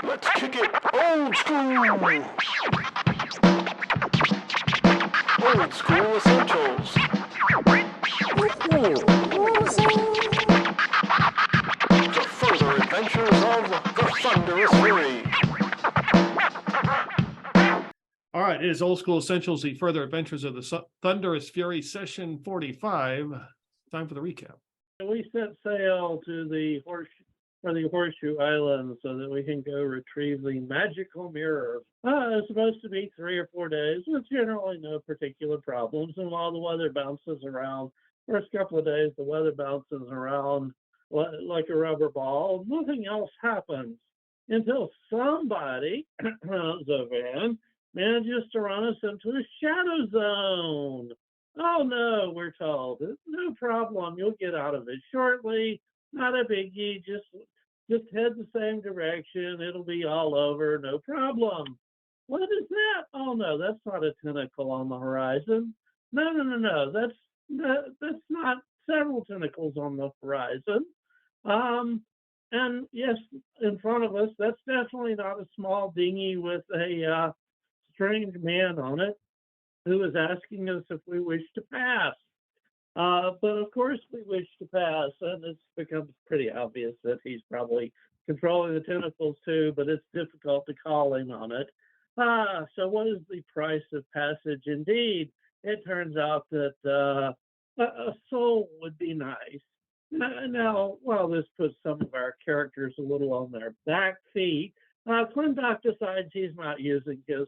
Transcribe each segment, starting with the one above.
Let's kick it old school. Old school essentials. The further adventures of the Thunderous Fury. All right, it is Old School Essentials, the further adventures of the Thunderous Fury, session 45. Time for the recap. We set sail to the Horseshoe Island so that we can go retrieve the magical mirror. It's supposed to be 3 or 4 days with generally no particular problems. And while the weather bounces around, first couple of days, the weather bounces around like a rubber ball. Nothing else happens until somebody, Zovan, manages to run us into a shadow zone. Oh no, we're told. No problem. You'll get out of it shortly. Not a biggie. Just head the same direction. It'll be all over. No problem. What is that? Oh no, that's not a tentacle on the horizon. No. That's not several tentacles on the horizon. And yes, in front of us, that's definitely not a small dinghy with a strange man on it who is asking us if we wish to pass. But of course we wish to pass, and it becomes pretty obvious that he's probably controlling the tentacles too, but it's difficult to call in on it. So what is the price of passage? Indeed, it turns out that a soul would be nice. Now, while this puts some of our characters a little on their back feet, Clintok decides he's not using his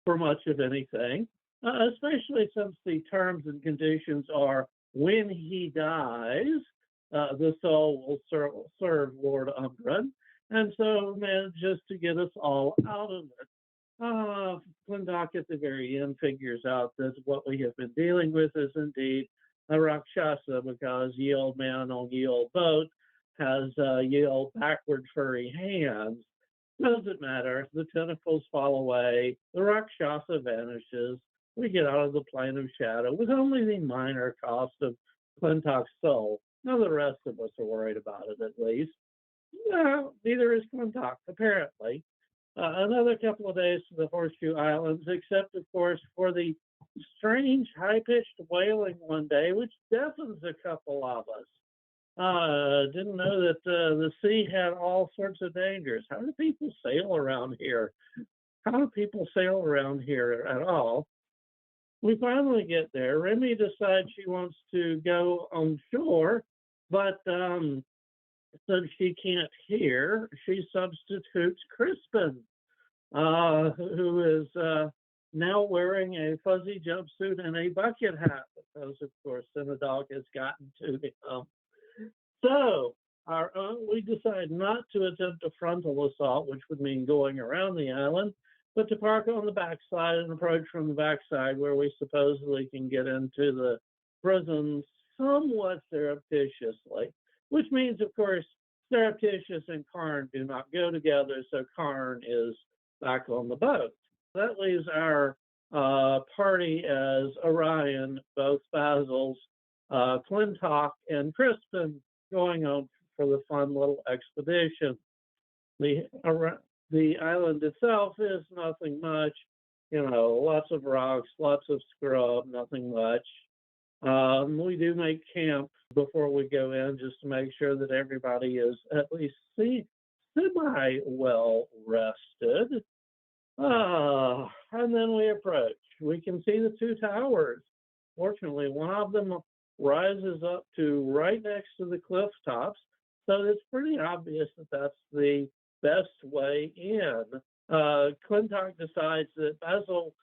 for much of anything, especially since the terms and conditions are when he dies, the soul will serve Lord Umbran, and so manages to get us all out of it. Clintok at the very end figures out that what we have been dealing with is indeed a Rakshasa, because ye old man on ye old boat has ye old backward furry hands. Doesn't matter. The tentacles fall away. The Rakshasa vanishes. We get out of the plane of shadow with only the minor cost of Clintok's soul. Now the rest of us are worried about it, at least. Well, neither is Clintok, apparently. Another couple of days to the Horseshoe Islands, except, of course, for the strange high-pitched wailing one day, which deafens a couple of us. Didn't know that the sea had all sorts of dangers. How do people sail around here? How do people sail around here at all? We finally get there. Remy decides she wants to go on shore, but since she can't hear, she substitutes Crispin, who is now wearing a fuzzy jumpsuit and a bucket hat, because, of course, Synagogue has gotten to him. So we decide not to attempt a frontal assault, which would mean going around the island, but to park on the backside and approach from the backside, where we supposedly can get into the prison somewhat surreptitiously, which means, of course, surreptitious and Karn do not go together, so Karn is back on the boat. That leaves our party as Orion, both Basil's, Clintok, and Crispin, going on for the fun little expedition. The island itself is nothing much, lots of rocks, lots of scrub, nothing much. We do make camp before we go in, just to make sure that everybody is at least semi-well rested. And then we approach. We can see the two towers. Fortunately, one of them rises up to right next to the cliff tops, so it's pretty obvious that that's the best way in. Clintok decides that Basil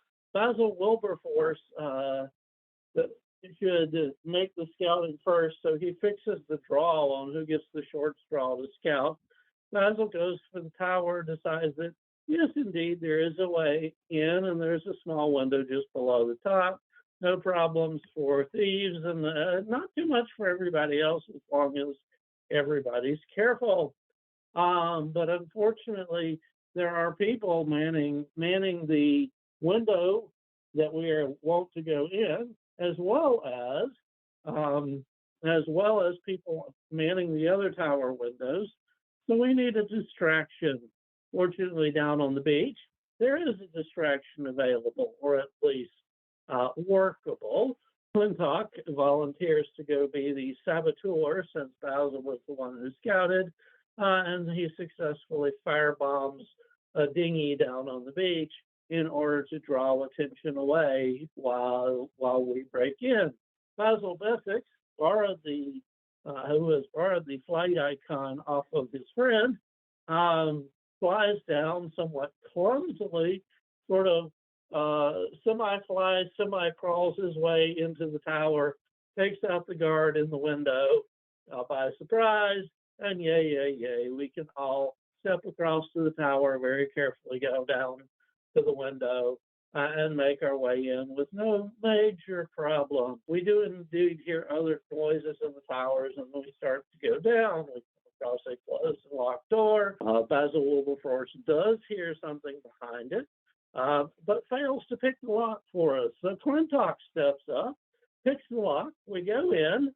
Wilberforce should make the scouting first, so he fixes the draw on who gets the short straw to scout. Basil goes for the tower, decides that yes, indeed, there is a way in, and there's a small window just below the top. No problems for thieves, and not too much for everybody else, as long as everybody's careful. But unfortunately, there are people manning the window that we are wont to go in, as well as people manning the other tower windows. So we need a distraction. Fortunately, down on the beach, there is a distraction available, or at least workable. Clintok volunteers to go be the saboteur since Basil was the one who scouted, and he successfully firebombs a dinghy down on the beach in order to draw attention away while we break in. Basil Besix borrowed who has borrowed the flight icon off of his friend, flies down somewhat clumsily, sort of semi-flies, semi-crawls his way into the tower, takes out the guard in the window by surprise, and yay, we can all step across to the tower, very carefully go down to the window, and make our way in with no major problem. We do indeed hear other noises in the towers, and when we start to go down, we come across a closed and locked door. Basil Wilberforce does hear something behind it, but fails to pick the lock for us. So Clintok steps up, picks the lock, we go in,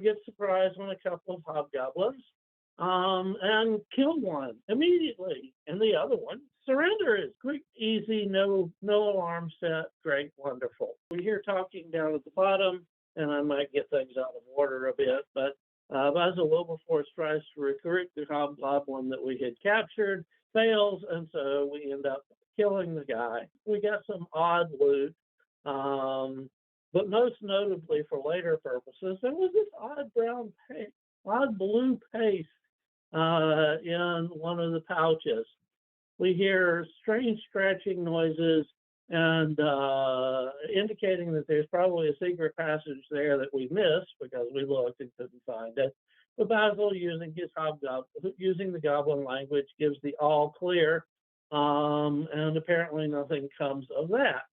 get surprised when a couple of hobgoblins, and kill one immediately, and the other one surrenders. Quick, easy, no alarm set, great, wonderful. We hear talking down at the bottom, and I might get things out of order a bit, but Basil Wilberforce tries to recruit the hobgoblin that we had captured, fails, and so we end up killing the guy. We got some odd loot, but most notably for later purposes, there was this odd blue paste in one of the pouches. We hear strange scratching noises and indicating that there's probably a secret passage there that we missed because we looked and couldn't find it. But Basil, using the goblin language, gives the all clear, and apparently nothing comes of that.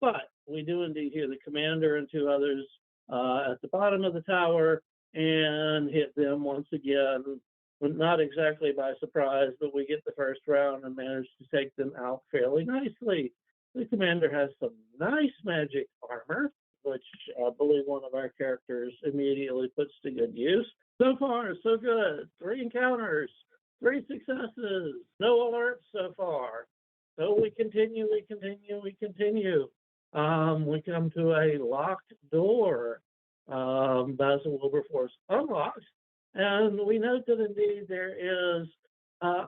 But we do indeed hear the commander and two others at the bottom of the tower and hit them once again, not exactly by surprise, but we get the first round and manage to take them out fairly nicely. The commander has some nice magic armor, which I believe one of our characters immediately puts to good use. So far, so good. 3 encounters, 3 successes, no alerts so far. So we continue. We come to a locked door. Basil Wilberforce unlocks, and we note that indeed there is a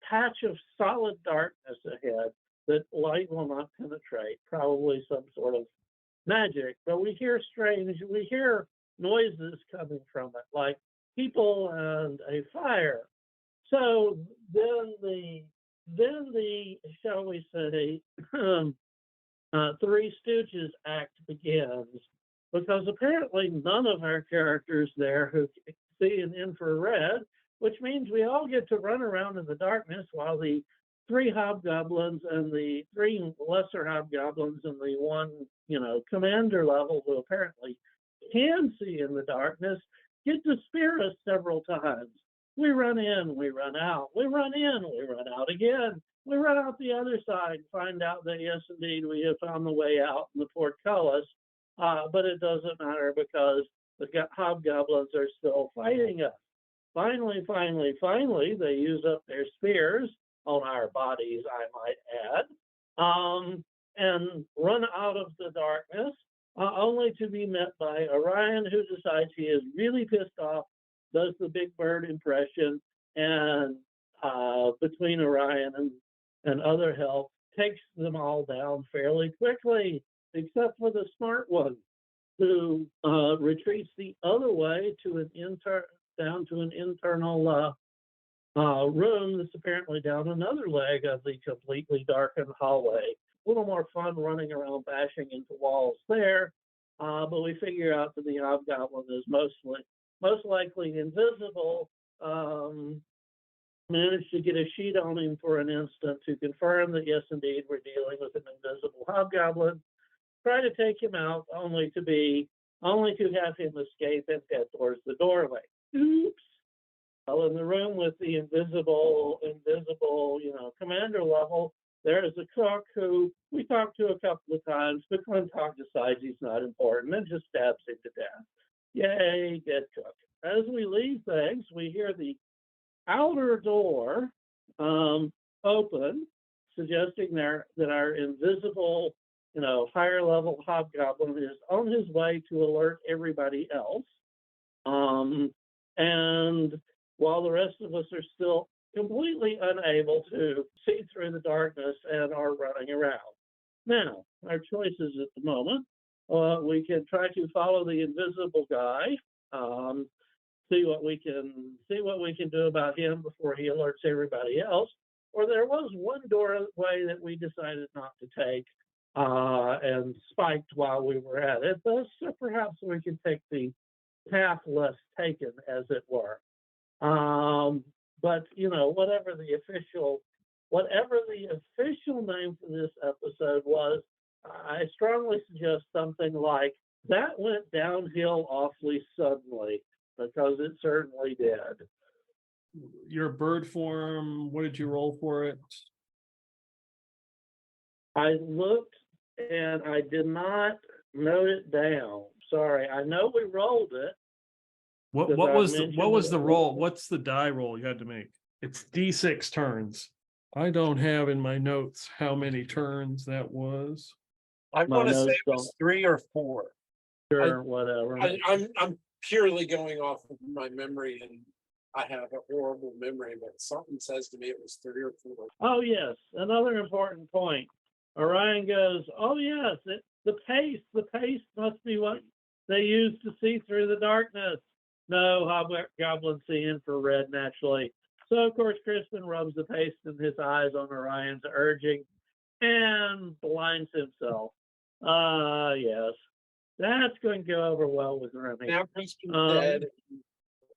patch of solid darkness ahead that light will not penetrate, probably some sort of magic. But we hear noises coming from it, like people and a fire. So then the shall we say, Three Stooges act begins, because apparently none of our characters there who see in infrared, which means we all get to run around in the darkness while the 3 hobgoblins and the 3 lesser hobgoblins and the one, commander level who apparently can see in the darkness get to spear us several times. We run in, we run out, we run in, we run out again. We run out the other side and find out that, yes, indeed, we have found the way out in the portcullis, but it doesn't matter because the hobgoblins are still fighting us. Finally, they use up their spears on our bodies, I might add, and run out of the darkness, only to be met by Orion, who decides he is really pissed off, does the big bird impression, and between Orion and other help, takes them all down fairly quickly, except for the smart one, who retreats the other way to down to an internal room that's apparently down another leg of the completely darkened hallway. A little more fun running around bashing into walls there, but we figure out that the hobgoblin is most likely invisible. Managed to get a sheet on him for an instant to confirm that, yes, indeed, we're dealing with an invisible hobgoblin. Try to take him out, only to have him escape and head towards the doorway. Oops. Well, in the room with the invisible, commander level, there is a cook who we talked to a couple of times, but Clintok decides he's not important and just stabs him to death. Yay, dead cook. As we leave things, we hear the outer door open, suggesting there that our invisible, higher level hobgoblin is on his way to alert everybody else. And while the rest of us are still completely unable to see through the darkness and are running around. Now, our choices at the moment, we can try to follow the invisible guy, see what we can do about him before he alerts everybody else. Or there was one doorway that we decided not to take and spiked while we were at it. Thus, perhaps we can take the path less taken, as it were. But whatever the official name for this episode was, I strongly suggest something like that went downhill awfully suddenly, because it certainly did. Your bird form, what did you roll for it? I looked and I did not note it down. Sorry, I know we rolled it. What Because I was the mentioned it. roll? What's the die roll you had to make? It's D6 turns. I don't have in my notes how many turns that was. I My want to say notes it was 3 or 4. Sure, whatever. I'm purely going off of my memory, and I have a horrible memory, but something says to me it was 3 or 4. Oh, yes. Another important point. Orion goes, oh, yes, the paste must be what they use to see through the darkness. No, hobgoblins see infrared naturally. So, of course, Crispin rubs the paste in his eyes on Orion's urging and blinds himself. Yes. That's going to go over well with Remy. Now Crispin's dead.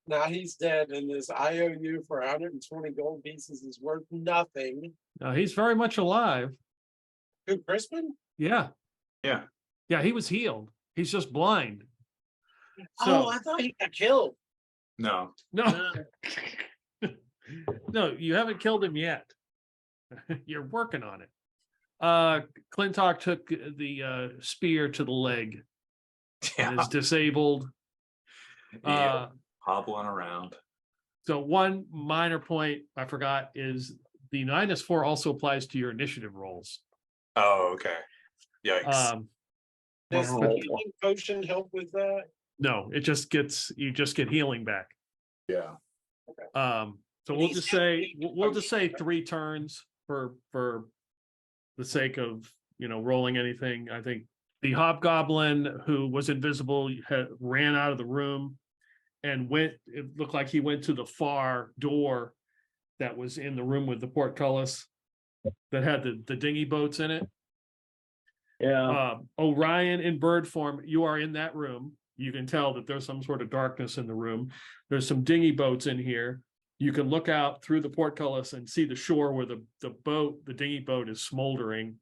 Now he's dead, and this IOU for 120 gold pieces is worth nothing. He's very much alive. Who, Crispin? Yeah. Yeah. Yeah, he was healed. He's just blind. Oh, I thought he got killed. No. No. No, you haven't killed him yet. You're working on it. Clintok took the spear to the leg and is disabled. Yeah. Hobbling around. So one minor point I forgot is the -4 also applies to your initiative rolls. Oh, okay. Yikes. Does the healing potion help with that? No, you just get healing back. Yeah. So And we'll he's just say 3 turns for the sake of rolling anything. I think the hobgoblin who was invisible ran out of the room and it looked like he went to the far door that was in the room with the portcullis that had the dinghy boats in it. Yeah. Orion in bird form, you are in that room. You can tell that there's some sort of darkness in the room. There's some dinghy boats in here. You can look out through the portcullis and see the shore where the dinghy boat is smoldering,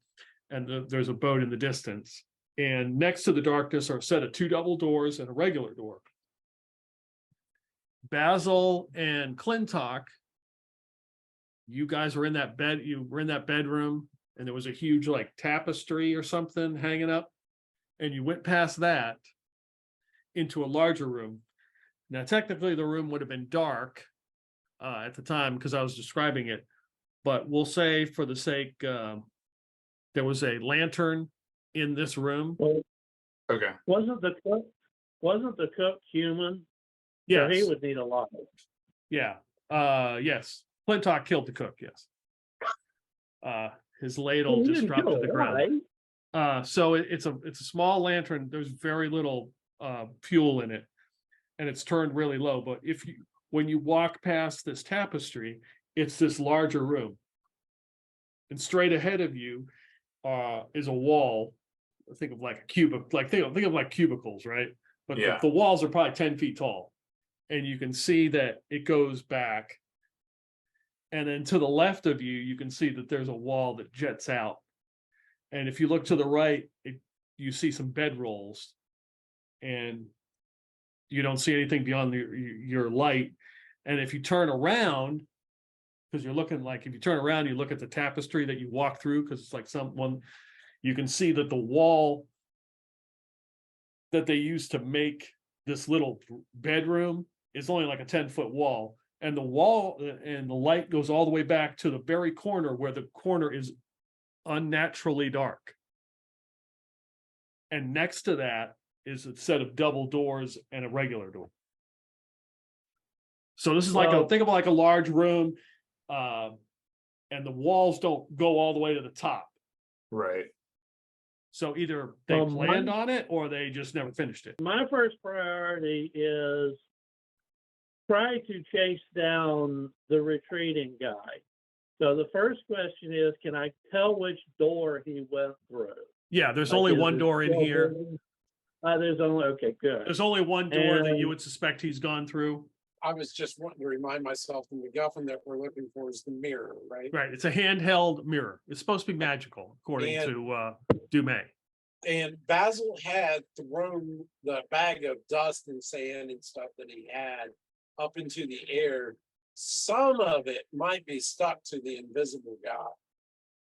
and there's a boat in the distance. And next to the darkness are a set of 2 double doors and a regular door. Basil and Clintok, you guys were in that bed. You were in that bedroom, and there was a huge tapestry or something hanging up, and you went past that into a larger room. Now, technically, the room would have been dark at the time because I was describing it, but we'll say for the sake, there was a lantern in this room. Okay. Wasn't the cook human? Yes. So he would need a lot. Yeah. Yes. Clintok killed the cook. Yes. His ladle He just didn't dropped kill to the it, ground. right? So it's a small lantern. There's very little fuel in it, and it's turned really low. But when you walk past this tapestry, it's this larger room, and straight ahead of you is a wall. Think of like a cubicle, think of like cubicles, right? But Yeah. the walls are probably 10 feet tall, and you can see that it goes back. And then to the left of you, you can see that there's a wall that jets out. And if you look to the right, you see some bedrolls, and you don't see anything beyond your light. And if you turn around, because you're looking if you turn around, you look at the tapestry that you walk through, because it's like you can see that the wall that they used to make this little bedroom is only like a 10-foot wall. and the wall and the light goes all the way back to the very corner where the corner is unnaturally dark. And next to that is a set of double doors and a regular door. So this is like Well- think of like a large room, and the walls don't go all the way to the top. Right. So either they Well, planned on it or they just never finished it. My first priority is try to chase down the retreating guy. So the first question is, can I tell which door he went through? Yeah, there's Like, only is one it door in still here. moving? There's only, okay, good. There's only one door that you And- would suspect he's gone through. I was just wanting to remind myself the MacGuffin that we're looking for is the mirror, right? Right, it's a handheld mirror. It's supposed to be magical, according And- to Dumais. And Basil had thrown the bag of dust and sand and stuff that he had up into the air. Some of it might be stuck to the invisible guy.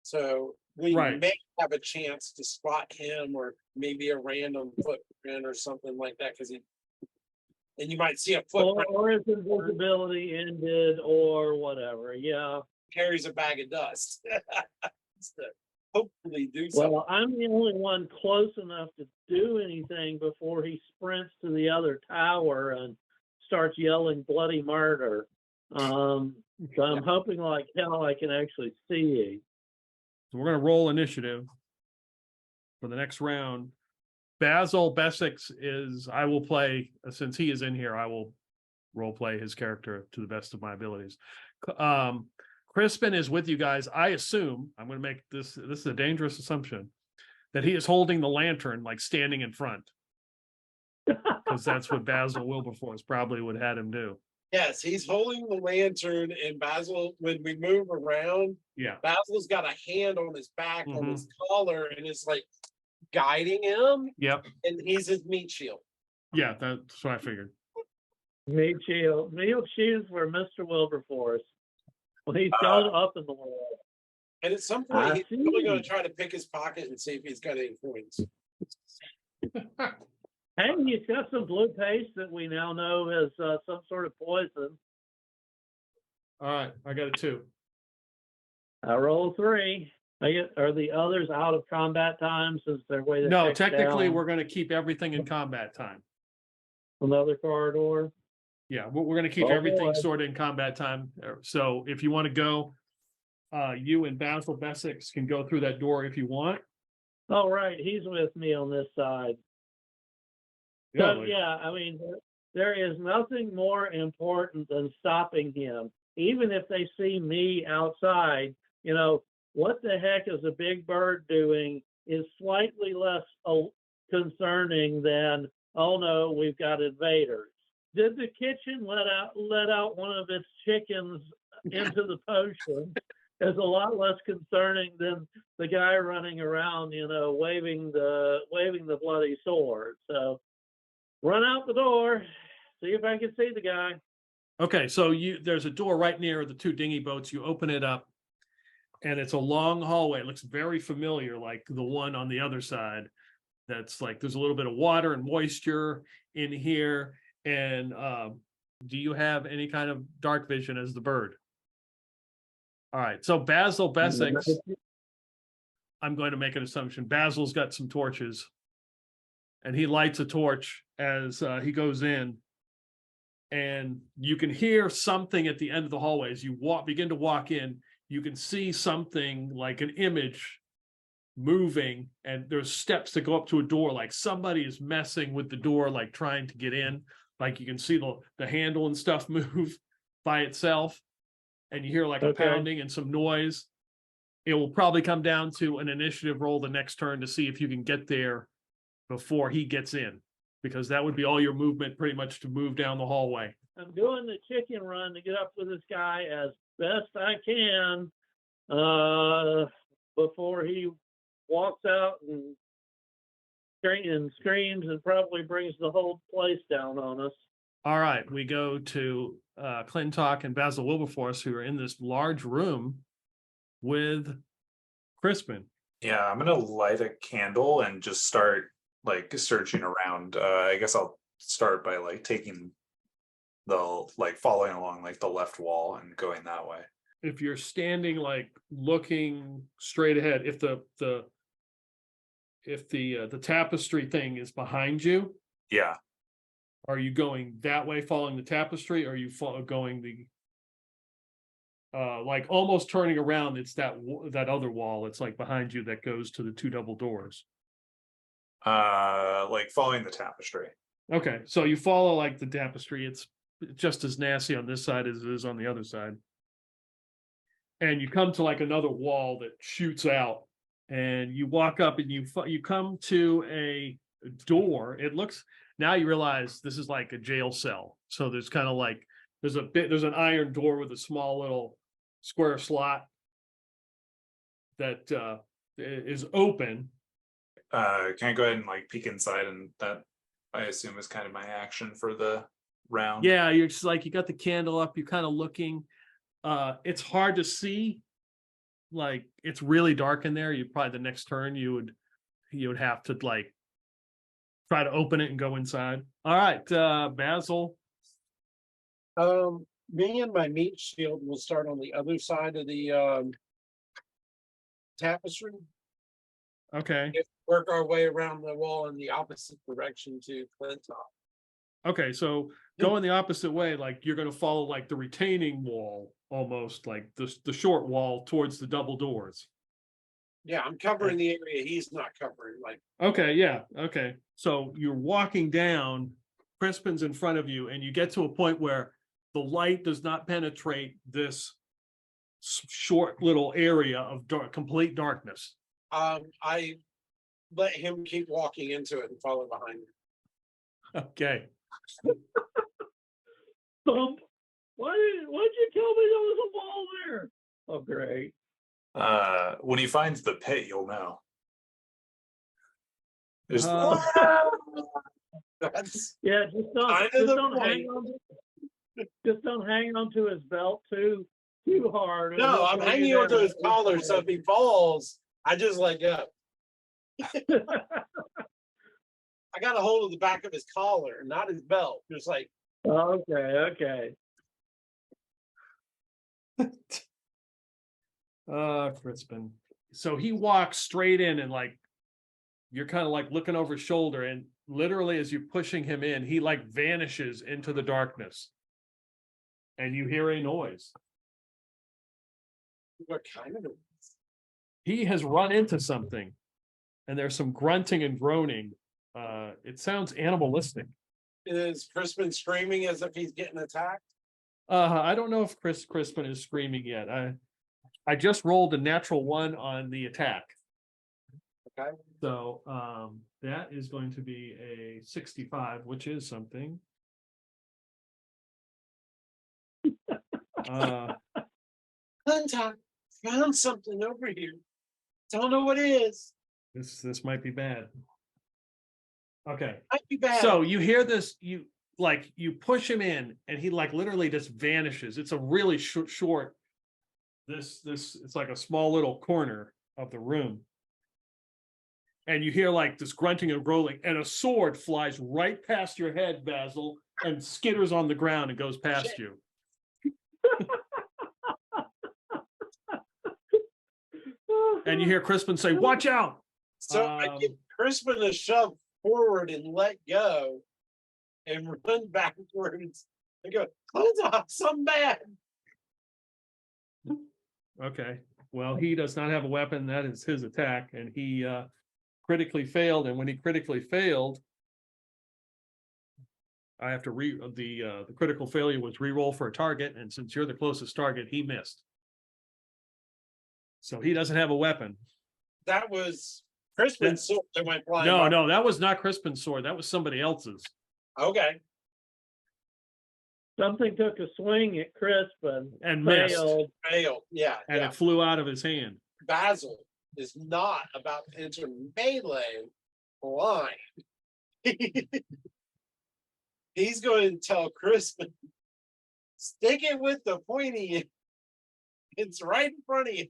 So we Right. may have a chance to spot him, or maybe a random footprint or something like that, because and you might see a footprint Or his invisibility ended or whatever, yeah. carries a bag of dust. To hopefully do something. Well, I'm the only one close enough to do anything before he sprints to the other tower and starts yelling bloody murder. So I'm hoping like hell I can actually see. So we're gonna roll initiative for the next round. Basil Bessex is, I will play, since he is in here, I will role play his character to the best of my abilities. Crispin is with you guys. I assume, I'm gonna make this is a dangerous assumption, that he is holding the lantern, like standing in front, because that's what Basil Wilberforce probably would have him do. Yes, he's holding the lantern, and Basil, when we move around, Yeah, Basil's got a hand on his back, on Mhm. his collar, and is like guiding him, yep, and he's his meat shield. yeah, that's what I figured. Meat shield for Mr. Wilberforce when he's gone up in the wall. And at some I point, he's probably going to see. try to pick his pocket and see if he's got any coins. Hey, he's got some blue paste that we now know has some sort of poison. All right, I got a 2. I roll 3. Are the others out of combat time since they're way to No, check technically, down we're gonna keep everything in combat time. another corridor? Yeah, we're gonna keep Oh, everything boy. sort of in combat time. So if you want to go, you and Basil Bessex can go through that door if you want. Oh, right, he's with me on this side. Yeah, But yeah, I mean, there is nothing more important than stopping him. Even if they see me outside, what the heck is a big bird doing is slightly less concerning than, oh no, we've got invaders. Did the kitchen let out one of its chickens into the potion? Is a lot less concerning than the guy running around, waving the bloody sword. So run out the door, see if I can see the guy. Okay, so there's a door right near the 2 dinghy boats. You open it up, and it's a long hallway. It looks very familiar, like the one on the other side. That's like there's a little bit of water and moisture in here. And do you have any kind of dark vision as the bird? All right, so Basil Bessex, I'm going to make an assumption. Basil's got some torches, and he lights a torch as he goes in. And you can hear something at the end of the hallway as you begin to walk in. You can see something like an image moving, and there's steps that go up to a door, like somebody is messing with the door, like trying to get in. Like you can see the handle and stuff move by itself, and you hear like a pounding and some noise. It will probably come down to an initiative roll the next turn to see if you can get there before he gets in, because that would be all your movement pretty much to move down the hallway. I'm doing the chicken run to get up with this guy as best I can before he walks out and screams and probably brings the whole place down on us. All right, we go to Clintok and Basil Wilberforce, who are in this large room with Crispin. Yeah, I'm gonna light a candle and just start like searching around. I guess I'll start by like taking like following along like the left wall and going that way. If you're standing like looking straight ahead, if the tapestry thing is behind you, Yeah. are you going that way following the tapestry, or are you going the like almost turning around? It's that other wall, it's like behind you, that goes to the two double doors. Like following the tapestry. Okay, so you follow like the tapestry. It's just as nasty on this side as it is on the other side. And you come to like another wall that shoots out, and you walk up and you come to a door. It looks, now you realize this is like a jail cell. So there's kind of like, there's an iron door with a small little square slot that is open. Can I go ahead and like peek inside? And that, I assume, is kind of my action for the round. Yeah, you're just like, you got the candle up, you're kind of looking. It's hard to see. Like, it's really dark in there. You probably, the next turn you would have to like try to open it and go inside. All right, Basil. Me and my meat shield will start on the other side of the tapestry. Okay. Work our way around the wall in the opposite direction to Clintok. Okay, so go in the opposite way, like you're gonna follow like the retaining wall, almost like the short wall towards the double doors. Yeah, I'm covering the area he's not covering. Like, Okay, yeah, okay. So you're walking down, Crispin's in front of you, and you get to a point where the light does not penetrate this short little area of complete darkness. I let him keep walking into it and follow behind him. Okay. Why'd you tell me there was a wall there? Oh, great. When he finds the pit, you'll know. There's That's Yeah, kind of the point. Just don't hang on to his belt too hard. No, I'm hanging onto his collar, so if he falls, I just let go. I got a hold of the back of his collar, not his belt. Just like, Okay. Crispin. So he walks straight in, and like you're kind of like looking over his shoulder, and literally as you're pushing him in, he like vanishes into the darkness. And you hear a noise. what kind of a He has run into something, and there's some grunting and groaning. It sounds animalistic. is Crispin screaming as if he's getting attacked? I don't know if Crispin is screaming yet. I just rolled a natural 1 on the attack. Okay. So that is going to be a 65, which is something. Clintok, found something over here. Don't know what it is. This might be bad. Okay. Might be bad. So you hear this, you push him in, and he like literally just vanishes. It's a really short. This it's like a small little corner of the room. And you hear like this grunting and growling, and a sword flies right past your head, Basil, and skitters on the ground and goes past Shit. you. And you hear Crispin say, "Watch out!" So I give Crispin a shove forward and let go and run backwards. I go, Clintok, something bad. Okay. Well, he does not have a weapon. That is his attack, and he critically failed. And when he critically failed, I have to the critical failure was re-roll for a target, and since you're the closest target, he missed. So he doesn't have a weapon. That was Crispin's sword that went flying. No, that was not Crispin's sword. That was somebody else's. Okay. Something took a swing at Crispin And missed. Failed. Yeah. And yeah. it flew out of his hand. Basil is not about to enter melee blind. He's going to tell Crispin, stick it with the pointy end. It's right in front of you.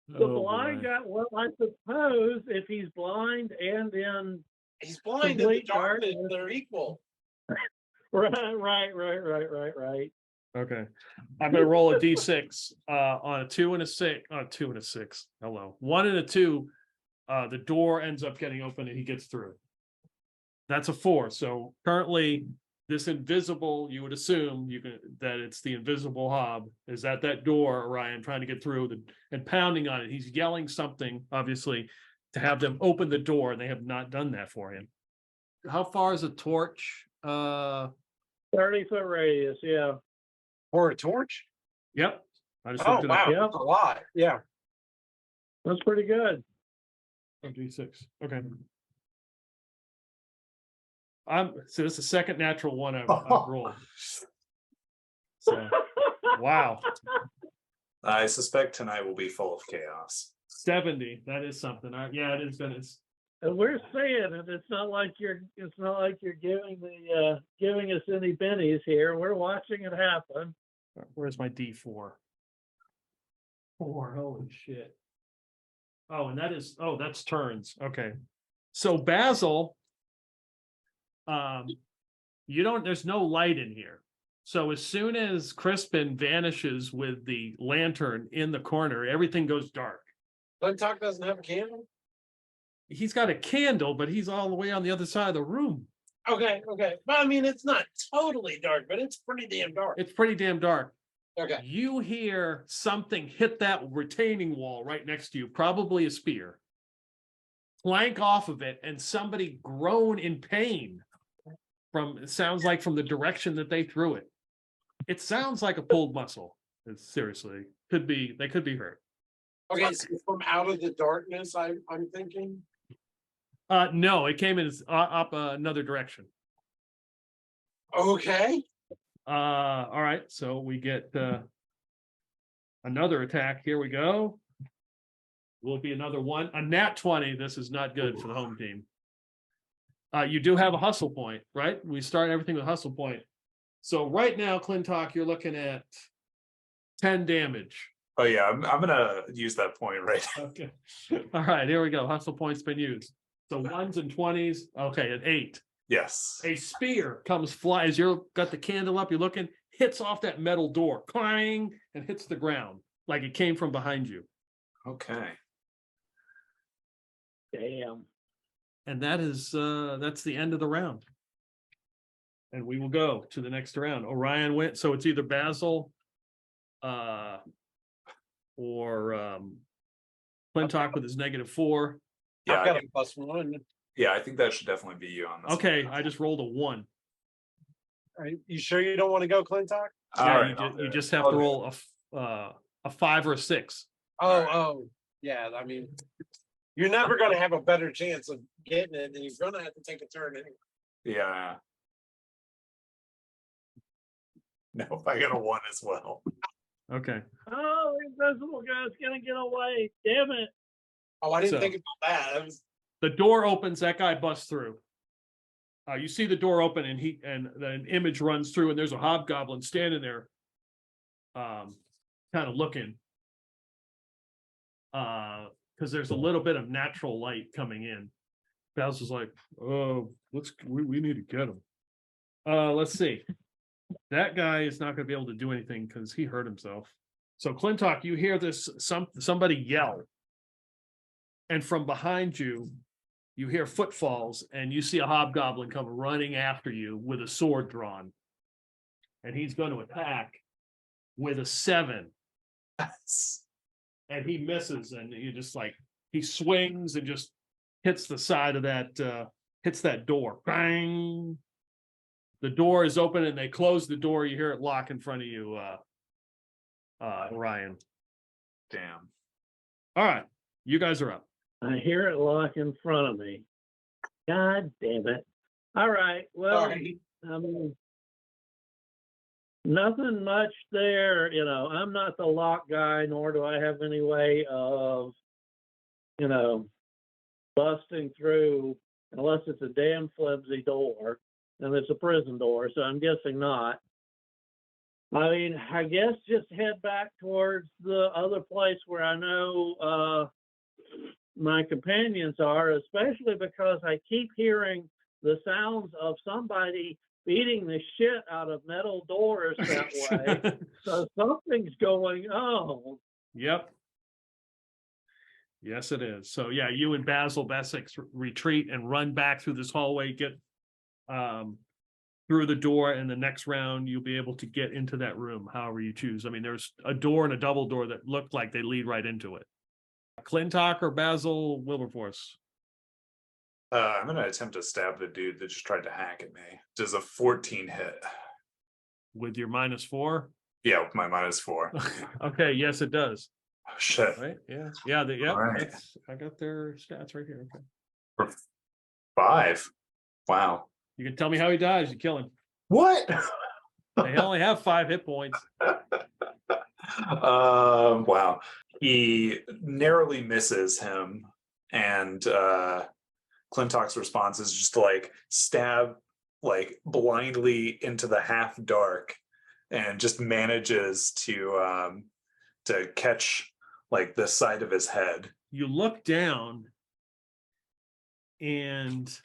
The blind guy, well, I suppose if he's blind and in He's blind in the Complete darkness. darkness. They're equal. Right. Okay. I'm gonna roll a D6 on a 2 and a 6. 2 and a 6. Hello. 1 and a 2. The door ends up getting open and he gets through. That's a 4. So currently, this invisible, you would assume that it's the invisible hob is at that door, Orion, trying to get through and pounding on it. He's yelling something, obviously, to have them open the door, and they have not done that for him. How far is a torch? 30-foot radius, yeah. Or a torch? Yep. I just Oh, looked it wow. up. Yep. That's a lot. Yeah. That's pretty good. D6. Okay. So this is the second natural one I've rolled. So wow. I suspect tonight will be full of chaos. 70. That is something. Yeah, it is. And we're saying it. It's not like you're giving us any bennies here. We're watching it happen. Where's my D4? 4. Holy shit. Oh, and that's turns. Okay. So Basil, there's no light in here. So as soon as Crispin vanishes with the lantern in the corner, everything goes dark. Clintok doesn't have a candle? He's got a candle, but he's all the way on the other side of the room. Okay. But I mean, it's not totally dark, but it's pretty damn dark. It's pretty damn dark. Okay. You hear something hit that retaining wall right next to you, probably a spear, clank off of it, and somebody groan in pain it sounds like from the direction that they threw it. It sounds like a pulled muscle. Seriously, they could be hurt. Okay, so from out of the darkness, I'm thinking. No, it came in up another direction. Okay. All right, so we get another attack. Here we go. Will be another one. A nat 20. This is not good for the home team. You do have a hustle point, right? We start everything with hustle point. So right now, Clintok, you're looking at 10 damage. Oh yeah, I'm gonna use that point right. Okay. All right, here we go. Hustle point's been used. So 1s and 20s. Okay, at 8. Yes. A spear comes fly as you've got the candle up, you're looking, hits off that metal door, clang, and hits the ground like it came from behind you. Okay. Damn. And that's the end of the round. And we will go to the next round. Orion went, so it's either Basil or Clintok with his -4. Yeah, I've got a +1. Yeah, I think that should definitely be you on this. Okay, one. I just rolled a 1. Are you sure you don't want to go, Clintok? All Yeah, right, you just have to roll a 5 or a 6. Oh, yeah. I mean, you're never going to have a better chance of getting it, and you're going to have to take a turn anyway. Yeah. No, I got a 1 as well. Okay. Oh, the invisible guy's gonna get away. Damn it. Oh, I didn't So- think about that. The door opens, that guy busts through. You see the door open and an image runs through and there's a hobgoblin standing there, kind of looking. Because there's a little bit of natural light coming in. Basil's like, oh, we need to get him. Let's see. That guy is not going to be able to do anything because he hurt himself. So Clintok, you hear this somebody yell. And from behind you, you hear footfalls and you see a hobgoblin come running after you with a sword drawn. And he's going to attack with a 7. And he misses, and you just like, he swings and just hits the side of hits that door. Bang! The door is open and they close the door. You hear it lock in front of you, Ryan. Damn. All right, you guys are up. I hear it lock in front of me. God damn it. All right. Well, Sorry. nothing much there. I'm not the lock guy, nor do I have any way of, busting through, unless it's a damn flimsy door, and it's a prison door, so I'm guessing not. I mean, I guess just head back towards the other place where I know my companions are, especially because I keep hearing the sounds of somebody beating the shit out of metal doors that way. So something's going on. Yep. Yes, it is. So yeah, you and Basil Bessex retreat and run back through this hallway, get through the door, and the next round you'll be able to get into that room, however you choose. I mean, there's a door and a double door that look like they lead right into it. Clintok or Basil Wilberforce? I'm gonna attempt to stab the dude that just tried to hack at me. Does a 14 hit? With your -4? Yeah, with my -4. Okay, yes, it does. Oh, shit. Right? Yeah. Yeah, yeah. Right. I got their stats right here. Okay. For 5. Wow. You can tell me how he dies, you kill him. What? They only have 5 hit points. Wow. He narrowly misses him, and Clintok's response is just to like stab like blindly into the half dark, and just manages to catch like the side of his head. You look down, and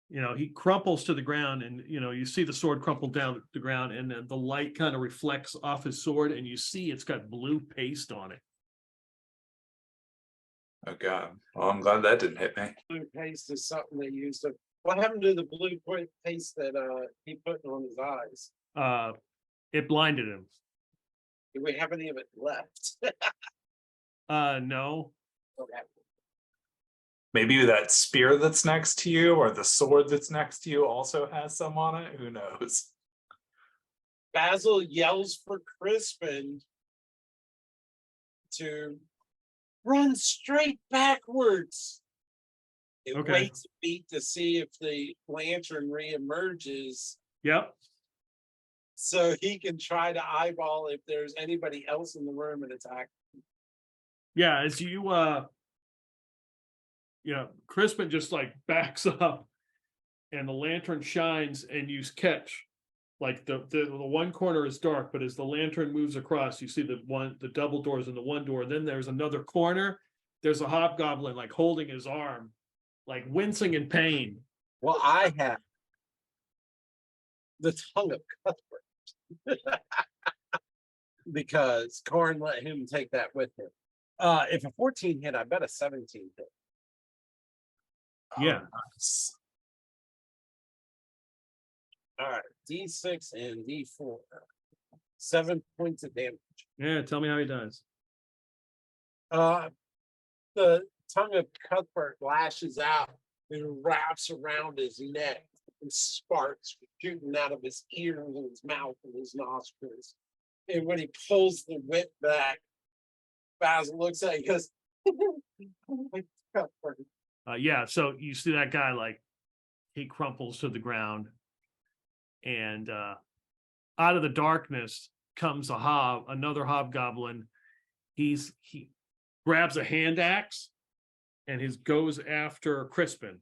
he crumples to the ground, and you see the sword crumple down to the ground, and then the light kind of reflects off his sword, and you see it's got blue paste on it. Oh god. Well, I'm glad that didn't hit me. Blue paste is something they used to. What happened to the blue paste that he put on his eyes? It blinded him. Do we have any of it left? No. Okay. Maybe that spear that's next to you, or the sword that's next to you, also has some on it. Who knows? Basil yells for Crispin to run straight backwards. It Okay. waits a beat to see if the lantern reemerges, Yep. so he can try to eyeball if there's anybody else in the room and attack. Yeah, as you Crispin just like backs up, and the lantern shines, and you catch like the one corner is dark, but as the lantern moves across, you see the double doors in the one door. Then there's another corner. There's a hobgoblin like holding his arm, like wincing in pain. Well, I have the tongue of Cuthbert because Karn let him take that with him. If a 14 hit, I bet a 17 hit. Yeah. Oh, nice. All right, D6 and D4. 7 points of damage. Yeah, tell me how he dies. The tongue of Cuthbert lashes out and wraps around his neck, and sparks shooting out of his ears and his mouth and his nostrils. And when he pulls the whip back, Basil looks at it and goes, Cuthbert. Yeah, so you see that guy, like, he crumples to the ground, and out of the darkness comes another hobgoblin. He grabs a hand axe and goes after Crispin,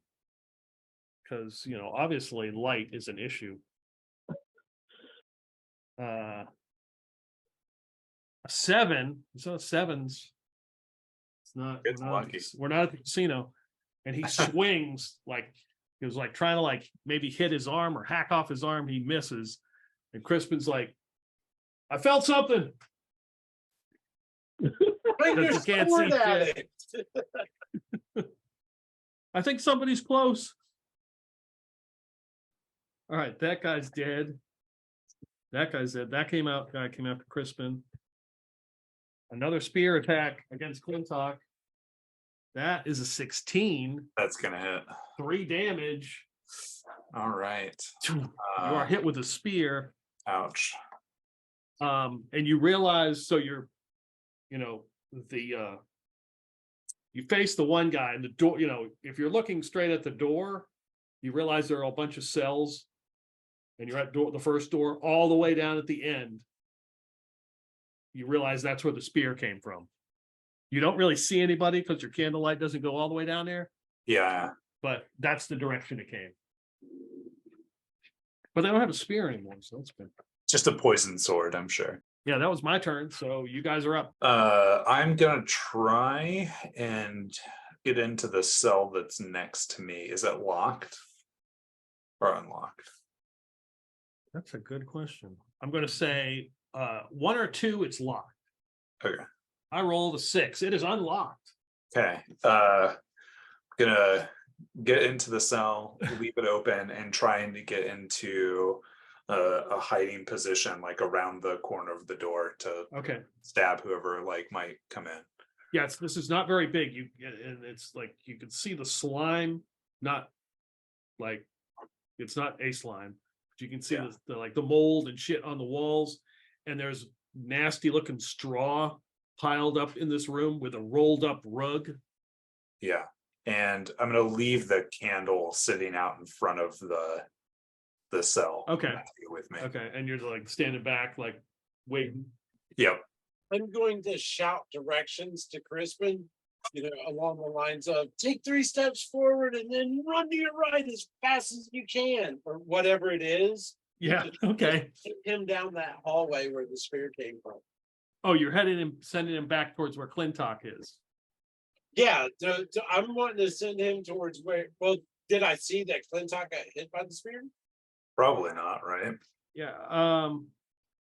because obviously light is an issue. A 7. So 7s. It's not. It's lucky. We're not at the casino. And he swings like he was like trying to like maybe hit his arm or hack off his arm. He misses, and Crispin's like, "I felt something." Bring your You can't sword see at shit. it. I think somebody's close. All right, that guy's dead. That guy's dead. Guy came after Crispin. Another spear attack against Clintok. That is a 16. That's gonna hit. 3 damage. All right. You are hit with a spear. Ouch. And you realize, so you're, you face the one guy, and the door, if you're looking straight at the door, you realize there are a bunch of cells, and you're at the first door all the way down at the end. You realize that's where the spear came from. You don't really see anybody because your candlelight doesn't go all the way down there, Yeah. but that's the direction it came. But they don't have a spear anymore, so that's good. Just a poison sword, I'm sure. Yeah, that was my turn, so you guys are up. I'm gonna try and get into the cell that's next to me? Is it locked or unlocked? That's a good question. I'm going to say 1 or 2, it's locked. Okay. I rolled a 6. It is unlocked. Okay. Gonna get into the cell, leave it open, and trying to get into a hiding position, like around the corner of the door to Okay. stab whoever like might come in. Yes, this is not very big. And it's like you can see the slime, not like it's not a slime, but you can see the like the mold and shit on the walls, and there's nasty looking straw piled up in this room with a rolled up rug. Yeah. And I'm gonna leave the candle sitting out in front of the cell. Okay. With me. Okay, and you're like standing back, like waiting. Yep. I'm going to shout directions to Crispin, along the lines of take 3 steps forward and then run to your right as fast as you can, or whatever it is. Yeah. Okay. Take him down that hallway where the spear came from. Oh, you're heading him, sending him back towards where Clintok is. Yeah, I'm wanting to send him towards where. Well, did I see that Clintok got hit by the spear? Probably not, right? Yeah.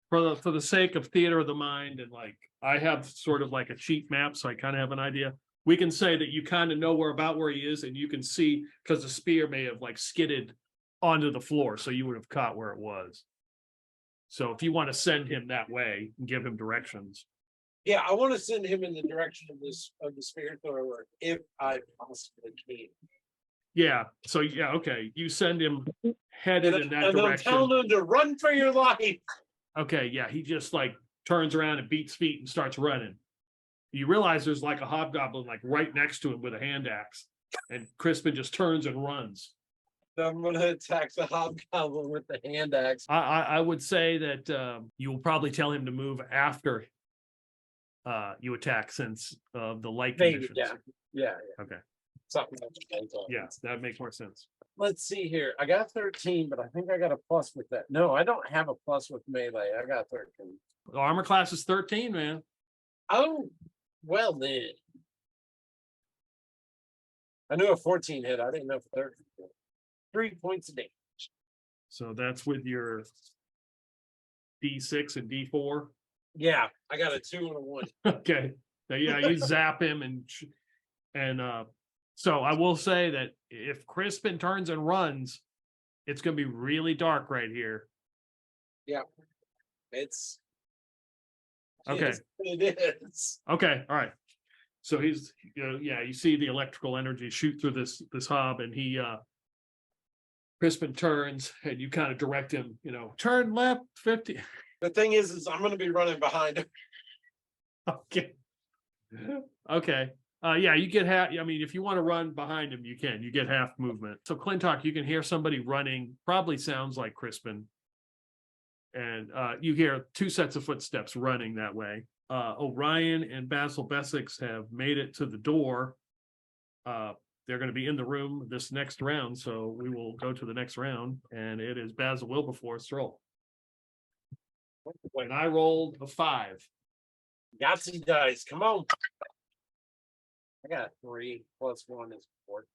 For the sake of theater of the mind, and like I have sort of like a cheat map, so I kind of have an idea. We can say that you kind of know where he is, and you can see because the spear may have like skidded onto the floor, so you would have caught where it was. So if you want to send him that way and give him directions. Yeah, I want to send him in the direction of the spear thrower if I possibly can. Yeah. So yeah, okay. You send him headed in that direction. I'm telling him to run for your life. Okay, yeah, he just like turns around and beats feet and starts running. You realize there's like a hobgoblin like right next to him with a hand axe, and Crispin just turns and runs. I'm gonna attack the hobgoblin with the hand axe. I would say that you will probably tell him to move after you attack, since of the light conditions. Yeah. Okay. Something like that. Yeah, that makes more sense. Let's see here. I got 13, but I think I got a plus with that. No, I don't have a plus with melee. I got 13. The armor class is 13, man. Oh, well then. I knew a 14 hit. I didn't know for 13. 3 points of damage. So that's with your D6 and D4. Yeah, I got a 2 and a 1. Okay. So yeah, you zap him and so I will say that if Crispin turns and runs, it's going to be really dark right here. Yeah, it's okay. It is. Okay, all right. So he's, you see the electrical energy shoot through this hob, and Crispin turns, and you kind of direct him, turn left 50. The thing is I'm going to be running behind him. Okay. Okay. Yeah, you get half. I mean, if you want to run behind him, you can. You get half movement. So Clintok, you can hear somebody running. Probably sounds like Crispin. And you hear 2 sets of footsteps running that way. Orion and Basil Bessex have made it to the door. They're going to be in the room this next round, so we will go to the next round. And it is Basil Wilberforce's roll. And I rolled a 5. Yahtzee dice. Come on. I got 3 plus 1 is 4.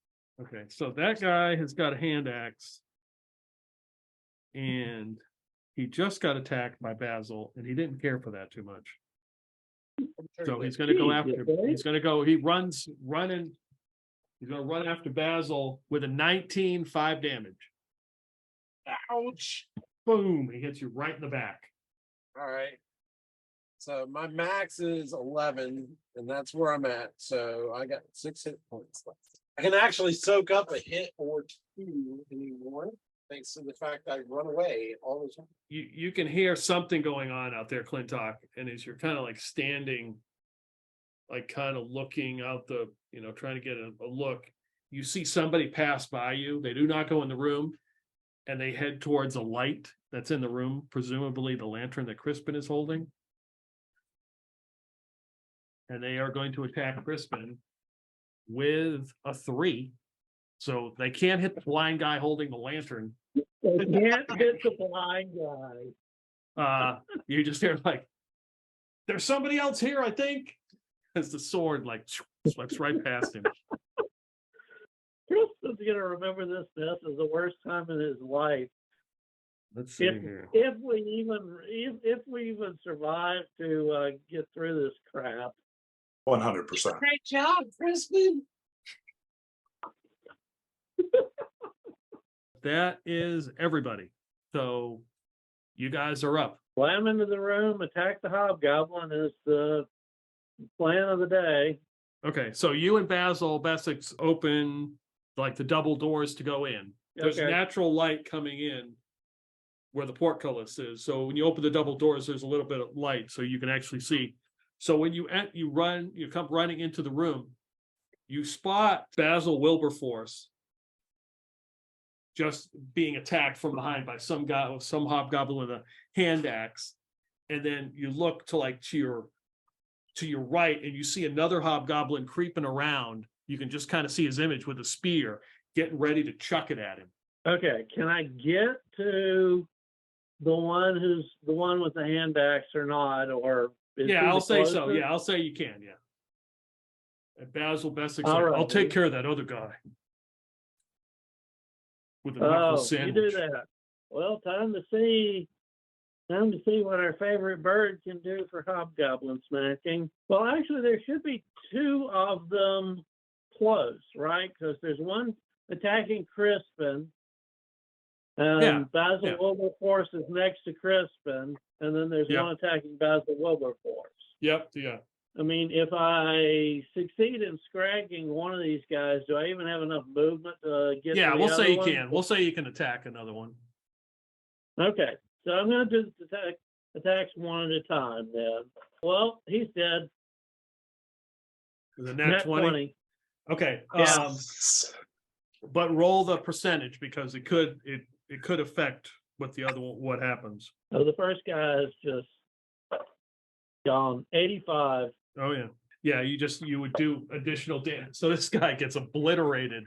Okay, so that guy has got a hand axe, and he just got attacked by Basil, and he didn't care for that too much. So he's going to go after. He's going to go. He runs, running. He's going to run after Basil with a 19, 5 damage. Ouch! Boom! He hits you right in the back. All right. So my max is 11, and that's where I'm at. So I got 6 hit points left. I can actually soak up a hit or 2 anymore, thanks to the fact I run away all the time. You can hear something going on out there, Clintok, and as you're kind of like standing, like kind of looking out the, trying to get a look, you see somebody pass by you. They do not go in the room, and they head towards a light that's in the room, presumably the lantern that Crispin is holding. And they are going to attack Crispin with a 3. So they can't hit the blind guy holding the lantern. They can't hit the blind guy. You just hear like, there's somebody else here, I think. As the sword like sweeps right past him. Crispin's gonna remember this mess as the worst time in his life. Let's see If here. if we even survive to get through this crap. 100%. Great job, Crispin. That is everybody. So you guys are up. Slam into the room, attack the hobgoblin is the plan of the day. Okay, so you and Basil Bessex open like the double doors to go in. There's Okay. natural light coming in where the portcullis is. So when you open the double doors, there's a little bit of light so you can actually see. So when you come running into the room, you spot Basil Wilberforce just being attacked from behind by some hobgoblin with a hand axe. And then you look to your right and you see another hobgoblin creeping around. You can just kind of see his image with a spear getting ready to chuck it at him. Okay, can I get to the one with the hand axe or not? Or is he I'll the say so. closest? Yeah, I'll say you can. Yeah. And Basil Bessex, All I'll right. take care of that other guy with a knuckle Oh, sandwich. you do that. Well, time to see what our favorite bird can do for hobgoblin smacking. Well, actually, there should be two of them close, right? Because there's one attacking Crispin, and Yeah, Basil yeah. Wilberforce is next to Crispin, and then there's Yeah. one attacking Basil Wilberforce. Yep. Yeah. I mean, if I succeed in scragging one of these guys, do I even have enough movement to get Yeah, to the we'll other say you one? can. We'll say you can attack another one. Okay, so I'm going to do attacks one at a time then. Well, he's dead. The Nat nat 20. 20. Okay. Yeah. But roll the percentage because it could affect what happens. So the first guy is just gone. 85. Oh yeah. Yeah, you would do additional damage. So this guy gets obliterated.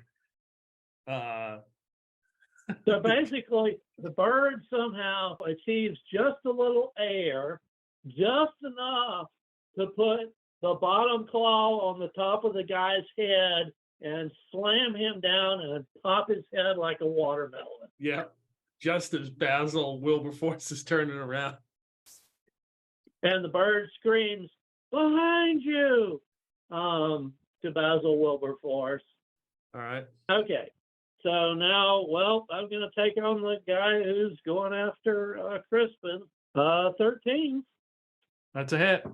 So basically, the bird somehow achieves just a little air, just enough to put the bottom claw on the top of the guy's head and slam him down and pop his head like a watermelon. Yeah. Just as Basil Wilberforce is turning around. And the bird screams, "Behind you!" To Basil Wilberforce. All right. Okay. So now, well, I'm going to take on the guy who's going after Crispin. 13. That's a hit.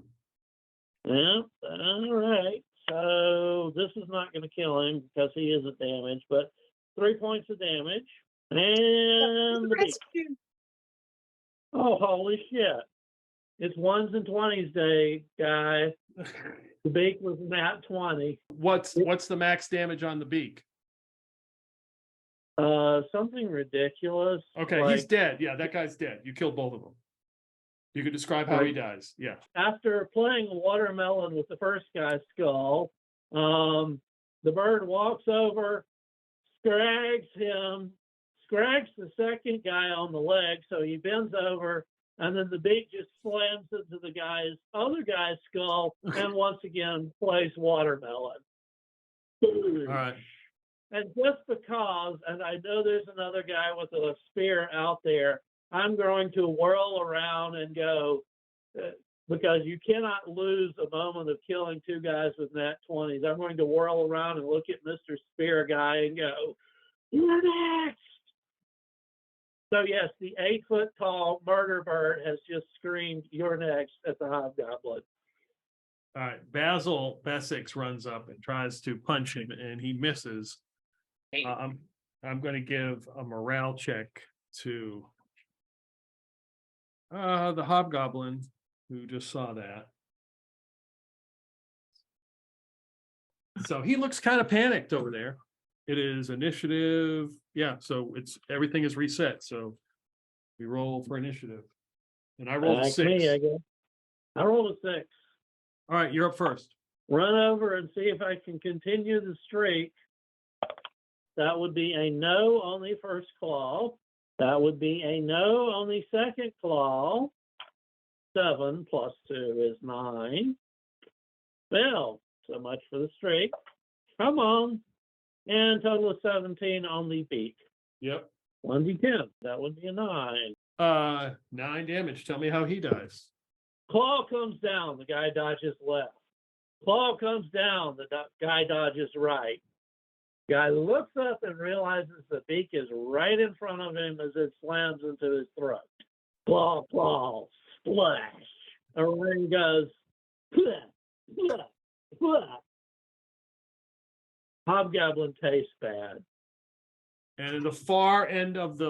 Yeah, all right. So this is not going to kill him because he isn't damaged, but 3 points of damage. And the beak. Oh, holy shit. It's 1s and 20s day, guy. The beak was nat 20. What's the max damage on the beak? Something ridiculous. Okay, he's dead. Yeah, that guy's dead. You killed both of them. You could describe how he dies. Yeah. After playing watermelon with the first guy's skull, the bird walks over, scrags the second guy on the leg, so he bends over, and then the beak just slams into the other guy's skull, and once again plays watermelon. All right. And just because, and I know there's another guy with a spear out there, I'm going to whirl around and go, because you cannot lose a moment of killing two guys with nat 20s. I'm going to whirl around and look at Mr. Spear Guy and go, "You're next." So yes, the 8-foot-tall murder bird has just screamed, "You're next" at the hobgoblin. All right. Basil Bessex runs up and tries to punch him, and he misses. I'm going to give a morale check to the hobgoblin who just saw that. So he looks kind of panicked over there. It is initiative. Yeah, so everything is reset. So we roll for initiative. And I rolled a 6. Me, I guess. I rolled a 6. All right, you're up first. Run over and see if I can continue the streak. That would be a no on the first claw. That would be a no on the second claw. 7 plus 2 is 9. Well, so much for the streak. Come on. and total of 17 on the beak. Yep. 1d10. That would be a 9. 9 damage. Tell me how he dies. Claw comes down. The guy dodges left. Claw comes down. The guy dodges right. Guy looks up and realizes the beak is right in front of him as it slams into his throat. Claw, claw, splash. A ring goes, blah, blah, blah. Hobgoblin tastes bad. And in the far end of the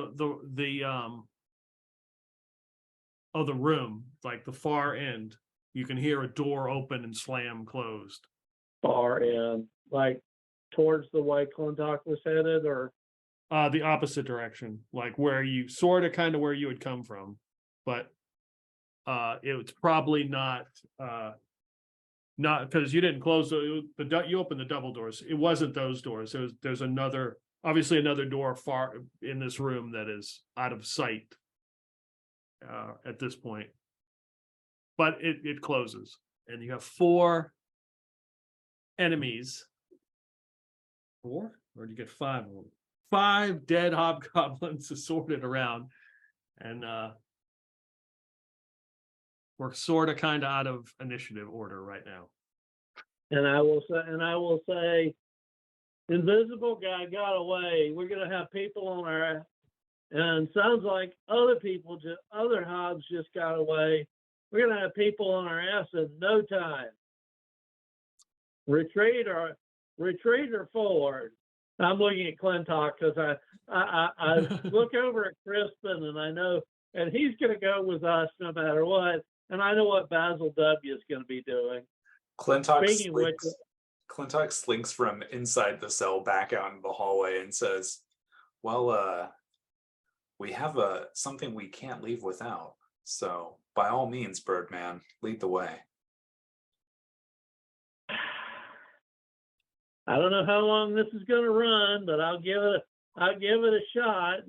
room, like the far end, you can hear a door open and slam closed. Far end, like towards the way Clintok was headed, or The opposite direction, like where you sort of kind of where you would come from, but it's probably not because you didn't close you opened the double doors. It wasn't those doors. There's another, obviously another door far in this room that is out of sight at this point, but it closes, and you have 4 enemies. 4, or do you get 5 of them? 5 dead hobgoblins assorted around, and we're sort of kind of out of initiative order right now. and I will say, invisible guy got away. We're gonna have people on our, and sounds like other hobs just got away. We're gonna have people on our ass in no time. Retreat or forward. I'm looking at Clintok because I look over at Crispin and I know, and he's going to go with us no matter what. And I know what Basil W is going to be doing. Clintok Speaking of which, slinks from inside the cell back out in the hallway and says, well, we have something we can't leave without. So by all means, Birdman, lead the way. I don't know how long this is going to run, but I'll give it a shot.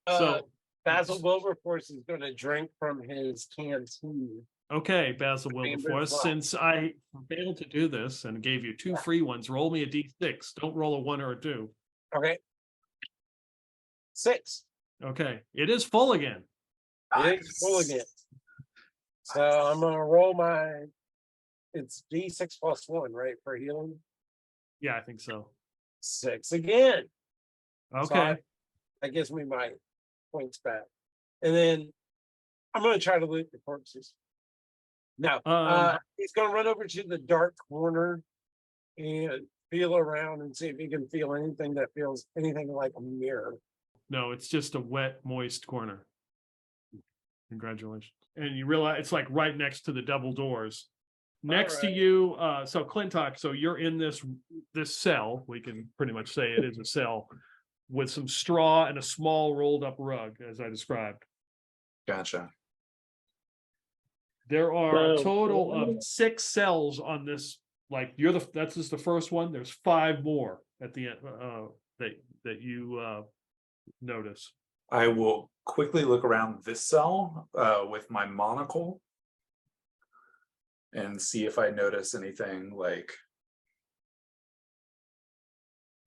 So Basil Wilberforce is going to drink from his canteen. okay, Basil Wilberforce, since I failed to do this and gave you 2 free ones, roll me a d6. Don't roll a 1 or a 2. Okay. 6. Okay, it is full again. It's full again. So I'm going to roll it's D6 plus 1, right, for healing? Yeah, I think so. 6 again. Okay. So that gives me my points back. And then I'm going to try to loot the corpses. No, he's going to run over to the dark corner and feel around and see if he can feel anything that feels anything like a mirror. No, it's just a wet, moist corner. Congratulations. And you realize it's like right next to the double doors. Next to you, so Clintok, so you're in this cell. We can pretty much say it is a cell with some straw and a small rolled up rug, as I described. Gotcha. There are a total of 6 cells on this. Like that's just the first one. There's 5 more at the end that you notice. I will quickly look around this cell with my monocle and see if I notice anything like.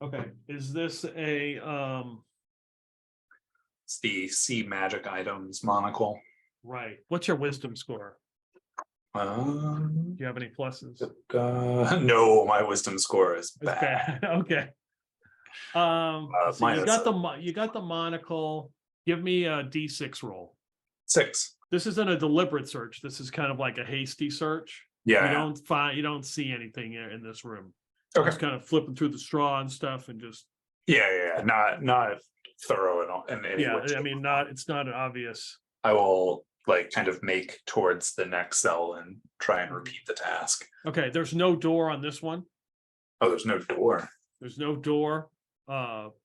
Okay, is this a It's the see magic items monocle. right? What's your wisdom score? Do you have any pluses? No, my wisdom score is It's bad. bad. Okay. So you got the monocle. Give me a d6 roll. 6. This isn't a deliberate search. This is kind of like a hasty search. Yeah. You don't see anything in this room. Okay. Just kind of flipping through the straw and stuff and just Yeah. Not thorough at all. In any way. I mean, it's not an obvious. I will like kind of make towards the next cell and try and repeat the task. Okay, there's no door on this one. Oh, there's no door. There's no door.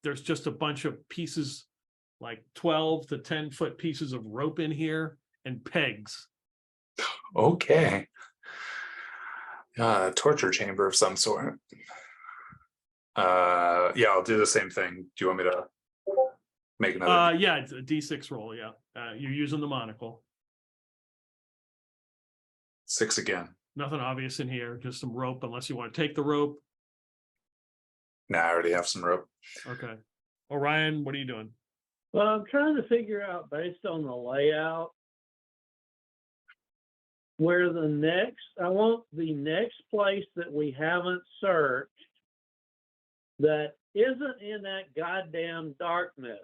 There's just a bunch of pieces, like 12 to 10 foot pieces of rope in here and pegs. Okay. Torture chamber of some sort. Yeah, I'll do the same thing. Do you want me to make another? Yeah, it's a d6 roll. Yeah, you're using the monocle. 6 again. Nothing obvious in here, just some rope, unless you want to take the rope. Nah, I already have some rope. Okay. Orion, what are you doing? Well, I'm trying to figure out based on the layout where I want the next place that we haven't searched that isn't in that goddamn darkness.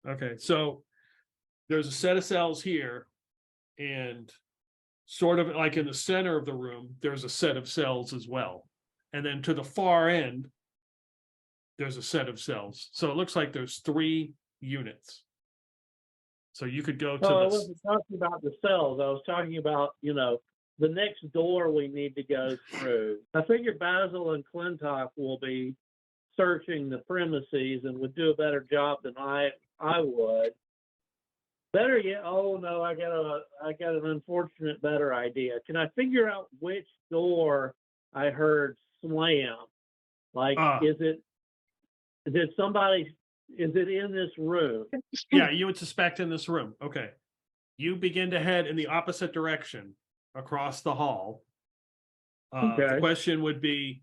Okay, so there's a set of cells here, and sort of like in the center of the room, there's a set of cells as well. And then to the far end, there's a set of cells. So it looks like there's 3 units. So you could go to I this. wasn't talking about the cells. I was talking about, the next door we need to go through. I figure Basil and Clintok will be searching the premises and would do a better job than I would. Better yet, oh no, I got an unfortunate better idea. Can I figure out which door I heard slam? Like, is it in this room? Yeah, you would suspect in this room. Okay. You begin to head in the opposite direction across the hall. Okay. The question would be,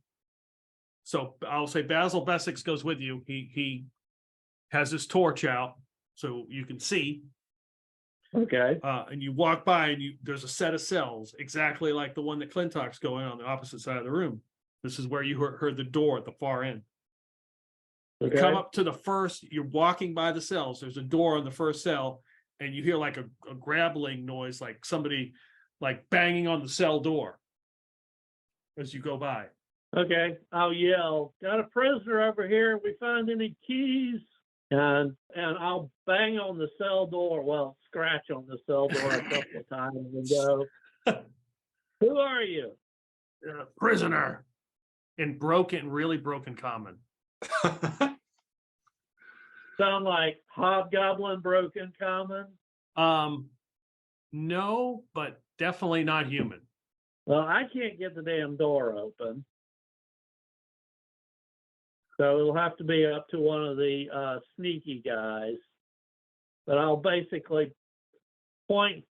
so I'll say Basil Bessex goes with you. He has his torch out so you can see. Okay. And you walk by and there's a set of cells exactly like the one that Clintok's going on the opposite side of the room. This is where you heard the door at the far end. You come up to the first, you're walking by the cells. There's a door on the first cell, and you hear like a grappling noise, like somebody like banging on the cell door as you go by. Okay. I'll yell, "Got a prisoner over here. We find any keys?" And I'll bang on the cell door. Well, scratch on the cell door a couple of times and go, "Who are you?" Prisoner. In really broken common. Sound like hobgoblin broken common? No, but definitely not human. Well, I can't get the damn door open. So it'll have to be up to one of the sneaky guys. But I'll basically flap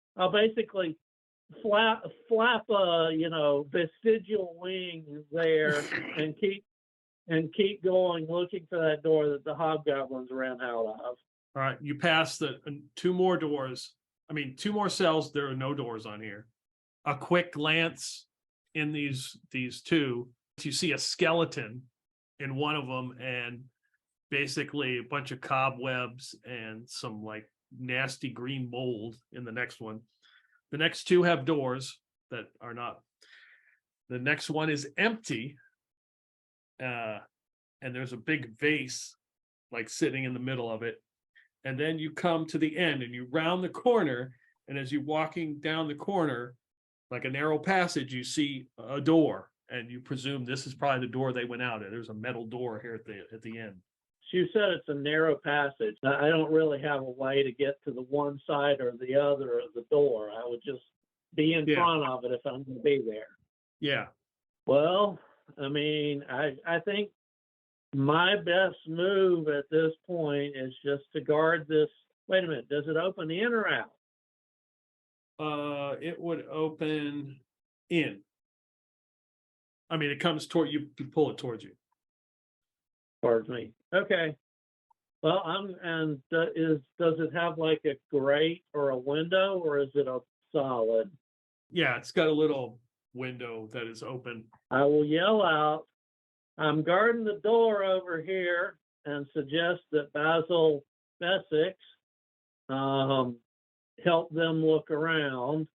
vestigial wings there and keep going looking for that door that the hobgoblins ran out of. All right, you pass the 2 more doors. 2 more cells. There are no doors on here. A quick glance in these 2, you see a skeleton in one of them, and basically a bunch of cobwebs and some like nasty green mold in the next one. The next 2 have doors that are not. The next one is empty. And there's a big vase like sitting in the middle of it. And then you come to the end and you round the corner. And as you're walking down the corner, like a narrow passage, you see a door. And you presume this is probably the door they went out at. There's a metal door here at the end. You said it's a narrow passage. I don't really have a way to get to the one side or the other of the door. I would just be in front of it if I'm going to be there. Yeah. Well, I think my best move at this point is just to guard this. Wait a minute. Does it open in or out? It would open in. It comes toward you. You pull it towards you. Towards me. Okay. Well, does it have like a grate or a window, or is it a solid? Yeah, it's got a little window that is open. I will yell out, "I'm guarding the door over here," and suggest that Basil Bessex help them look around.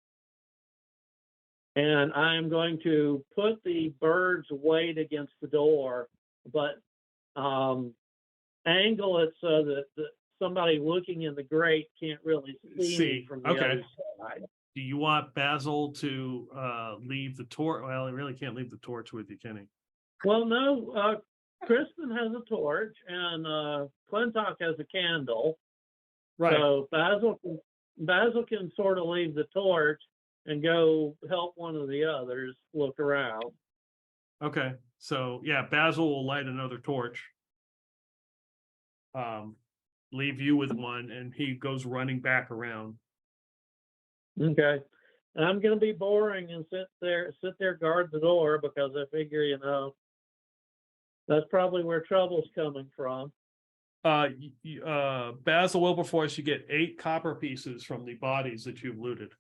And I'm going to put the bird's weight against the door, but angle it so that somebody looking in the grate can't really see me from the other side. Do you want Basil to leave the torch? Well, he really can't leave the torch with you, can he? Well, no. Kristen has a torch, and Clintok has a candle. Right. So Basil can sort of leave the torch and go help one of the others look around. Okay. So yeah, Basil will light another torch. Leave you with one, and he goes running back around. Okay. And I'm going to be boring and sit there, guard the door, because I figure, That's probably where trouble's coming from. Basil Wilberforce, you get 8 copper pieces from the bodies that you've looted.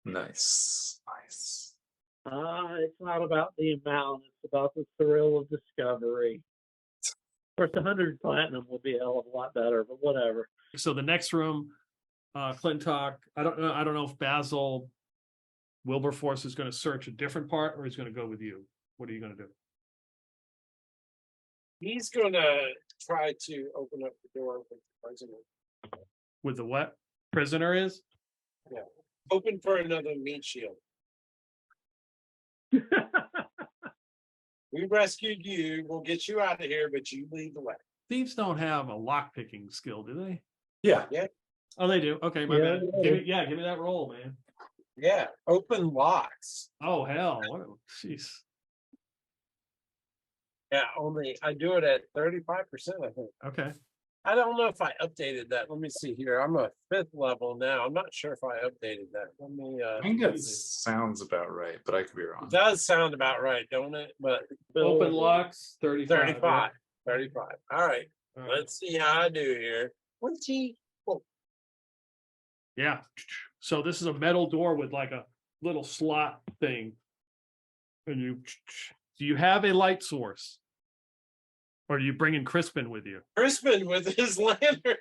Nice. Nice. It's not about the amount, it's about the thrill of discovery. Of course, 100 platinum would be a hell of a lot better, but whatever. So the next room, Clintok, I don't know if Basil Wilberforce is going to search a different part or he's going to go with you. What are you going to do? He's gonna try to open up the door with the prisoner. With the what? Prisoner is? Open for another meat shield. We rescued you. We'll get you out of here, but you lead the way. Thieves don't have a lock picking skill, do they? Yeah. Oh, they do. Okay, my Yeah, bad. Give me that roll, man. Yeah, open locks. Oh hell! Jeez. Yeah, only I do it at 35%, I think. Okay. I don't know if I updated that. Let me see here. I'm a 5th level now. I'm not sure if I updated that. Let me I think that sounds about right, but I could be wrong. it does sound about right, don't it? But Open locks 35. 35. 35. All right. All right. Let's see how I do here. 20. Oh, Yeah. So this is a metal door with like a little slot thing. And do you have a light source? Or are you bringing Crispin with you? Crispin with his lantern.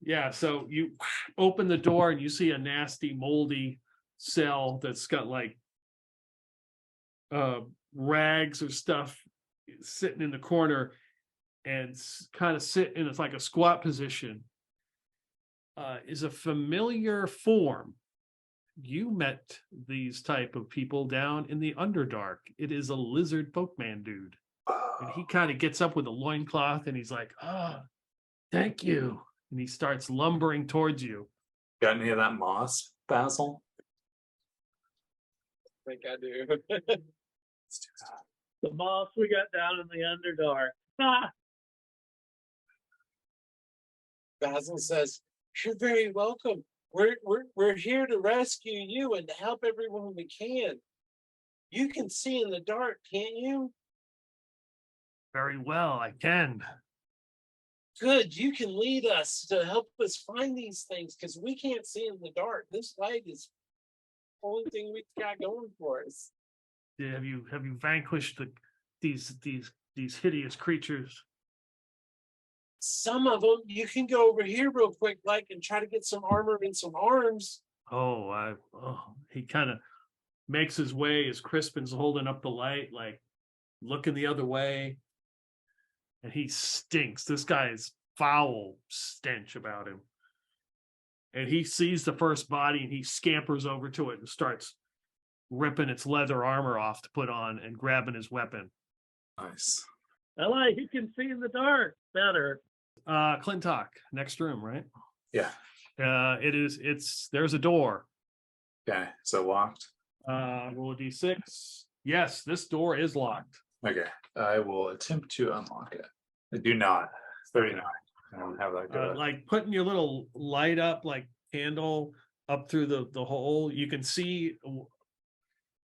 Yeah, so you open the door and you see a nasty, moldy cell that's got like rags or stuff sitting in the corner and kind of sit in it's like a squat position. Is a familiar form. You met these type of people down in the Underdark. It is a lizard folkman dude. And he kind of gets up with a loincloth and he's like, thank you. And he starts lumbering towards you. Got any of that moss, Basil? I think I do. Let's do that. The moss we got down in the Underdark. Ah! Basil says, "You're very welcome. We're here to rescue you and to help everyone we can. You can see in the dark, can't you? Very well, I can. Good. You can lead us to help us find these things because we can't see in the dark. This light is the only thing we've got going for us." Have you vanquished these hideous creatures? Some of them, you can go over here real quick, like, and try to get some armor and some arms. He kind of makes his way as Crispin's holding up the light, like looking the other way. And he stinks. This guy's foul stench about him. And he sees the first body and he scampers over to it and starts ripping its leather armor off to put on and grabbing his weapon. Nice. I like you can see in the dark better. Clintok, next room, right? Yeah. There's a door. Okay. So locked. Roll a d6. Yes, this door is locked. Okay. I will attempt to unlock it. I do not. 39. I don't have that good. Like putting your little light up, like candle up through the hole. You can see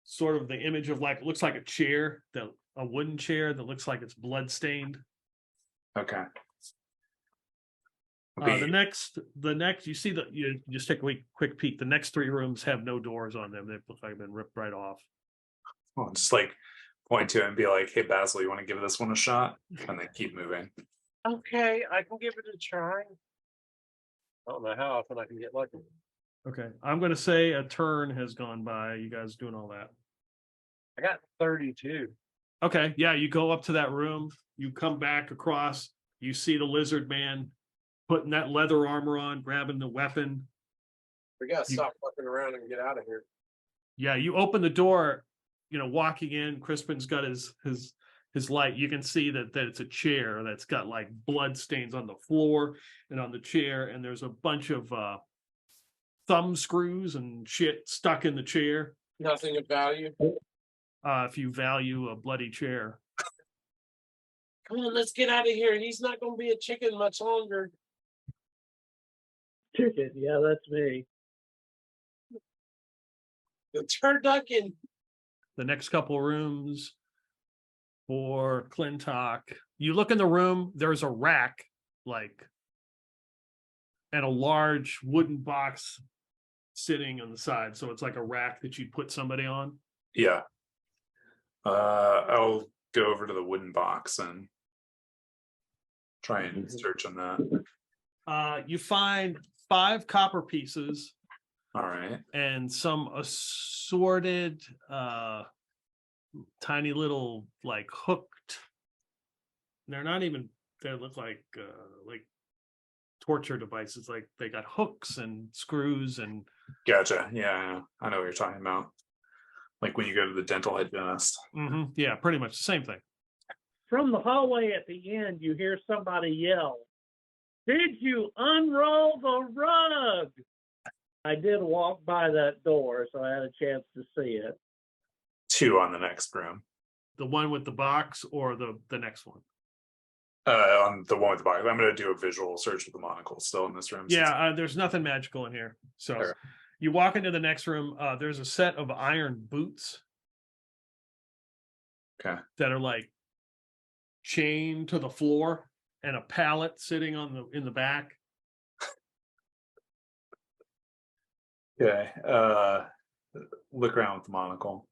sort of the image of like, it looks like a chair, a wooden chair that looks like it's blood stained. Okay. The next, you see you just take a quick peek. The next 3 rooms have no doors on them. They look like they've been ripped right off. Well, just like point to it and be like, "Hey, Basil, you want to give this one a shot?" And then keep moving. Okay, I can give it a try. I don't know how often I can get lucky. Okay, I'm going to say a turn has gone by. You guys doing all that? I got 32. Okay, yeah, you go up to that room. You come back across. You see the lizard man putting that leather armor on, grabbing the weapon. We gotta stop fucking around and get out of here. Yeah, you open the door, walking in, Crispin's got his light. You can see that it's a chair that's got like blood stains on the floor and on the chair, and there's a bunch of thumb screws and shit stuck in the chair. Nothing of value. If you value a bloody chair. Come on, let's get out of here. He's not gonna be a chicken much longer. Chicken, yeah, that's me. The turducken. the next couple rooms for Clintok. You look in the room, there's a rack, like, and a large wooden box sitting on the side. So it's like a rack that you'd put somebody on. Yeah. I'll go over to the wooden box and try and search on that. You find 5 copper pieces. All right. And some assorted tiny little like hooked. They're not even, they look like torture devices. Like they got hooks and screws and Gotcha. Yeah, I know what you're talking about. Like when you go to the dental hygienist. Yeah, pretty much the same thing. From the hallway at the end, you hear somebody yell, "Did you unroll the rug?" I did walk by that door, so I had a chance to see it. 2 on the next room. The one with the box or the next one? On the one with the box. I'm going to do a visual search with the monocle still in this room. Yeah, there's nothing magical in here. So Okay. You walk into the next room. There's a set of iron boots. Okay. That are like chained to the floor and a pallet sitting in the back. Okay. Look around with the monocle.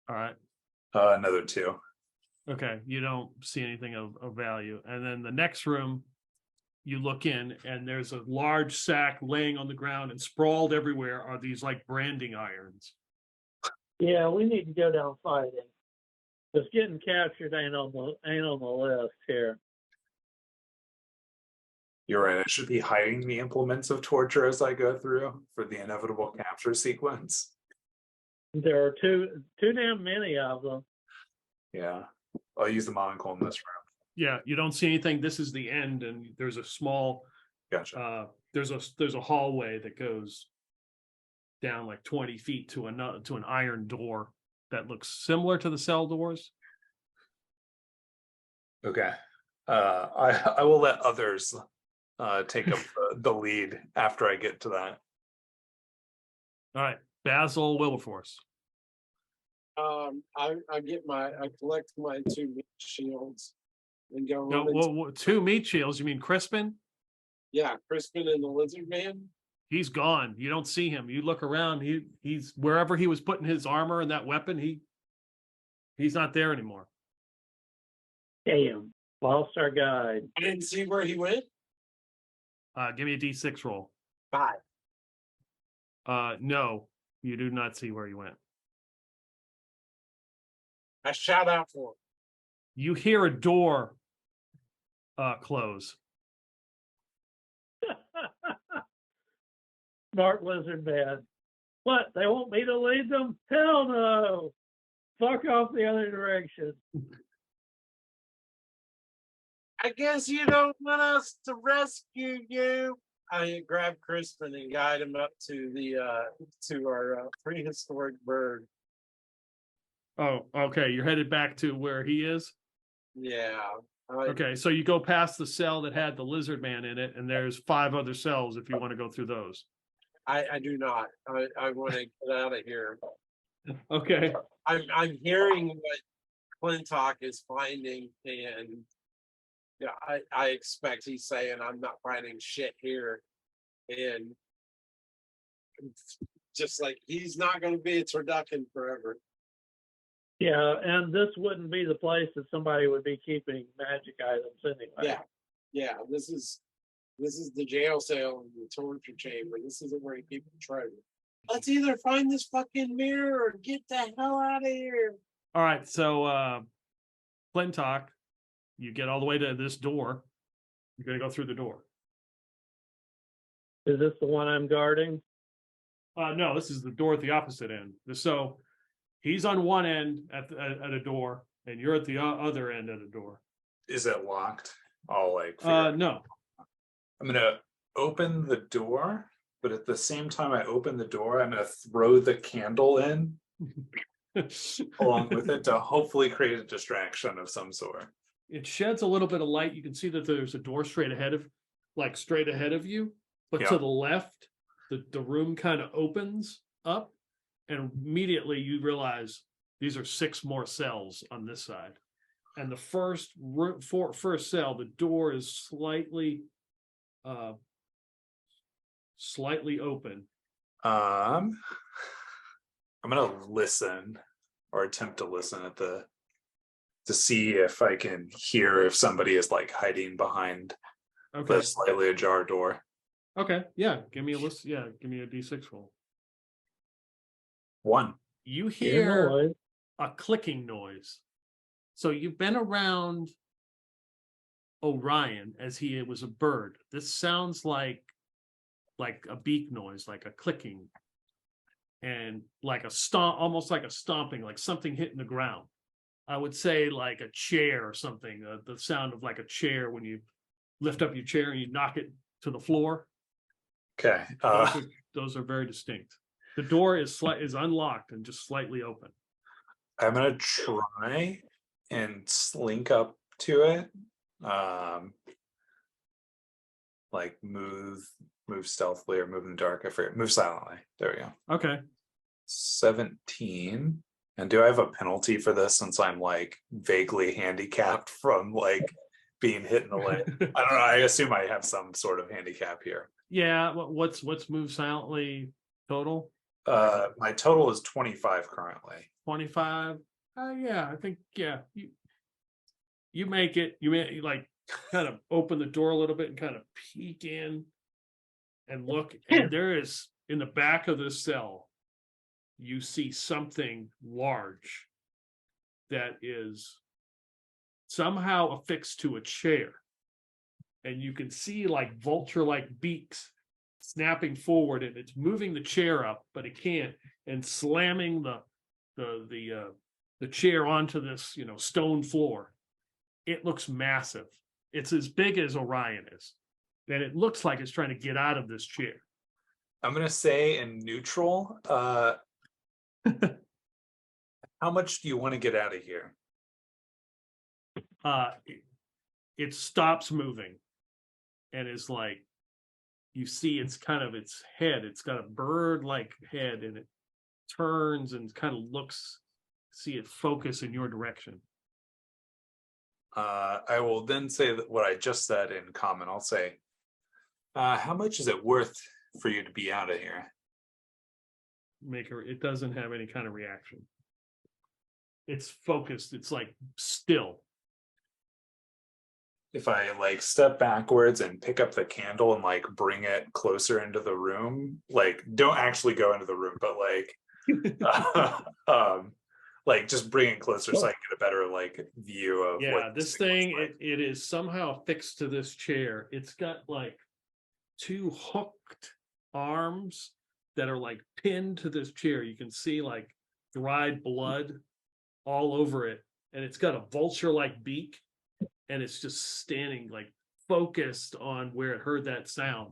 All right. Another 2. Okay. You don't see anything of value. And then the next room, you look in and there's a large sack laying on the ground, and sprawled everywhere are these like branding irons. Yeah, we need to go down fighting. Because getting captured ain't on the list here. You're right. I should be hiding the implements of torture as I go through for the inevitable capture sequence. There are too damn many of them. Yeah. I'll use the monocle in this room. Yeah, you don't see anything. This is the end, and there's a small Gotcha. there's a hallway that goes down like 20 feet to an iron door that looks similar to the cell doors. Okay. I will let others take up the lead after I get to that. All right, Basil Wilberforce. I collect my 2 meat shields and go No, running. 2 meat shields. You mean Crispin? Yeah, Crispin and the Lizard Man. He's gone. You don't see him. You look around. He's wherever he was putting his armor and that weapon. He's not there anymore. Damn, lost our guide. I didn't see where he went. Give me a D6 roll. 5. No, you do not see where he went. I shout out for him. You hear a door close. Smart Lizard Man. What, they want me to lead them? Hell no. Fuck off the other direction. I guess you don't want us to rescue you. I grab Crispin and guide him up to our prehistoric bird. Oh, okay. You're headed back to where he is? Yeah. Okay, so you go past the cell that had the lizard man in it, and there's 5 other cells if you want to go through those. I do not. I want to get out of here. Okay. I'm hearing what Clintok is finding, and yeah, I expect he's saying I'm not finding shit here, and just like he's not going to be a turducken forever. Yeah, and this wouldn't be the place that somebody would be keeping magic items anyway. Yeah. This is the jail cell and the torture chamber. This isn't where you keep the treasure. Let's either find this fucking mirror or get the hell out of here. All right, so Clintok, you get all the way to this door. You're going to go through the door. Is this the one I'm guarding? No, this is the door at the opposite end. So he's on one end at a door, and you're at the other end of the door. Is it locked? I'll No. I'm gonna open the door, but at the same time I open the door, I'm gonna throw the candle in along with it to hopefully create a distraction of some sort. It sheds a little bit of light. You can see that there's a door straight ahead of you, but to the left, the room kind of opens up, and immediately you realize These are 6 more cells on this side. And the first cell, the door is slightly open. I'm gonna listen or attempt to listen to see if I can hear if somebody is like hiding behind Okay. the slightly ajar door. Okay. Yeah. Give me a list. Yeah. Give me a D6 roll. 1. You Hear hear noise. a clicking noise. So you've been around Orion as he was a bird. This sounds like a beak noise, like a clicking, and like a stomp, almost like a stomping, like something hitting the ground. I would say like a chair or something. The sound of like a chair when you lift up your chair and you knock it to the floor. Okay. Those are very distinct. The door is unlocked and just slightly open. I'm gonna try and slink up to it. Like move stealthily or move in the dark. I forget. Move silently. There we go. Okay. 17. And do I have a penalty for this since I'm like vaguely handicapped from like being hit in the leg? I don't know. I assume I have some sort of handicap here. Yeah. What's move silently total? My total is 25 currently. 25. Yeah, I think you make it. You like kind of open the door a little bit and kind of peek in and look, and there is in the back of this cell, you see something large that is somehow affixed to a chair, and you can see like vulture-like beaks snapping forward, and it's moving the chair up, but it can't, and slamming the chair onto this stone floor. It looks massive. It's as big as Orion is, and it looks like it's trying to get out of this chair. I'm gonna say in neutral. How much do you want to get out of here? It stops moving, and is like, you see it's kind of its head. It's got a bird-like head, and it turns and kind of looks. See it focus in your direction. I will then say that what I just said in common. I'll say, how much is it worth for you to be out of here? It doesn't have any kind of reaction. It's focused. It's like still. If I like step backwards and pick up the candle and like bring it closer into the room, like don't actually go into the room, but like just bring it closer so I can get a better like view of what this thing like. it is somehow fixed to this chair. It's got like 2 hooked arms that are like pinned to this chair. You can see like dried blood all over it, and it's got a vulture-like beak, and it's just standing like focused on where it heard that sound.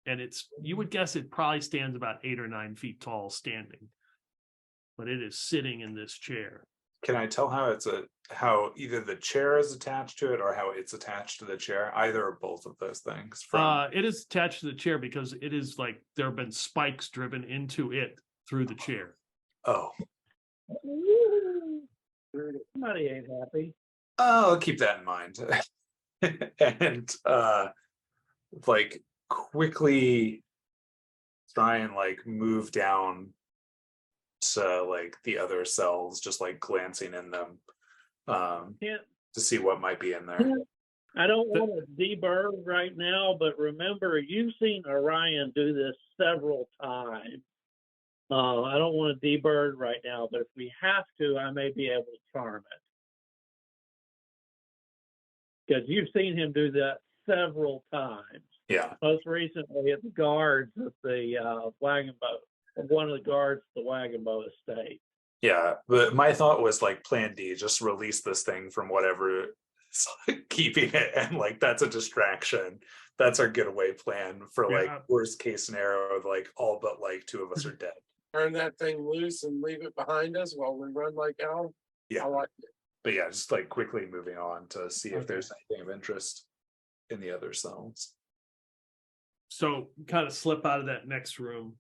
And you would guess it probably stands about 8 or 9 feet tall standing, but it is sitting in this chair. Can I tell how either the chair is attached to it or how it's attached to the chair? Either or both of those things. It is attached to the chair because it is like there have been spikes driven into it through the chair. Oh. Somebody ain't happy. I'll keep that in mind. And like quickly try and like move down to like the other cells, just like glancing in them to see what might be in there. I don't want to deburr right now, but remember, you've seen Orion do this several times. I don't want to deburr right now, but if we have to, I may be able to charm it. Because you've seen him do that several times. Yeah. Most recently at the guards at the Wagonbow, one of the guards at the Wagonbow Estate. Yeah, but my thought was like plan D, just release this thing from whatever is keeping it, and like that's a distraction. That's our getaway plan for like worst case scenario, like all but like 2 of us are dead. Turn that thing loose and leave it behind us while we run like hell. Yeah. I like it. But yeah, just like quickly moving on to see if there's anything of interest in the other cells. So kind of slip out of that next room,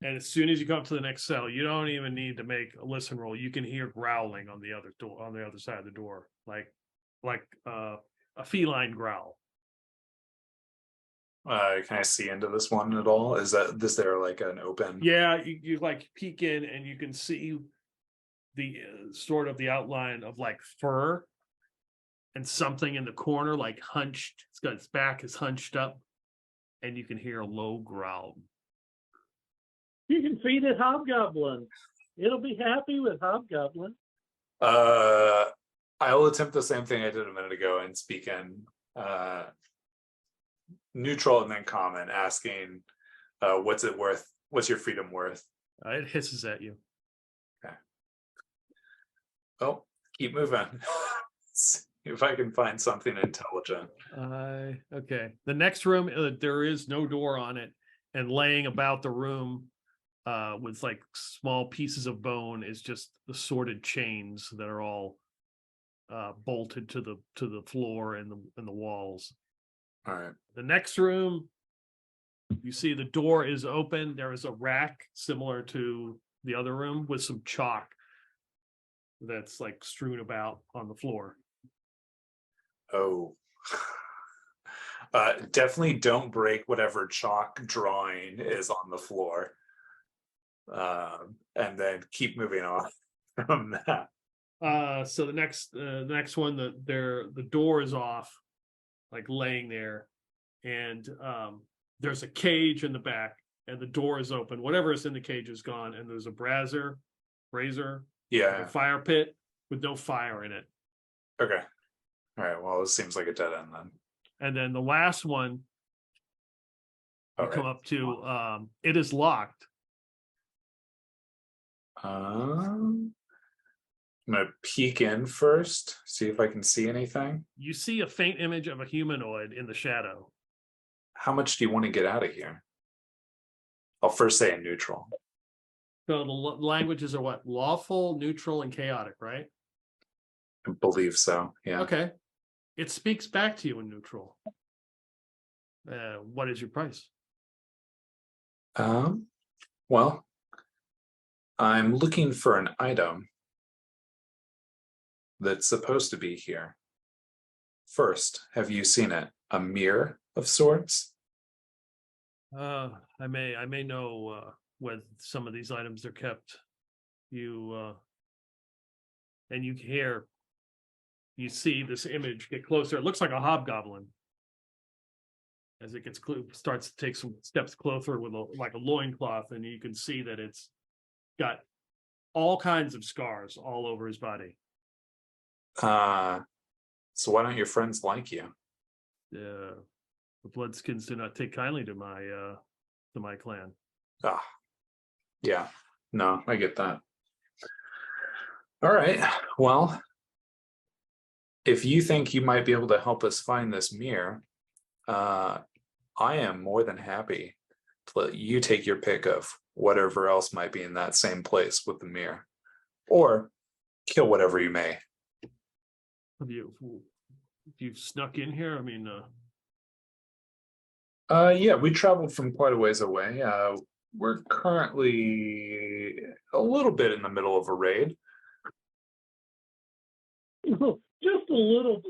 And as soon as you come up to the next cell, you don't even need to make a listen roll. You can hear growling on the other door, on the other side of the door, like a feline growl. Can I see into this one at all? Is there like an open? Yeah, you like peek in and you can see the sort of the outline of like fur and something in the corner, like hunched. It's got its back is hunched up, and you can hear a low growl. You can feed it hobgoblin. It'll be happy with hobgoblin. I'll attempt the same thing I did a minute ago and speak in neutral and then common, asking, what's it worth? What's your freedom worth? It hisses at you. Oh, keep moving. See if I can find something intelligent. Okay. The next room, there is no door on it, and laying about the room with like small pieces of bone is just assorted chains that are all bolted to the floor and the walls. All right. The next room, you see the door is open. There is a rack similar to the other room with some chalk that's like strewn about on the floor. Oh. Definitely don't break whatever chalk drawing is on the floor. And then keep moving on from that. So the next one, the door is off, like laying there, and there's a cage in the back, and the door is open. Whatever is in the cage is gone, and there's a brazier, Yeah. a fire pit with no fire in it. Okay. All right. Well, it seems like a dead end then. And then the last one you All come right. up to, it is locked. I'm gonna peek in first, see if I can see anything. You see a faint image of a humanoid in the shadow. How much do you want to get out of here? I'll first say in neutral. So the languages are what? Lawful, neutral, and chaotic, right? I believe so. Yeah. Okay. It speaks back to you in neutral. What is your price? Well, I'm looking for an item that's supposed to be here. First, have you seen it? A mirror of sorts? I may know where some of these items are kept. And you see this image get closer. It looks like a hobgoblin. As it gets starts to take some steps closer with like a loincloth, and you can see that it's got all kinds of scars all over his body. So why don't your friends like you? The Bloodskins do not take kindly to my clan. Yeah, no, I get that. All right, well, if you think you might be able to help us find this mirror, I am more than happy to let you take your pick of whatever else might be in that same place with the mirror, or kill whatever you may. Have you snuck in here? I mean, Yeah, we traveled from quite a ways away. We're currently a little bit in the middle of a raid. Just a little,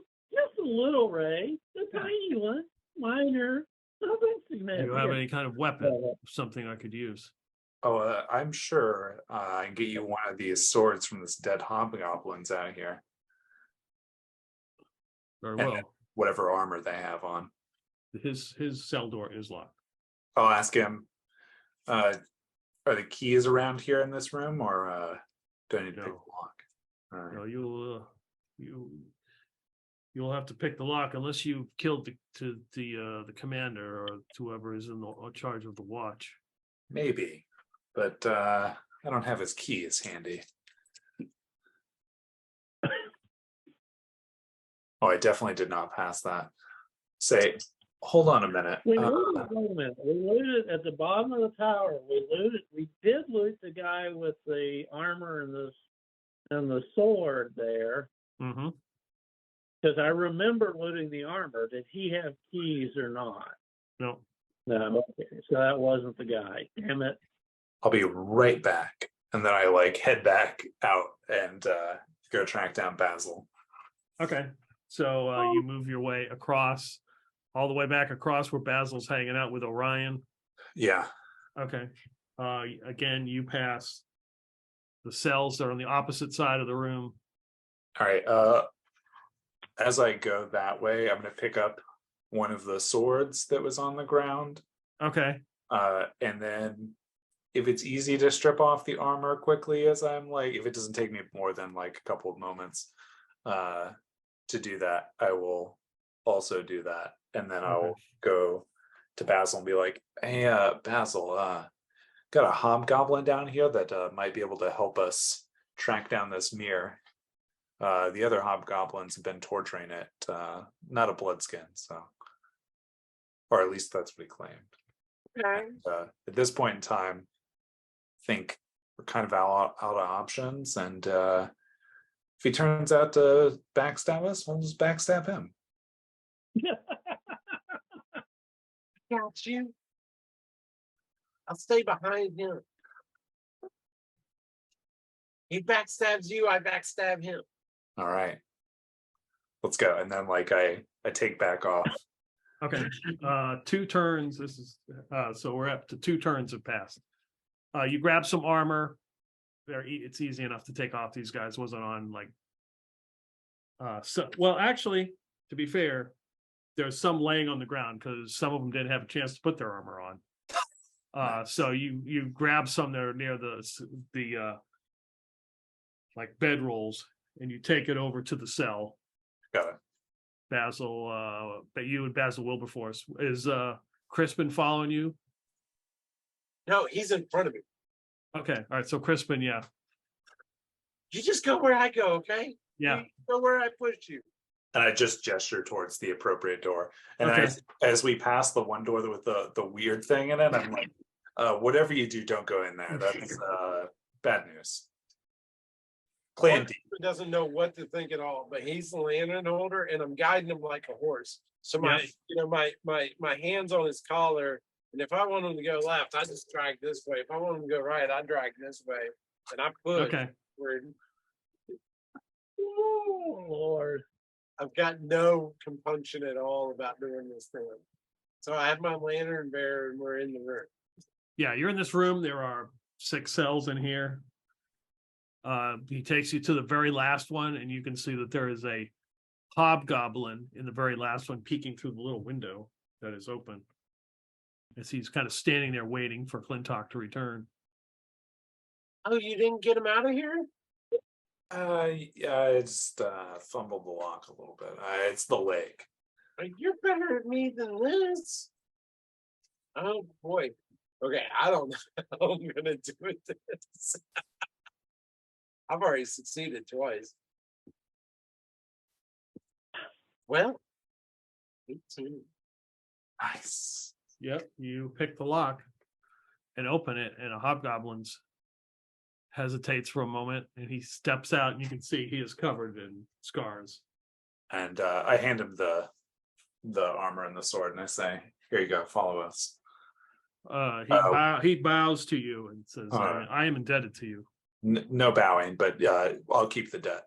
Ray. A tiny one, minor, nothing do significant. you have any kind of weapon? Something I could use? Oh, I'm sure I can get you one of these swords from this dead hobgoblins out here. Very And well. whatever armor they have on. His cell door is locked. I'll ask him, are the keys around here in this room, or do I need to pick the No. lock? All right. No, you'll have to pick the lock unless you killed the commander or whoever is in charge of the watch. Maybe, but I don't have his keys handy. Oh, I definitely did not pass that. Say, hold on a minute. Wait a minute. We looted at the bottom of the tower. We did loot the guy with the armor and the sword there. Mm-hmm. Because I remember looting the armor. Did he have keys or not? No. No. Okay. So that wasn't the guy. Damn it. I'll be right back. And then I like head back out and go track down Basil. Okay, so you move your way across, all the way back across where Basil's hanging out with Orion. Yeah. Okay. Again, you pass the cells that are on the opposite side of the room. All right. As I go that way, I'm gonna pick up one of the swords that was on the ground. Okay. And then if it's easy to strip off the armor quickly, as I'm like, if it doesn't take me more than like a couple of moments to do that, I will also do that. And then I'll go to Basil and be like, hey, Basil, got a hobgoblin down here that might be able to help us track down this mirror. The other hobgoblins have been torturing it, not a bloodskin, so, or at least that's what he claimed. Okay. And, at this point in time, I think we're kind of out of options, and if he turns out to backstab us, we'll just backstab him. Got you. I'll stay behind him. He backstabs you, I backstab him. All right, let's go. And then like I take back off. Okay. 2 turns. This is so we're up to 2 turns have passed. You grab some armor. It's easy enough to take off. These guys wasn't on like so well, actually, to be fair, there's some laying on the ground because some of them didn't have a chance to put their armor on. So you grab some that are near the like bedrolls, and you take it over to the cell. Got it. Basil, but you and Basil Wilberforce. Is Crispin following you? No, he's in front of me. Okay, all right. So Crispin, yeah, You just go where I go, okay? yeah. You go where I push you. And I just gesture towards the appropriate door. And Okay. as we pass the one door with the weird thing in it, I'm like, whatever you do, don't go in there. That's bad news. Plan D. He doesn't know what to think at all, but he's the lantern holder, and I'm guiding him like a horse. So my hands on his collar, and if I want him to go left, I just drag this way. If I want him to go right, I drag this way, and I push. Okay. Oh, Lord. I've got no compunction at all about doing this thing. So I have my lantern bearer, and we're in the room. Yeah, you're in this room. There are 6 cells in here. He takes you to the very last one, and you can see that there is a hobgoblin in the very last one peeking through the little window that is open. As he's kind of standing there waiting for Clintok to return. Oh, you didn't get him out of here? Yeah, I just fumbled the lock a little bit. It's the leg. You're better at me than this. Oh boy. Okay, I don't know how I'm gonna do this. I've already succeeded twice. Well, 18. Nice. Yep, you pick the lock and open it, and a hobgoblin's hesitates for a moment, and he steps out, and you can see he is covered in scars. And I hand him the armor and the sword, and I say, "Here you go. Follow us." He bows to you and says, "I am indebted to you." No bowing, but I'll keep the debt.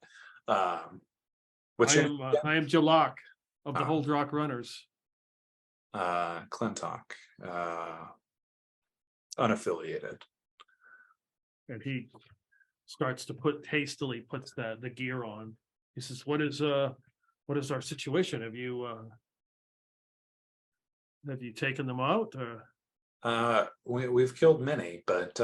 What's your name? I am Jalak of the Holdrock Runners. Clintok, unaffiliated. And he starts to hastily puts the gear on. He says, what is our situation? Have you taken them out? We've killed many, but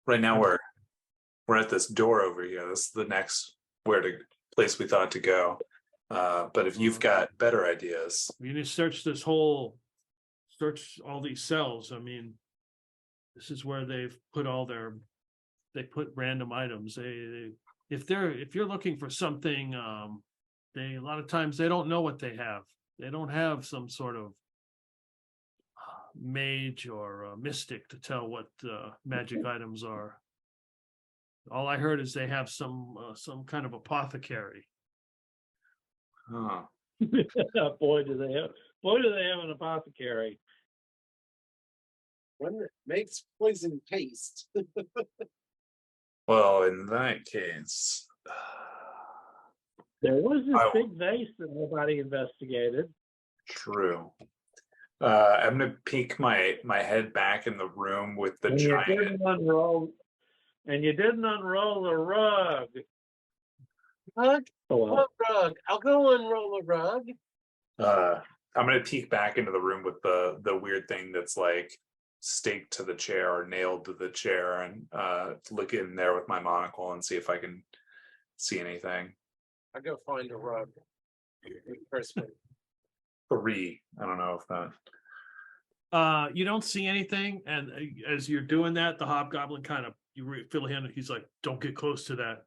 right now we're at this door over here. This is the next place we thought to go. But if you've got better ideas, you need to search all these cells. I mean, this is where they've put they put random items. If you're looking for something, a lot of times they don't know what they have. They don't have some sort of mage or mystic to tell what magic items are. All I heard is they have some kind of apothecary. huh? Boy, do they have an apothecary. One that makes poison paste. Well, in that case, There was this I- big vase that nobody investigated. true. I'm gonna peek my head back in the room with the And you giant. didn't unroll the rug. Rug? Oh, well. What rug? I'll go unroll a rug. I'm gonna peek back into the room with the weird thing that's like staked to the chair or nailed to the chair, and look in there with my monocle and see if I can see anything. I'll go find a rug. Crispin. 3. I don't know if that. You don't see anything, and as you're doing that, the hobgoblin kind of feel him. He's like, "Don't get close to that.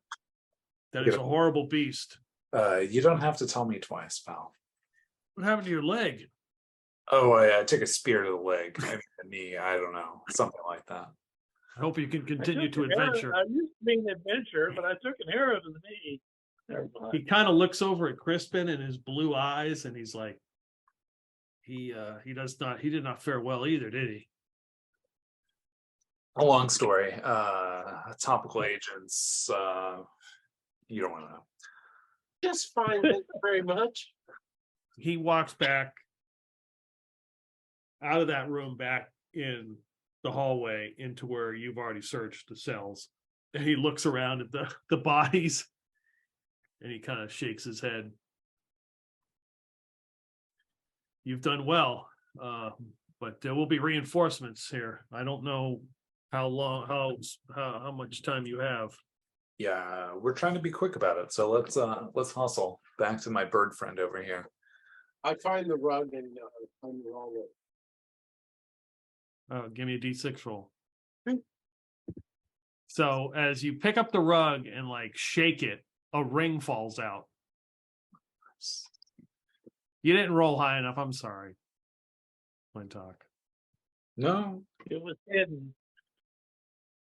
That is a horrible beast." You don't have to tell me twice, pal. What happened to your leg? Oh, I took a spear to the leg. I mean, the knee. I don't know, something like that. I hope you can continue I to took an arrow- adventure. I used to be an adventurer, but I took an arrow to the knee. Never mind. He kind of looks over at Crispin and his blue eyes, and he's like, he did not fare well either, did he? A long story. Topical agents. You don't want to know. Just fine, thank you very much. He walks back out of that room, back in the hallway into where you've already searched the cells, and he looks around at the bodies, and he kind of shakes his head. You've done well, but there will be reinforcements here. I don't know how long, how much time you have. Yeah, we're trying to be quick about it. So let's hustle. Back to my bird friend over here. I find the rug and unroll it. Give me a D6 roll. Hmm. So as you pick up the rug and like shake it, a ring falls out. You didn't roll high enough. I'm sorry. Clintok. No. It was hidden.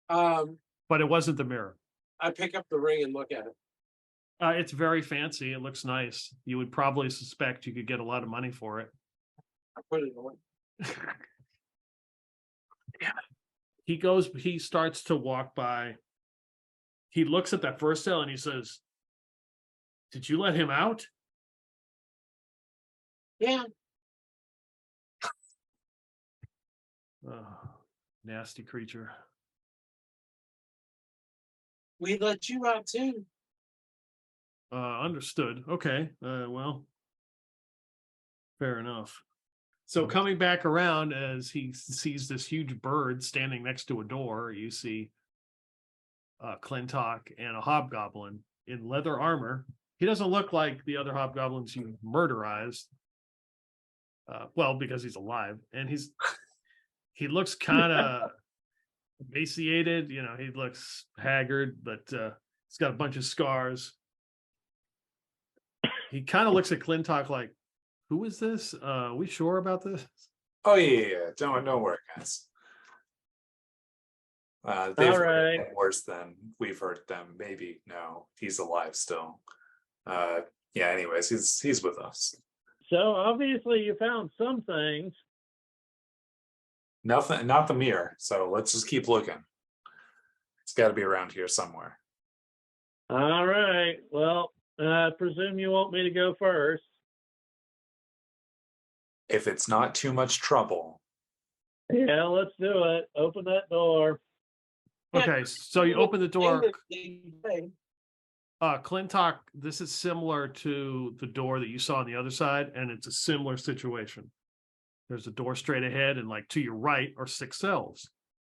But it wasn't the mirror. I pick up the ring and look at it. It's very fancy. It looks nice. You would probably suspect you could get a lot of money for it. I put it on. He starts to walk by. He looks at that first cell and he says, "Did you let him out?" Yeah. Oh, nasty creature. We let you out too. Understood. Okay. Well, fair enough. So coming back around as he sees this huge bird standing next to a door, you see Clintok and a hobgoblin in leather armor. He doesn't look like the other hobgoblins you murderized. Well, because he's alive, and he looks kind of emaciated. You know, he looks haggard, but he's got a bunch of scars. He kind of looks at Clintok like, "Who is this? Are we sure about this?" Oh yeah. Don't worry, guys. They've All hurt right. him worse than we've hurt them. Maybe no, he's alive still. Yeah. Anyways, he's with us. So obviously you found some things. Nothing, not the mirror. So let's just keep looking. It's got to be around here somewhere. All right. Well, I presume you want me to go first. If it's not too much trouble. Yeah, let's do it. Open that door. Okay, so you open the door. Hey, Clintok, this is similar to the door that you saw on the other side, and it's a similar situation. There's a door straight ahead, and like to your right are 6 cells,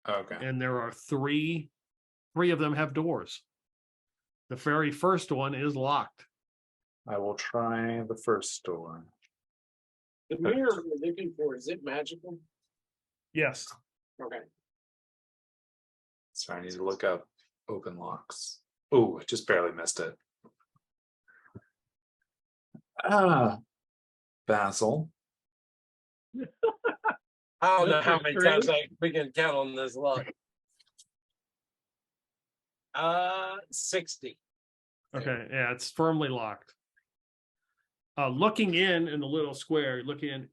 Okay. and there are three of them have doors. The very first one is locked. I will try the first door. the mirror we're looking for, is it magical? Yes. Okay. Sorry, I need to look up open locks. Oh, I just barely missed it. Basil. I don't know This how is many three? times we can count on this luck. 60. Okay, yeah, it's firmly locked. Looking in the little square, looking in,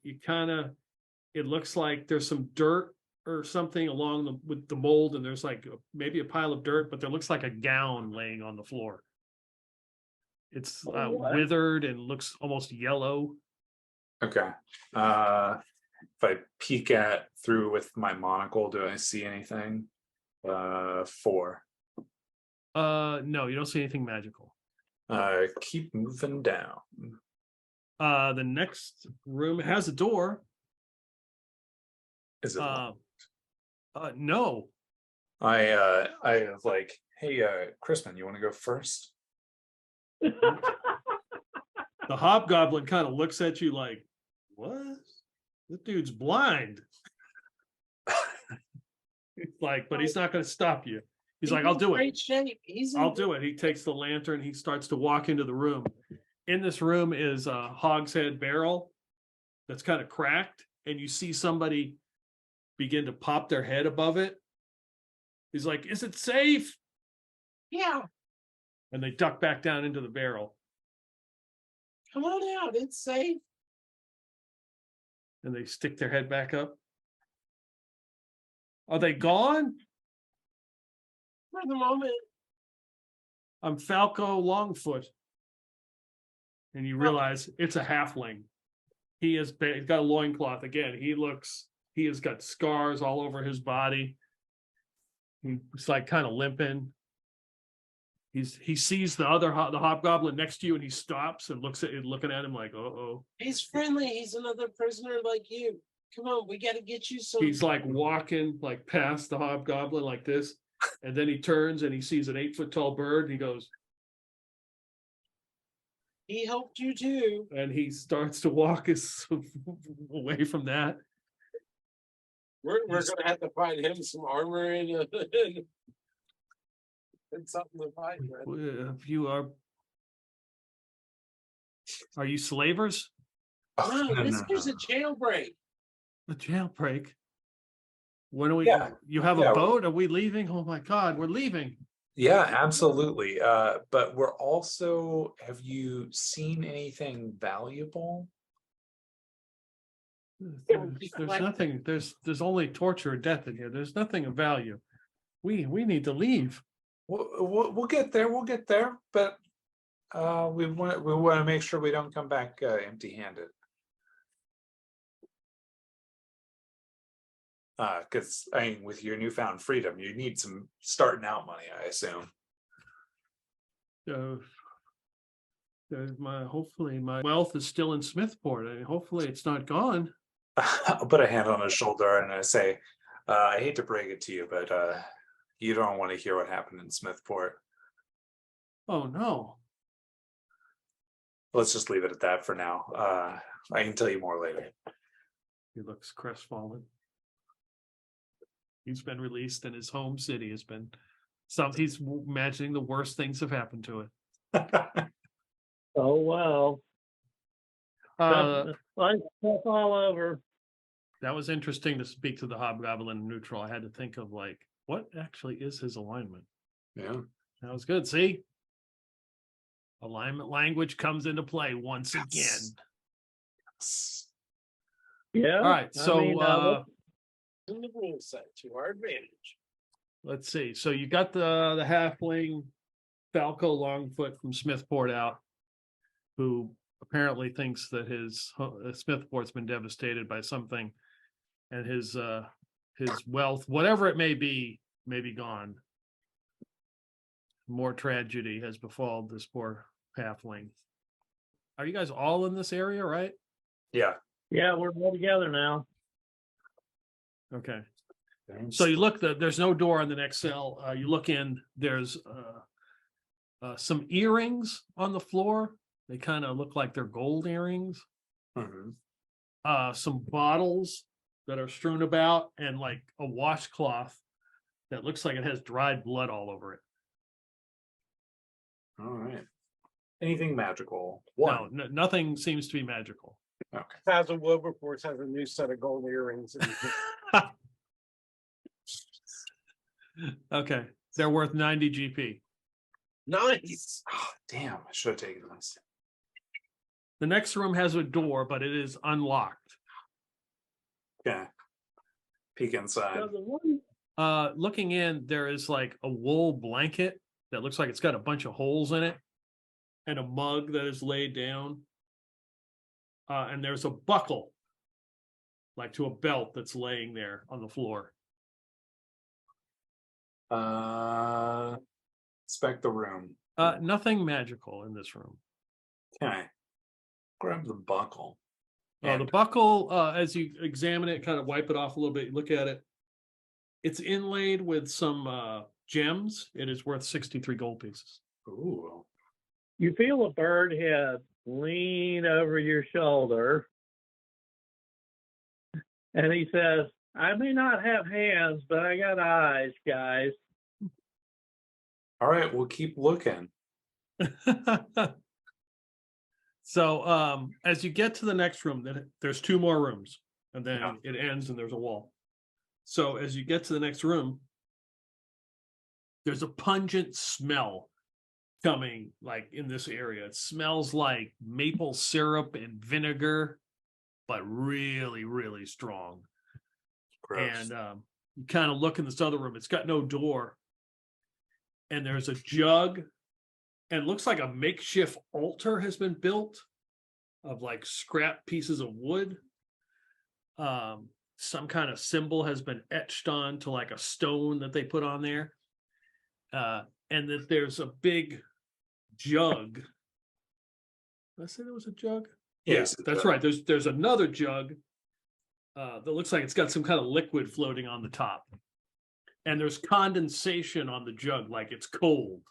it looks like there's some dirt or something along with the mold, and there's like maybe a pile of dirt, but there looks like a gown laying on the floor. It's What? withered and looks almost yellow. Okay. If I peek through with my monocle, do I see anything? 4. No, you don't see anything magical. Keep moving down. The next room has a door. Is it? No. I was like, hey, Crispin, you want to go first? The hobgoblin kind of looks at you like, what? This dude's blind. It's like, but he's not going to stop you. He's like, I'll do it. Great shape. I'll do it. He takes the lantern. He starts to walk into the room. In this room is a hogshead barrel that's kind of cracked, and you see somebody begin to pop their head above it. He's like, is it safe? Yeah, And they duck back down into the barrel. come on out. It's safe. And they stick their head back up. Are they gone? For the moment. I'm Falco Longfoot. And you realize it's a halfling. He's got a loincloth. Again, he has got scars all over his body. He's like kind of limping. He sees the hobgoblin next to you, and he stops and looking at him like, uh-oh. He's friendly. He's another prisoner like you. Come on, we got to get you some. He's like walking like past the hobgoblin like this, and then he turns and he sees an 8-foot-tall bird, and he goes, He helped you too. and he starts to walk away from that. We're going to have to find him some armor and something to fight with. You are you slavers? Oh, No, this is a jailbreak. A jailbreak? When are we? Yeah. You have Yeah. a boat? Are we leaving? Oh my God, we're leaving. Yeah, absolutely. But we're also, have you seen anything valuable? There's nothing. There's only torture or death in here. There's nothing of value. We need to leave. We'll get there. We'll get there. But we want to make sure we don't come back empty-handed. Because I mean, with your newfound freedom, you need some starting out money, I assume. Hopefully my wealth is still in Smithport. I mean, hopefully it's not gone. I'll put a hand on his shoulder and I say, I hate to break it to you, but you don't want to hear what happened in Smithport. Oh no. Let's just leave it at that for now. I can tell you more later. He looks crestfallen. He's been released, and his home city has been he's imagining the worst things have happened to it. Oh, wow. Life stuff all over. That was interesting to speak to the hobgoblin in neutral. I had to think of like, what actually is his alignment? Yeah. That was good. See? Alignment language comes into play once again. Yes. Yeah. All right. So In the rule set to our advantage. let's see. So you got the halfling Falco Longfoot from Smithport out, who apparently thinks that his Smithport's been devastated by something, and his wealth, whatever it may be gone. More tragedy has befalled this poor halfling. Are you guys all in this area, right? Yeah. Yeah, we're all together now. Okay. So you look, there's no door in the next cell. You look in, there's some earrings on the floor. They kind of look like they're gold earrings. Mhm. Some bottles that are strewn about, and like a washcloth that looks like it has dried blood all over it. All right. Anything magical? No, nothing seems to be magical. Okay. Basil Wilberforce has a new set of gold earrings. Okay. They're worth 90 GP. Nice. Oh, damn, I should have taken this. The next room has a door, but it is unlocked. Yeah. peek inside. So the one, Looking in, there is like a wool blanket that looks like it's got a bunch of holes in it, and a mug that is laid down. And there's a buckle, like to a belt, that's laying there on the floor. Inspect the room. Nothing magical in this room. Okay. Grab the buckle. The And buckle, as you examine it, kind of wipe it off a little bit, you look at it. It's inlaid with some gems. It is worth 63 gold pieces. ooh. you feel a bird head lean over your shoulder, and he says, "I may not have hands, but I got eyes, guys." All right, we'll keep looking. So as you get to the next room, there's 2 more rooms, and then Yeah. it ends and there's a wall. So as you get to the next room, there's a pungent smell coming like in this area. It smells like maple syrup and vinegar, but really, really strong. Gross. And you kind of look in this other room, it's got no door. And there's a jug, and it looks like a makeshift altar has been built of like scrap pieces of wood. Some kind of symbol has been etched onto like a stone that they put on there. And that there's a big jug. Did I say there was a jug? Yes, That's right. There's another jug that looks like it's got some kind of liquid floating on the top. And there's condensation on the jug, like it's cold.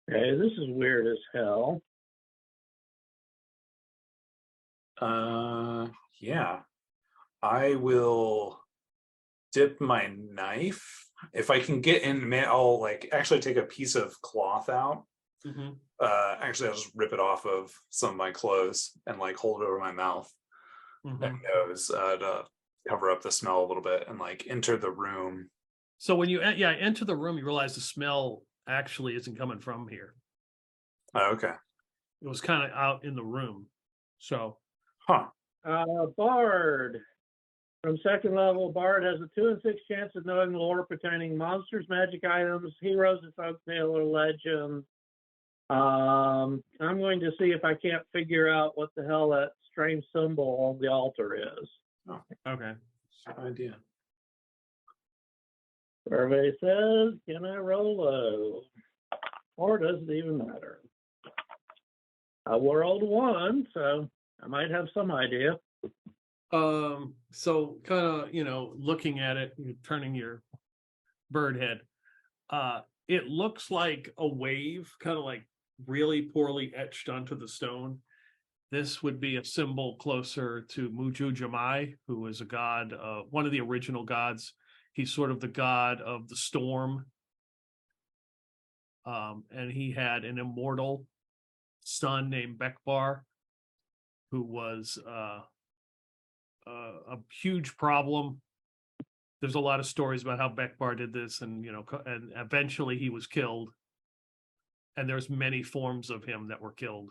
Okay, this is weird as hell. Yeah. I will dip my knife. If I can get in, I'll like actually take a piece of cloth out. Mhm. Actually, I'll just rip it off of some of my clothes and like hold it over my mouth Mhm. and nose to cover up the smell a little bit and like enter the room. So when you enter the room, you realize the smell actually isn't coming from here. Oh, okay. It was kind of out in the room. So Huh. Bard. From second level, Bard has a 2 in 6 chance of knowing lore pertaining monsters, magic items, heroes, and folktale or legend. I'm going to see if I can't figure out what the hell that strange symbol on the altar is. okay. Good idea. Survey says, can I roll low? Or does it even matter? I rolled 1, so I might have some idea. So kind of, looking at it, you're turning your bird head. It looks like a wave, kind of like really poorly etched onto the stone. This would be a symbol closer to Muju Jamai, who is a god, one of the original gods. He's sort of the god of the storm. And he had an immortal son named Bekbar, who was a huge problem. There's a lot of stories about how Bekbar did this, and and eventually he was killed. And there's many forms of him that were killed.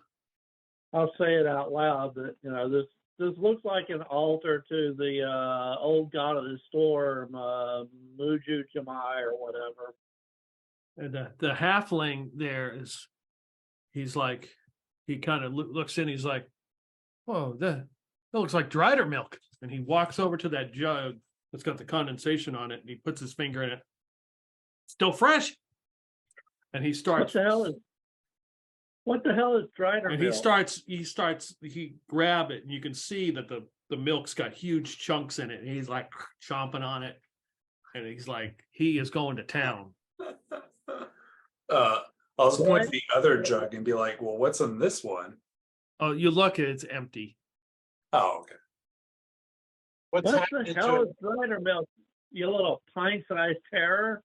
I'll say it out loud that, this looks like an altar to the old god of the storm, Muju Jamai or whatever. And the halfling there he's like, he kind of looks in, he's like, "Whoa, that looks like Dryder milk." And he walks over to that jug that's got the condensation on it, and he puts his finger in it. Still fresh. And he starts. What the hell is Dryder And milk? he grab it, and you can see that the milk's got huge chunks in it, and he's like chomping on it. And he's like, he is going to town. I'll just point to the other jug and be like, well, what's in this one? Oh, you look at it, it's empty. Oh, okay. What's What happening the hell to is Dryder milk, you little pint-sized terror?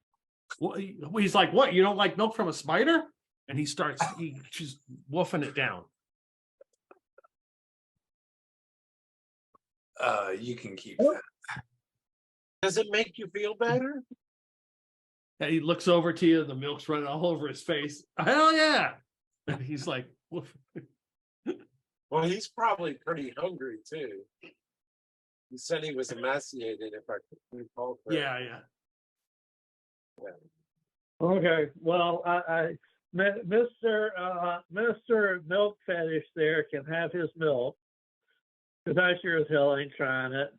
Well, he's like, "What? You don't like milk from a spider?" And he's just woofing it down. You can keep that. Does it make you feel better? And he looks over to you, and the milk's running all over his face. Hell yeah! And he's like, "Woof." Well, he's probably pretty hungry too. He said he was emaciated, if I recall correctly. Yeah. Okay, well, Mr. Milk Fetish there can have his milk, because I sure as hell ain't trying it.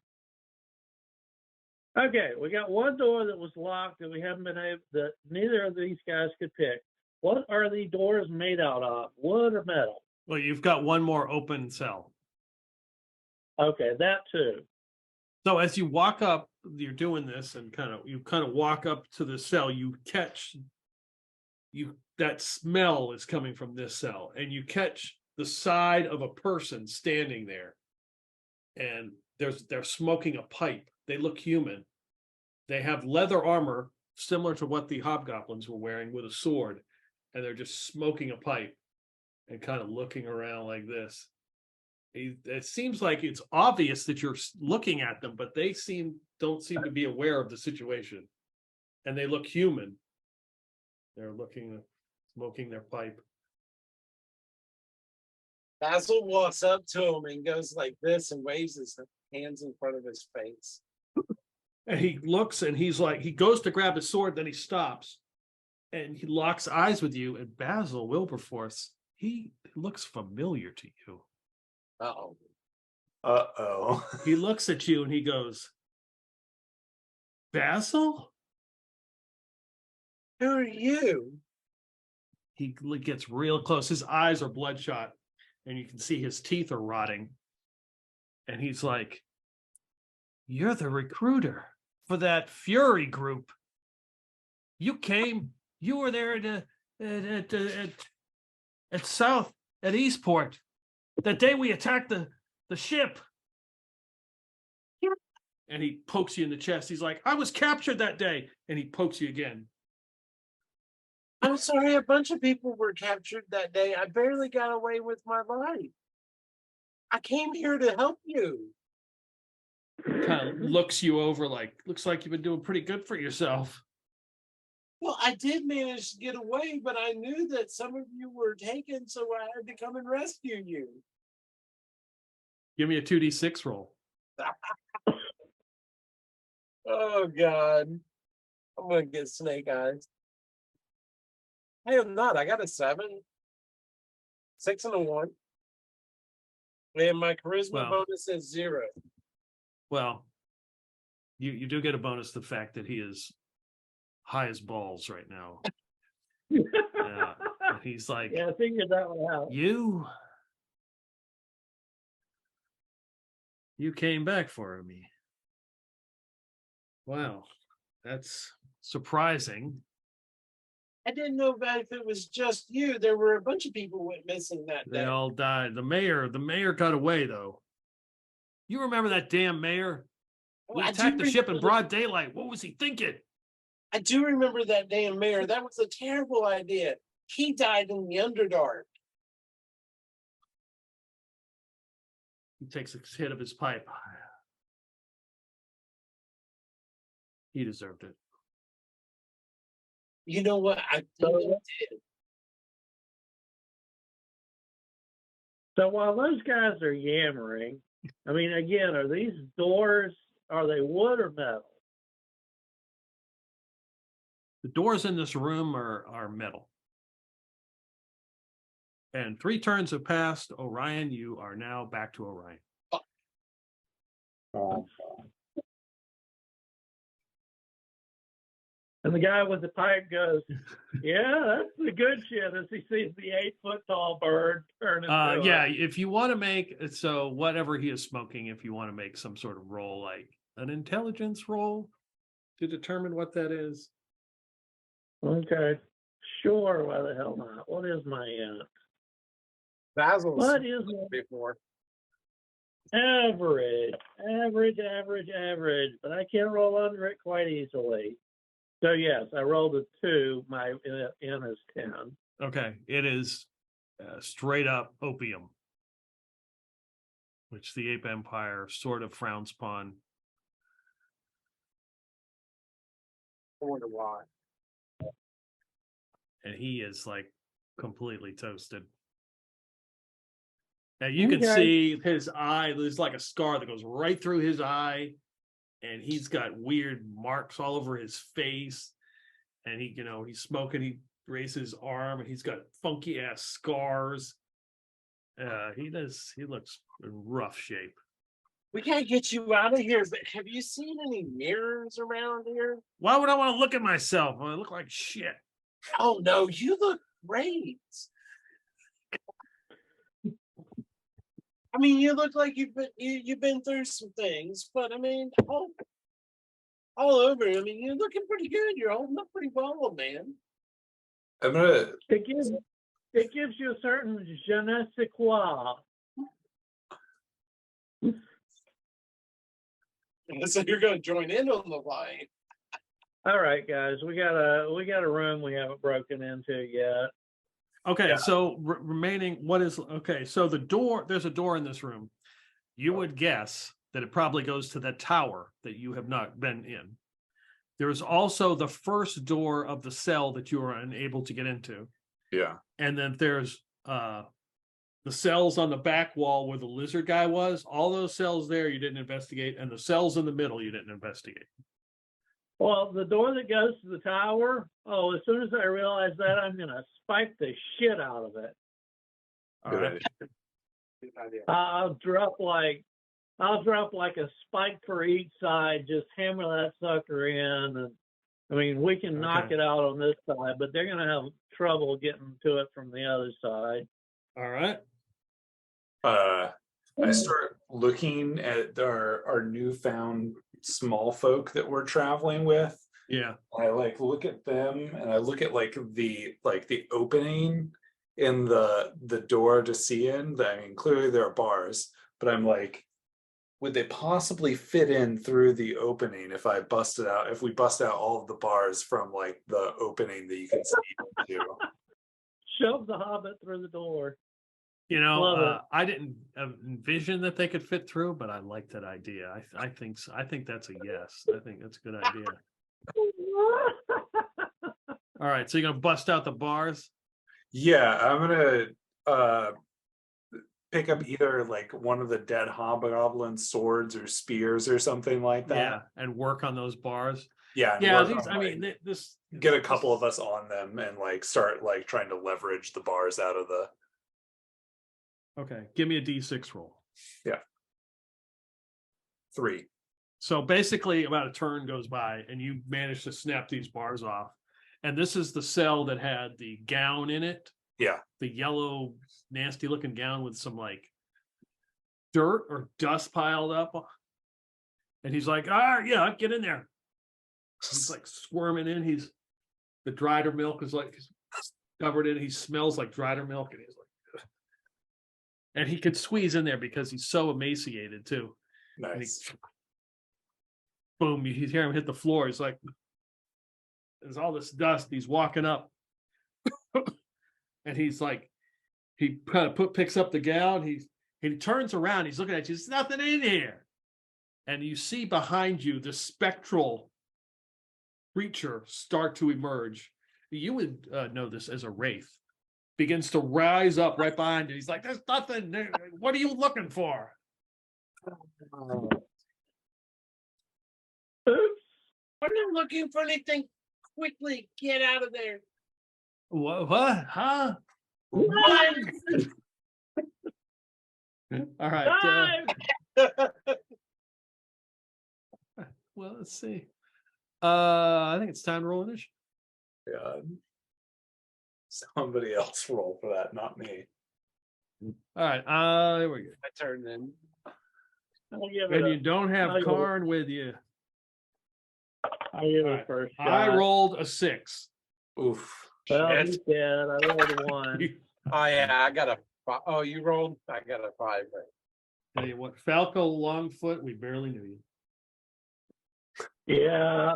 Okay, we got one door that was locked that we haven't been able, that neither of these guys could pick. What are the doors made out of? Wood or metal? Well, you've got one more open cell. Okay, that too. So as you walk up, you're doing this and you kind of walk up to the cell, you catch that smell is coming from this cell, and you catch the side of a person standing there, and they're smoking a pipe. They look human. They have leather armor similar to what the hobgoblins were wearing, with a sword, and they're just smoking a pipe and kind of looking around like this. It seems like it's obvious that you're looking at them, but they don't seem to be aware of the situation, and they look human. They're smoking their pipe. Basil walks up to him and goes like this and waves his hands in front of his face. And he looks, and he goes to grab his sword, then he stops, and he locks eyes with you. And Basil Wilberforce, he looks familiar to you. Uh-oh. Uh-oh. He looks at you and he goes, Basil? Who are you? He gets real close. His eyes are bloodshot, and you can see his teeth are rotting. And he's like, you're the recruiter for that Fury group. You were there at Eastport, the day we attacked the ship. And he pokes you in the chest. He's like, I was captured that day. And he pokes you again. I'm sorry, a bunch of people were captured that day. I barely got away with my life. I came here to help you. Kind of looks you over like, looks like you've been doing pretty good for yourself. Well, I did manage to get away, but I knew that some of you were taken, so I had to come and rescue you. Give me a 2d6 roll. Oh, God. I'm going to get snake eyes. I am not. I got a 7. 6 and a 1. And my charisma bonus is 0. Well, you do get a bonus to the fact that he is high as balls right now. He's like, Yeah, I figured that one out. You came back for me. Wow, that's surprising. I didn't know if it was just you. There were a bunch of people went missing that day. They all died. The mayor got away, though. You remember that damn mayor? We attacked the ship in broad daylight. What was he thinking? I do remember that damn mayor. That was a terrible idea. He died in the Underdark. He takes a hit of his pipe. He deserved it. You know what? I think I did. So while those guys are yammering, I mean, again, are these doors, are they wood or metal? The doors in this room are metal. And 3 turns have passed. Orion, you are now back to Orion. Oh. And the guy with the pipe goes, yeah, that's the good shit, as he sees the 8-foot-tall bird turn into Yeah, if you want to make, so whatever he is smoking, if you want to make some sort of roll, like an intelligence roll to determine what that is. Okay. Sure, why the hell not? What is my Basil's what is my before. average? But I can't roll under it quite easily. So yes, I rolled a 2. My N is 10. Okay, it is straight up opium, which the Ape Empire sort of frowns upon. I wonder why. And he is like completely toasted. And you can Okay. see his eye, there's like a scar that goes right through his eye, and he's got weird marks all over his face. And he's smoking, he raises his arm, and he's got funky ass scars. He looks in rough shape. We can't get you out of here, but have you seen any mirrors around here? Why would I want to look at myself? I look like shit. Oh no, you look great. I mean, you look like you've been through some things, but I mean, all over. I mean, you're looking pretty good. You're holding up pretty well, man. I'm gonna. It gives you a certain je ne sais quoi. So you're going to join in on the line. All right, guys, we got a room we haven't broken into yet. Okay, so remaining, so there's a door in this room. You would guess that it probably goes to the tower that you have not been in. There's also the first door of the cell that you are unable to get into. Yeah. And then there's the cells on the back wall where the lizard guy was. All those cells there you didn't investigate, and the cells in the middle you didn't investigate. Well, the door that goes to the tower, as soon as I realize that, I'm going to spike the shit out of it. All Good right. idea. Good idea. I'll drop like a spike for each side, just hammer that sucker in. And I mean, we can knock Okay. it out on this side, but they're going to have trouble getting to it from the other side. All right. I start looking at our newfound small folk that we're traveling with. Yeah. I look at them, and I look at the opening in the door to see in. I mean, clearly there are bars, but I'm like, would they possibly fit in through the opening if we bust out all of the bars from the opening that you can see into? Shove the hobbit through the door. Love it. I didn't envision that they could fit through, but I like that idea. I think so. I think that's a yes. I think that's a good idea. All right, so you're gonna bust out the bars. Yeah, I'm gonna pick up either one of the dead hobgoblin swords or spears or something like that. Yeah, and work on those bars. Yeah, and Yeah, work on, this get a couple of us on them and start trying to leverage the bars out of the. Okay, give me a D6 roll. 3. So basically, about a turn goes by, and you manage to snap these bars off. And this is the cell that had the gown in it. Yeah. The yellow, nasty-looking gown with some dirt or dust piled up. And he's like, yeah, get in there. He's squirming in. The Dryder Milk is covered in. He smells like Dryder Milk, and he's like, ugh. And he could squeeze in there because he's so emaciated too. Nice. Boom! You hear him hit the floor. He's like, there's all this dust. He's walking up, and he's like, he kind of picks up the gown. He turns around. He's looking at you. There's nothing in here, and you see behind you the spectral creature start to emerge. You would know this as a wraith. Begins to rise up right behind you. He's like, "There's nothing. What are you looking for?" Oops. I'm not looking for anything. Quickly get out of there. What? Huh? Run! All right. Well, let's see. I think it's time to roll initiative. God. Somebody else roll for that, not me. All right. There we go. I turn then. I'll give And it you don't have I'll give it- Karn with you. I'll give All it right. a first shot. I rolled a 6. Oof. Well, Shit. he's dead. I rolled a 1. Oh yeah, I got a. Oh, you rolled. I got a 5. Right? Tell you what, Falco Longfoot, we barely knew you. Yeah.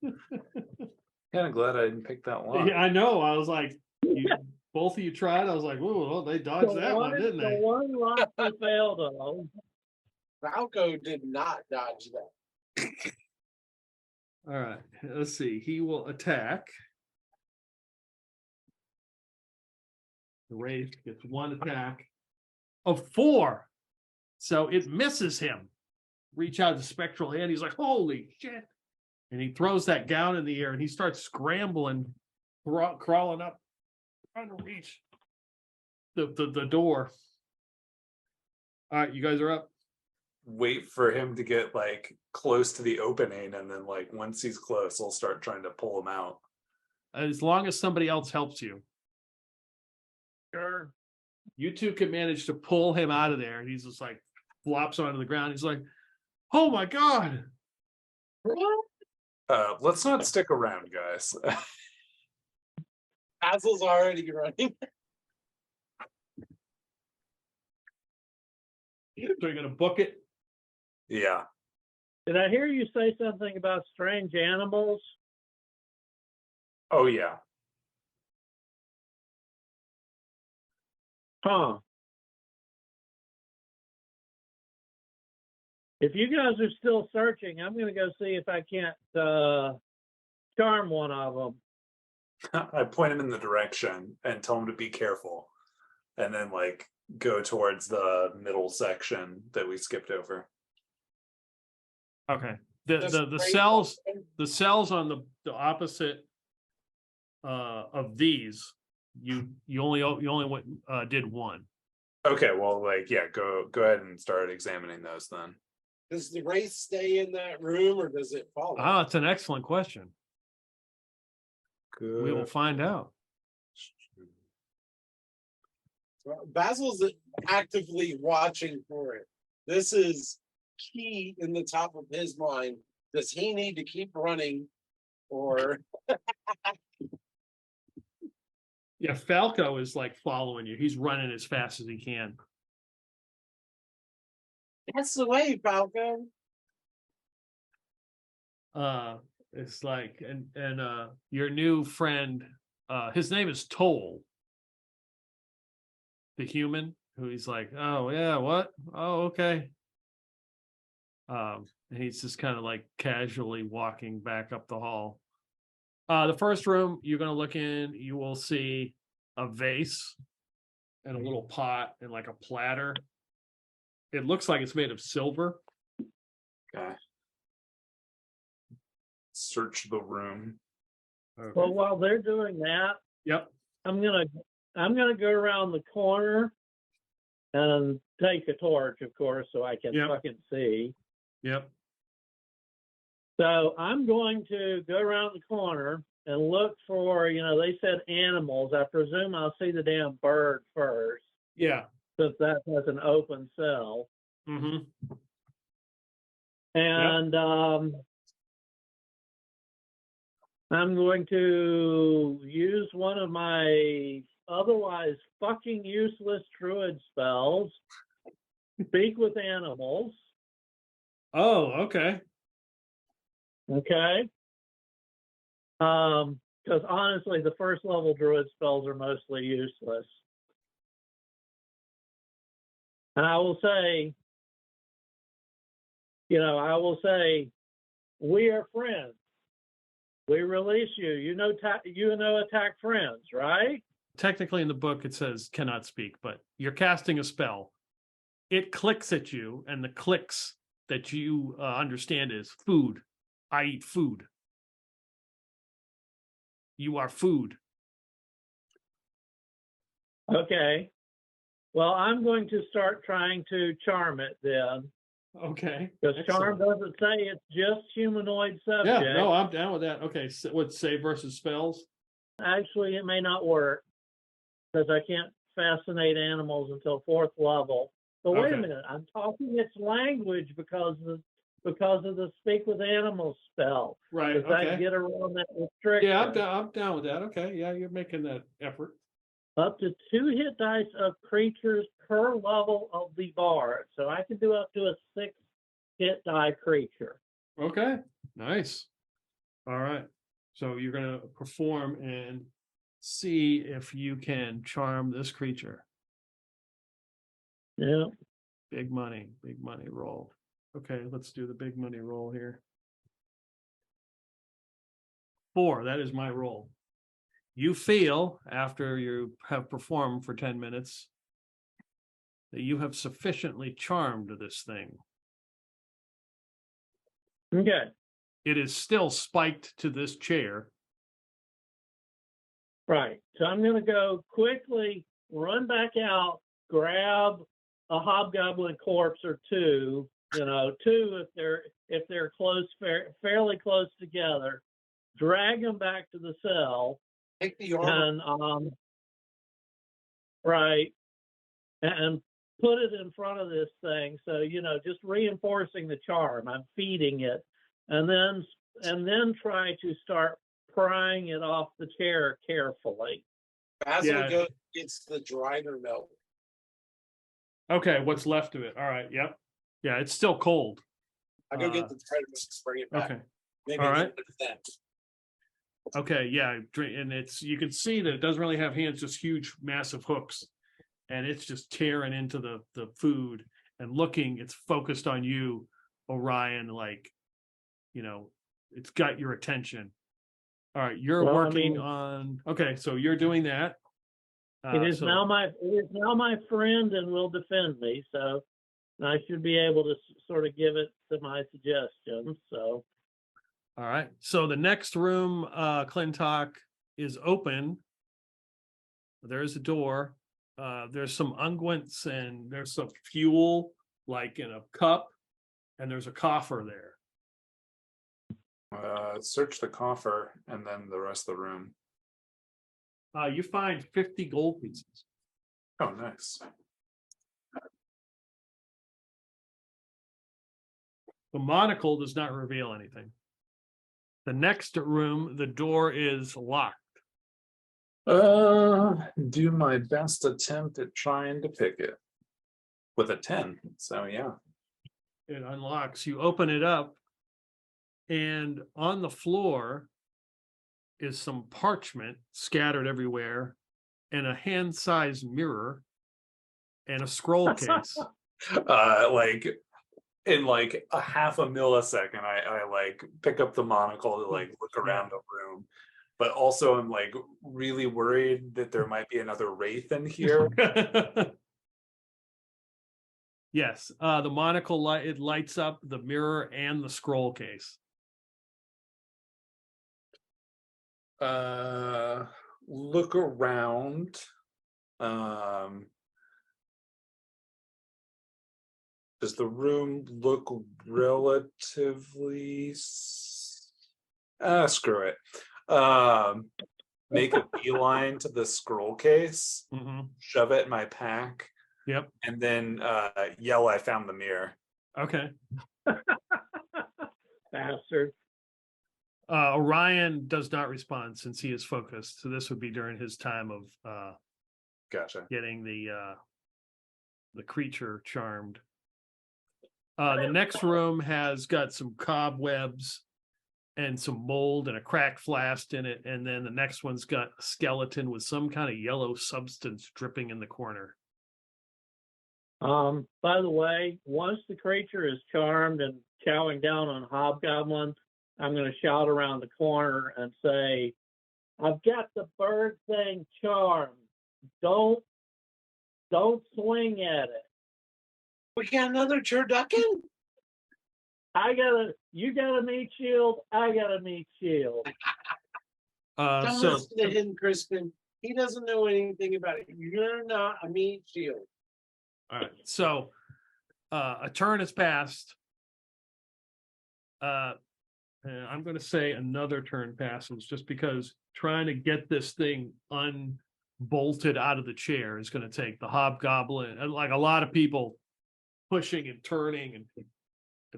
Kind of glad I didn't pick that one. Yeah, I know. I was like, both of you tried. I was like, "Ooh, well, they dodged that one, didn't The they?" one rock we failed on. Falco did not dodge that. All right. Let's see. He will attack. The wraith gets one attack of 4. So it misses him. Reach out the spectral hand. He's like, holy shit. And he throws that gown in the air and he starts scrambling, crawling up, trying to reach the door. All right, you guys are up. Wait for him to get like close to the opening, and then like once he's close, I'll start trying to pull him out. As long as somebody else helps you. Sure. You two can manage to pull him out of there. And he's just like flops onto the ground. He's like, oh my God. Let's not stick around, guys. Basil's already running. So you're gonna book it? Yeah. Did I hear you say something about strange animals? Oh yeah. Huh. If you guys are still searching, I'm going to go see if I can't charm one of them. I point him in the direction and tell him to be careful, and then like go towards the middle section that we skipped over. Okay. Just The break cells open. the cells on the opposite of these, you only went did one. Okay, well, like yeah, go ahead and start examining those then. Does the wraith stay in that room or does it fall? Ah, it's an excellent question. Good. We will find out. Basil's actively watching for it. This is key in the top of his mind. Does he need to keep running or Yeah, Falco is like following you. He's running as fast as he can. that's the way, Falco? It's like and your new friend, his name is Toll, the human, who he's like, oh yeah, what? Oh, okay. And he's just kind of like casually walking back up the hall. The first room you're gonna look in, you will see a vase and a little pot and like a platter. It looks like it's made of silver. Okay. Search the room. Okay. Well, while they're doing that, Yep. I'm gonna go around the corner and take a torch, of course, so I can Yep. fucking see. Yep. So I'm going to go around the corner and look for, they said animals. I presume I'll see the damn bird first, Yeah. since that has an open cell. Mm-hmm. And I'm going to use one of my otherwise fucking useless druid spells, speak with animals. Oh, okay. Okay. Because honestly, the first level druid spells are mostly useless. And I will say, we are friends. We release you. You know, attack friends, right? Technically in the book it says cannot speak, but you're casting a spell. It clicks at you, and the clicks that you understand is food. I eat food. You are food. Okay. Well, I'm going to start trying to charm it then. Okay. Because charm Excellent. doesn't say it's just humanoid subject. Yeah, no, I'm down with that. Okay, so what, save versus spells? Actually, it may not work because I can't fascinate animals until 4th level. But wait a Okay. minute, I'm talking its language because of the speak with animals spell. Right, Does that okay. get around that restriction? Yeah, I'm down with that. Okay, yeah, you're making that effort. Up to 2 hit dice of creatures per level of the bard. So I can do up to a 6 hit die creature. Okay, nice. All right. So you're going to perform and see if you can charm this creature. Yeah. Big money roll. Okay, let's do the big money roll here. 4, that is my roll. You feel, after you have performed for 10 minutes, that you have sufficiently charmed this thing. Okay. It is still spiked to this chair. Right. So I'm going to go quickly, run back out, grab a hobgoblin corpse or two. Two if they're close, fairly close together. Drag them back to the cell, Take the armor. and right, and put it in front of this thing. So just reinforcing the charm. I'm feeding it, and then try to start prying it off the chair carefully. Basil Yeah. goes gets the Dryder Milk. Okay, what's left of it? All right, yep. Yeah, it's still cold. I go get the Dryder Milk, bring it back. Okay. Maybe All a right. little bit of that. Okay, yeah, and you can see that it doesn't really have hands, just huge, massive hooks, and it's just tearing into the food and looking. It's focused on you, Orion, like, it's got your attention. All right, you're Well, I working mean- on. Okay, so you're doing that. It is So- now my friend and will defend me. So I should be able to sort of give it to my suggestions. So All right. So the next room, Clintok, is open. There's a door. There's some unguents and there's some fuel, like in a cup, and there's a coffer there. Search the coffer and then the rest of the room. You find 50 gold pieces. Oh, nice. The monocle does not reveal anything. The next room, the door is locked. Do my best attempt at trying to pick it with a 10. So yeah. It unlocks. You open it up, and on the floor is some parchment scattered everywhere, and a hand-sized mirror, and a scroll case. Like in like a half a millisecond, I like pick up the monocle to like look around the room. But also I'm like really worried that there might be another wraith in here. Yes, the monocle it lights up the mirror and the scroll case. Look around. Does the room look relatively screw it. Make a beeline to the scroll case, Mhm. shove it in my pack, Yep. and then yell, I found the mirror. Okay. bastard. Orion does not respond since he is focused. So this would be during his time of Gotcha. getting the creature charmed. The next room has got some cobwebs and some mold and a cracked flask in it, and then the next one's got a skeleton with some kind of yellow substance dripping in the corner. By the way, once the creature is charmed and chowing down on hobgoblins, I'm going to shout around the corner and say, "I've got the bird thing charmed. Don't swing at it. We got another turducken? You got a meat shield. I got a meat shield." Don't So listen to him, Crispin. He doesn't know anything about it. You're not a meat shield. all right, so a turn has passed. And I'm going to say another turn passes, just because trying to get this thing unbolted out of the chair is going to take the hobgoblin, and like a lot of people pushing and turning, and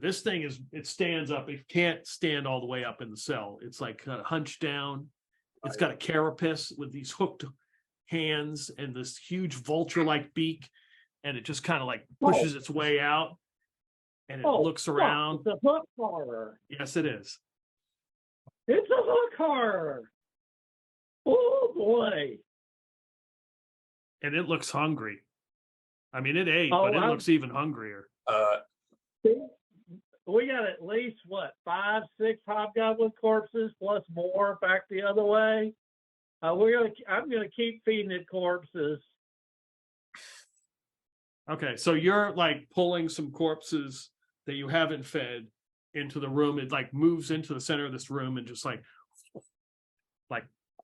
this thing it stands up. It can't stand all the way up in the cell. It's like kind of hunched down. It's got a carapace with these hooked hands and this huge vulture-like beak, and it just kind of like pushes its way out, and it looks fuck, around. It's a hook horror. Yes, it is. It's a hook horror. Oh boy. And it looks hungry. I mean, it ate, Oh, but it I'm- looks even hungrier. We got at least 5, 6 hobgoblin corpses plus more back the other way. I'm gonna keep feeding it corpses. Okay, so you're like pulling some corpses that you haven't fed into the room. It like moves into the center of this room and just like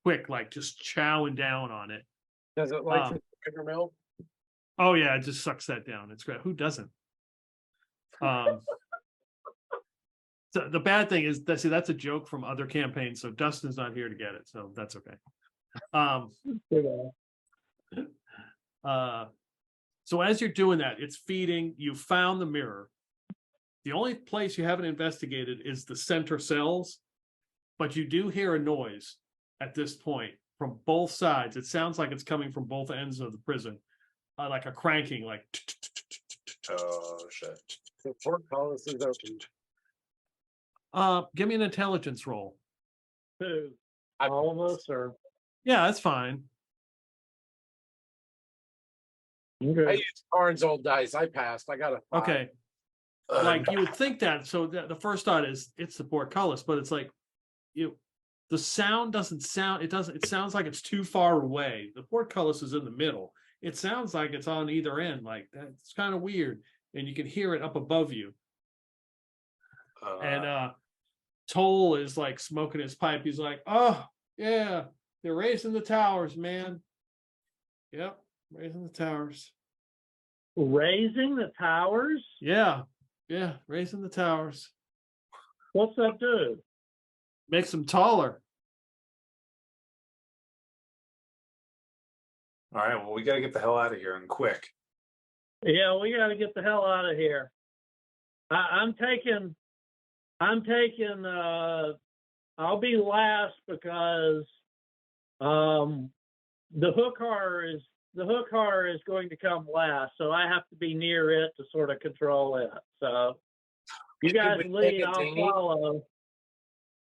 quick, like just chowing down on it. Does it like the sugar milk? Oh yeah, it just sucks that down. It's great. Who doesn't? So the bad thing is that, see, that's a joke from other campaigns. So Dustin's not here to get it, so that's okay. So as you're doing that, it's feeding. You found the mirror. The only place you haven't investigated is the center cells, but you do hear a noise at this point from both sides. It sounds like it's coming from both ends of the prison, like a cranking, like. Oh shit. The portcullis is open. Give me an intelligence roll. Who? All of us, or Yeah, that's fine. I okay. used Arn's old dice. I passed. I got a 5. Okay. Like you would think that. So the first thought is it's the portcullis, but it's like the sound doesn't sound. It doesn't. It sounds like it's too far away. The portcullis is in the middle. It sounds like it's on either end. Like that's kind of weird, and you can hear it up above you. And Toll is like smoking his pipe. He's like, "Oh yeah, they're raising the towers, man. Yep, raising the towers. Raising the towers? Yeah, raising the towers. What's that do? Makes them taller." All right, well, we got to get the hell out of here and quick. Yeah, we got to get the hell out of here. I'm taking. I'll be last because the hook horror is going to come last, so I have to be near it to sort of control it. So you guys lead, I'll follow.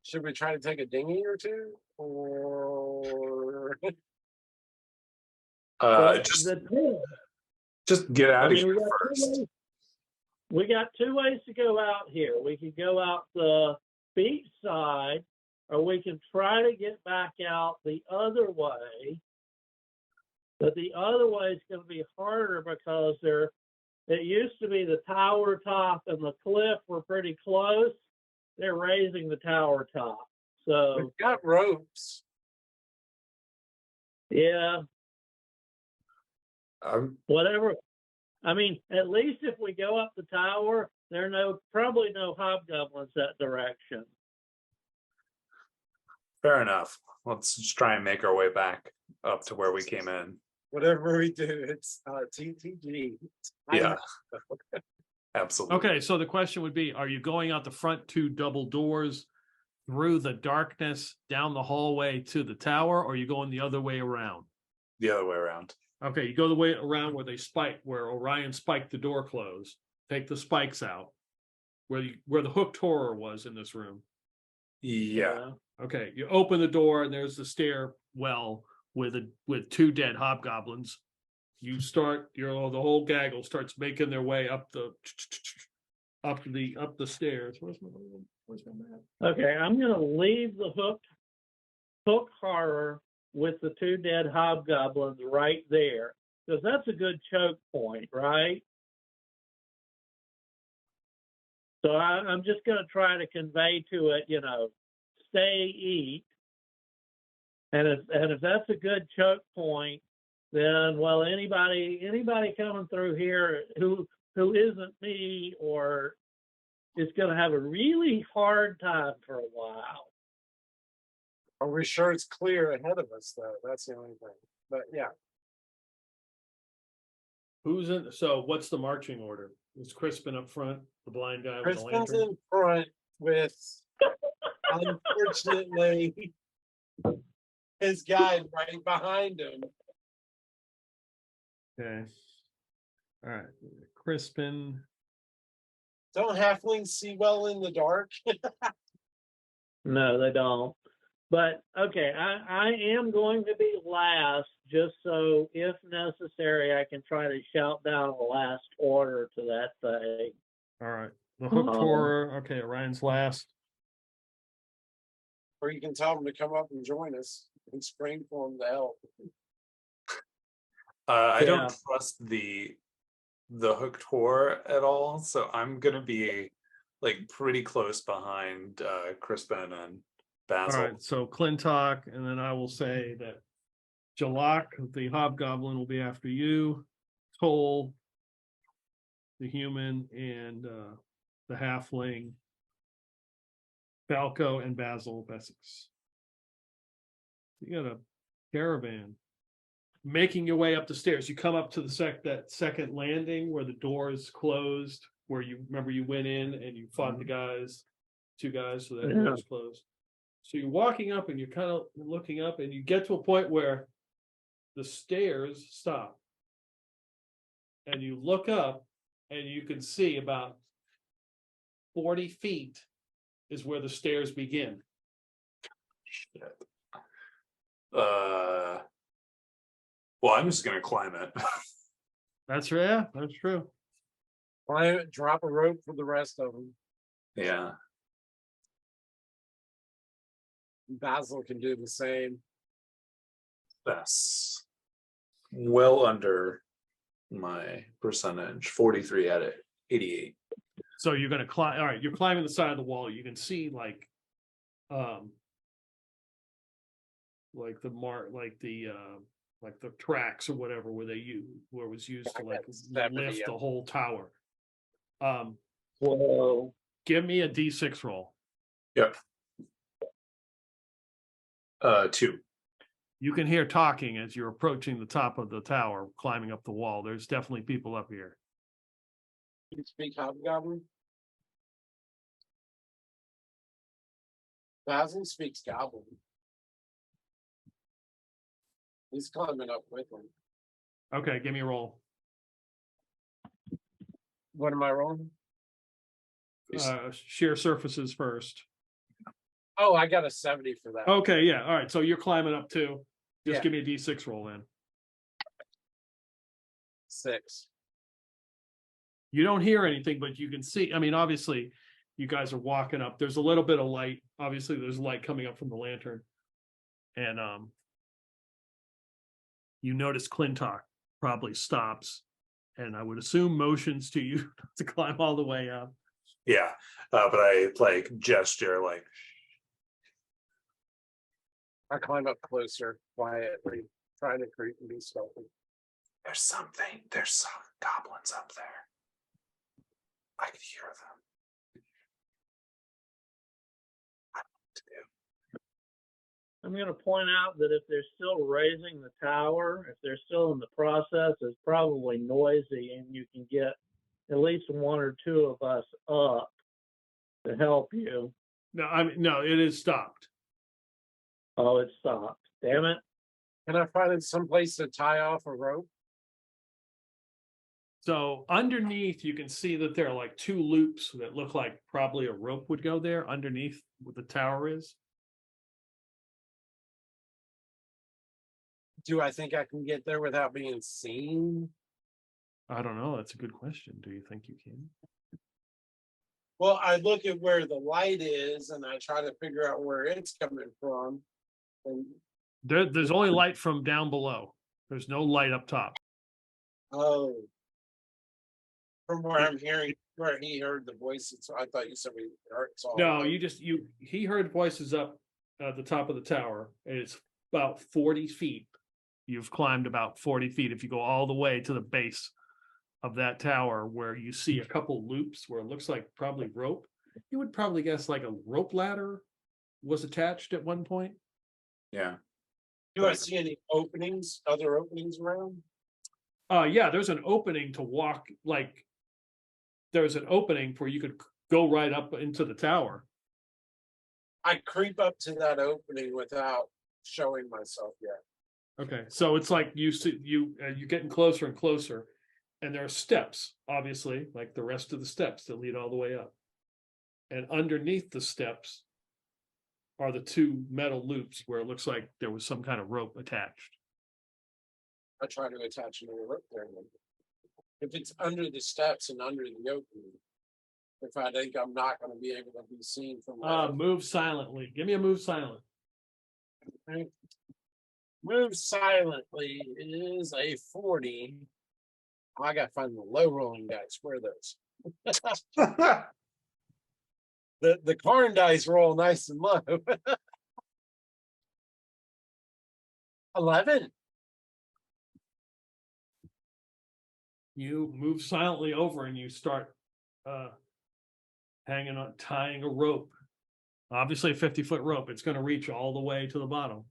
Should we try to take a dinghy or two, or just get out of here first. We got 2 ways to go out here. We could go out the beach side, or we can try to get back out the other way. But the other way is going to be harder because it used to be the tower top and the cliff were pretty close. They're raising the tower top. So we've got ropes. Yeah. Whatever. I mean, at least if we go up the tower, there are probably no hobgoblins that direction. Fair enough. Let's just try and make our way back up to where we came in. Whatever we do, it's TTG. Yeah. Absolutely. Okay, so the question would be, are you going out the front 2 double doors through the darkness down the hallway to the tower, or are you going the other way around? The other way around. Okay, you go the way around where Orion spiked the door closed. Take the spikes out, where the hooked horror was in this room. Yeah. Okay, you open the door and there's the stairwell with 2 dead hobgoblins. You start, the whole gaggle starts making their way up the stairs. Where's my map? Okay, I'm gonna leave the hook horror with the 2 dead hobgoblins right there, because that's a good choke point, right? So I'm just going to try to convey to it, stay, eat. And if that's a good choke point, then, well, anybody coming through here who isn't me or is going to have a really hard time for a while. Are we sure it's clear ahead of us, though? That's the only thing. But yeah. Who's in? So what's the marching order? Is Crispin up front, the blind guy with the Crispin's lantern? in front with, unfortunately, his guide right behind him. Okay. All right. Crispin. Don't halflings see well in the dark? No, they don't. But okay, I am going to be last, just so if necessary, I can try to shout down a last order to that thing. All right. The hooked horror. Okay, Orion's last. Or you can tell them to come up and join us. and spring for him to help. I Yeah. don't trust the hooked whore at all, so I'm gonna be like pretty close behind Crispin and All Basil. right, so Clintok, and then I will say that Jalak, the hobgoblin, will be after you. Toll, the human, and the halfling. Falco and Basil of Essex. You got a caravan. Making your way up the stairs. You come up to that second landing where the door is closed, where you remember you went in and you fought the guys, 2 guys, so that door is closed. So you're walking up and you're kind of looking up and you get to a point where the stairs stop. And you look up and you can see about 40 feet is where the stairs begin. Shit. Well, I'm just gonna climb it. That's right. Yeah, that's true. Drop a rope for the rest of them. Yeah. Basil can do the same. That's well under my percentage. 43 out of 88. So you're gonna climb. All right, you're climbing the side of the wall. You can see like the tracks or whatever where it was used to like lift the whole tower. Whoa. Give me a D6 roll. Yep. 2. You can hear talking as you're approaching the top of the tower, climbing up the wall. There's definitely people up here. You speak hobgoblin? Basil speaks goblin. He's climbing up with him. Okay, give me a roll. What am I rolling? Sheer surfaces first. Oh, I got a 70 for that. Okay, yeah. All right, so you're climbing up too. Just Yeah. give me a D6 roll then. 6. You don't hear anything, but you can see. I mean, obviously, you guys are walking up. There's a little bit of light. Obviously, there's light coming up from the lantern. And you notice Clintok probably stops. And I would assume motions to you to climb all the way up. Yeah. But I like gesture like I climb up closer, quietly, trying to creep and be stealthy. there's some goblins up there. I could hear them. I don't know what to do. I'm going to point out that if they're still raising the tower, if they're still in the process, it's probably noisy, and you can get at least 1 or 2 of us up to help you. No, it is stopped. Oh, it stopped. Damn it. Can I find some place to tie off a rope? So underneath, you can see that there are like 2 loops that look like probably a rope would go there underneath where the tower is. Do I think I can get there without being seen? I don't know. That's a good question. Do you think you can? Well, I look at where the light is and I try to figure out where it's coming from. And There's only light from down below. There's no light up top. oh, from where I'm hearing, where he heard the voices, I thought you said we heard. No, he heard voices up at the top of the tower, and it's about 40 feet. You've climbed about 40 feet. If you go all the way to the base of that tower where you see a couple loops where it looks like probably rope, you would probably guess like a rope ladder was attached at one point. Yeah. Do I see any openings, other openings around? Yeah, there's an opening to walk, like there's an opening where you could go right up into the tower. I creep up to that opening without showing myself yet. Okay, so it's like you're getting closer and closer, and there are steps, obviously, like the rest of the steps that lead all the way up. And underneath the steps are the 2 metal loops where it looks like there was some kind of rope attached. I try to attach another rope there. If it's under the steps and under the opening, if I think I'm not going to be able to be seen from Move silently. Give me a move silent. right? Move silently is a 40. I gotta find the low rolling dice. Where are those? The corn dice roll nice and low. 11. You move silently over and you start tying a rope. Obviously a 50-foot rope. It's going to reach all the way to the bottom.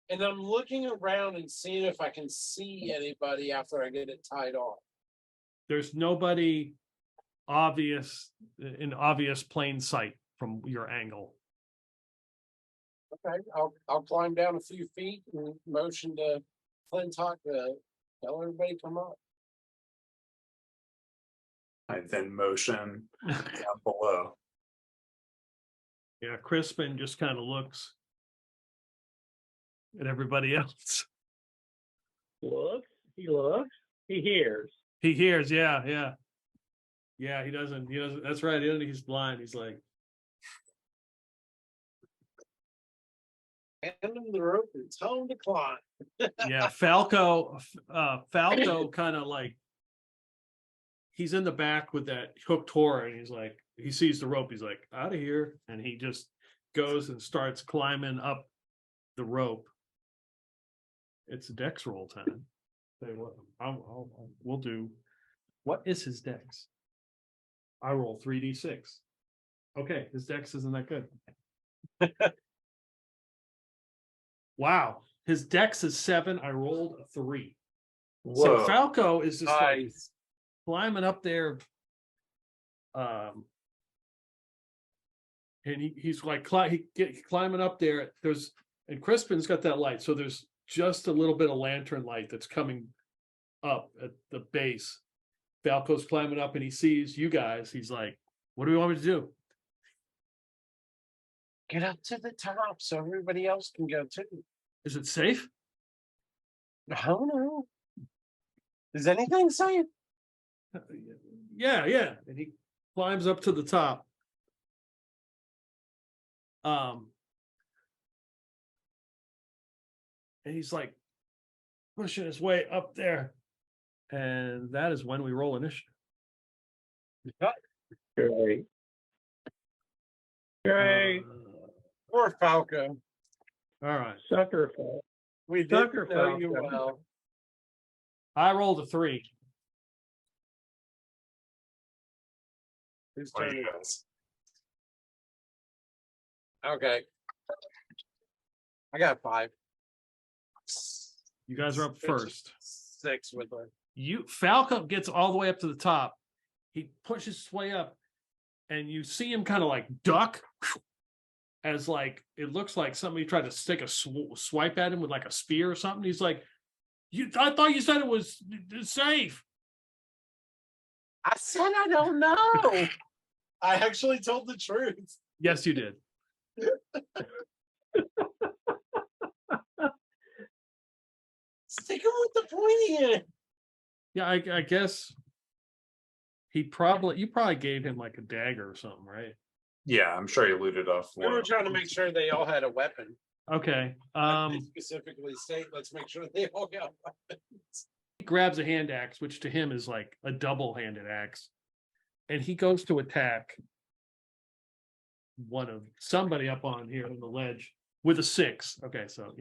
And I'm looking around and seeing if I can see anybody after I get it tied off. There's nobody in obvious plain sight from your angle. Okay, I'll climb down a few feet and motion to Clintok to tell everybody come up. I then motion down below. Yeah, Crispin just kind of looks at everybody else. Looks, he hears. He hears, yeah. Yeah, he doesn't, that's right, he's blind. He's like, Hand him the rope and tell him to climb. yeah, Falco kind of like, he's in the back with that hooked horror, and he's like, he sees the rope, he's like, out of here, and he just goes and starts climbing up the rope. It's dex roll time. Say what? We'll do. What is his dex? I roll 3d6. Okay, his dex isn't that good. Wow, his dex is 7. I rolled a 3. Whoa. So Falco is just like Nice. climbing up there, and he's like climbing up there. And Crispin's got that light, so there's just a little bit of lantern light that's coming up at the base. Falco's climbing up, and he sees you guys. He's like, "What do you want me to do?" Get up to the top so everybody else can go too. Is it safe? I don't know. Is anything safe? Yeah. And he climbs up to the top. And he's like pushing his way up there. And that is when we roll initiative. Great. Great. Poor Falco. All right. Sucker fall. We Sucker didn't know you Falco. well. I rolled a 3. Whose What are turn you it guys? is? Okay. I got 5. You guys are up first. 6 with her. Falco gets all the way up to the top. He pushes his way up, and you see him kind of like duck, as like it looks like somebody tried to stick a swipe at him with like a spear or something. He's like, I thought you said it was safe." I said I don't know. I actually told the truth. Yes, you did. Sticking with the pointy end. Yeah, I guess you probably gave him like a dagger or something, right? Yeah, I'm sure he looted off. We were trying to make sure they all had a weapon. Okay. They specifically state, let's make sure they all got weapons. He grabs a hand axe, which to him is like a double-handed axe, and he goes to attack somebody up on here on the ledge with a 6. Okay, so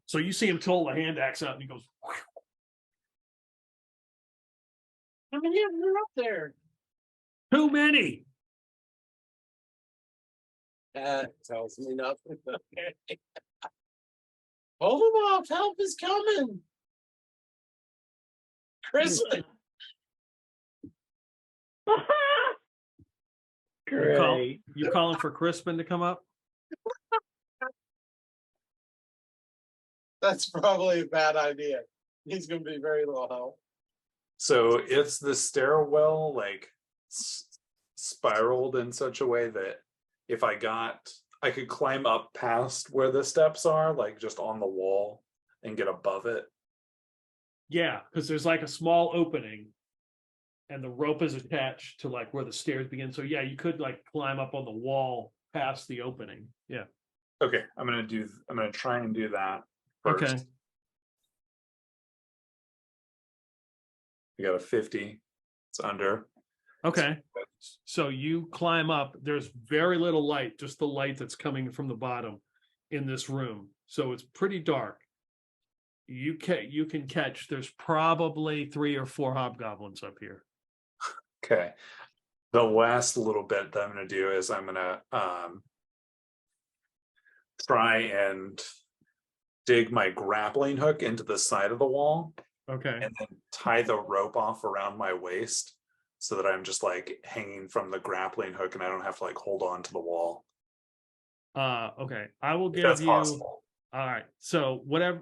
so you see him pull the hand axe out, and he goes, How many of them are up there? "Too many." That tells me nothing. Okay. Hold them off. Help is coming. Crispin. Great. You calling for Crispin to come up? That's probably a bad idea. He's going to be very low help. So it's the stairwell like spiraled in such a way that if I could climb up past where the steps are, like just on the wall and get above it. Yeah, because there's like a small opening, and the rope is attached to like where the stairs begin. So yeah, you could like climb up on the wall past the opening. Yeah. Okay, I'm gonna try and do that first. Okay. I got a 50. It's under. Okay. So you climb up. There's very little light, just the light that's coming from the bottom in this room. So it's pretty dark. You can catch. There's probably 3 or 4 hobgoblins up here. Okay. The last little bit that I'm gonna do is I'm gonna try and dig my grappling hook into the side of the wall Okay. and then tie the rope off around my waist so that I'm just hanging from the grappling hook and I don't have to hold on to the wall. Okay. I will If give that's you. possible. All right. So whatever.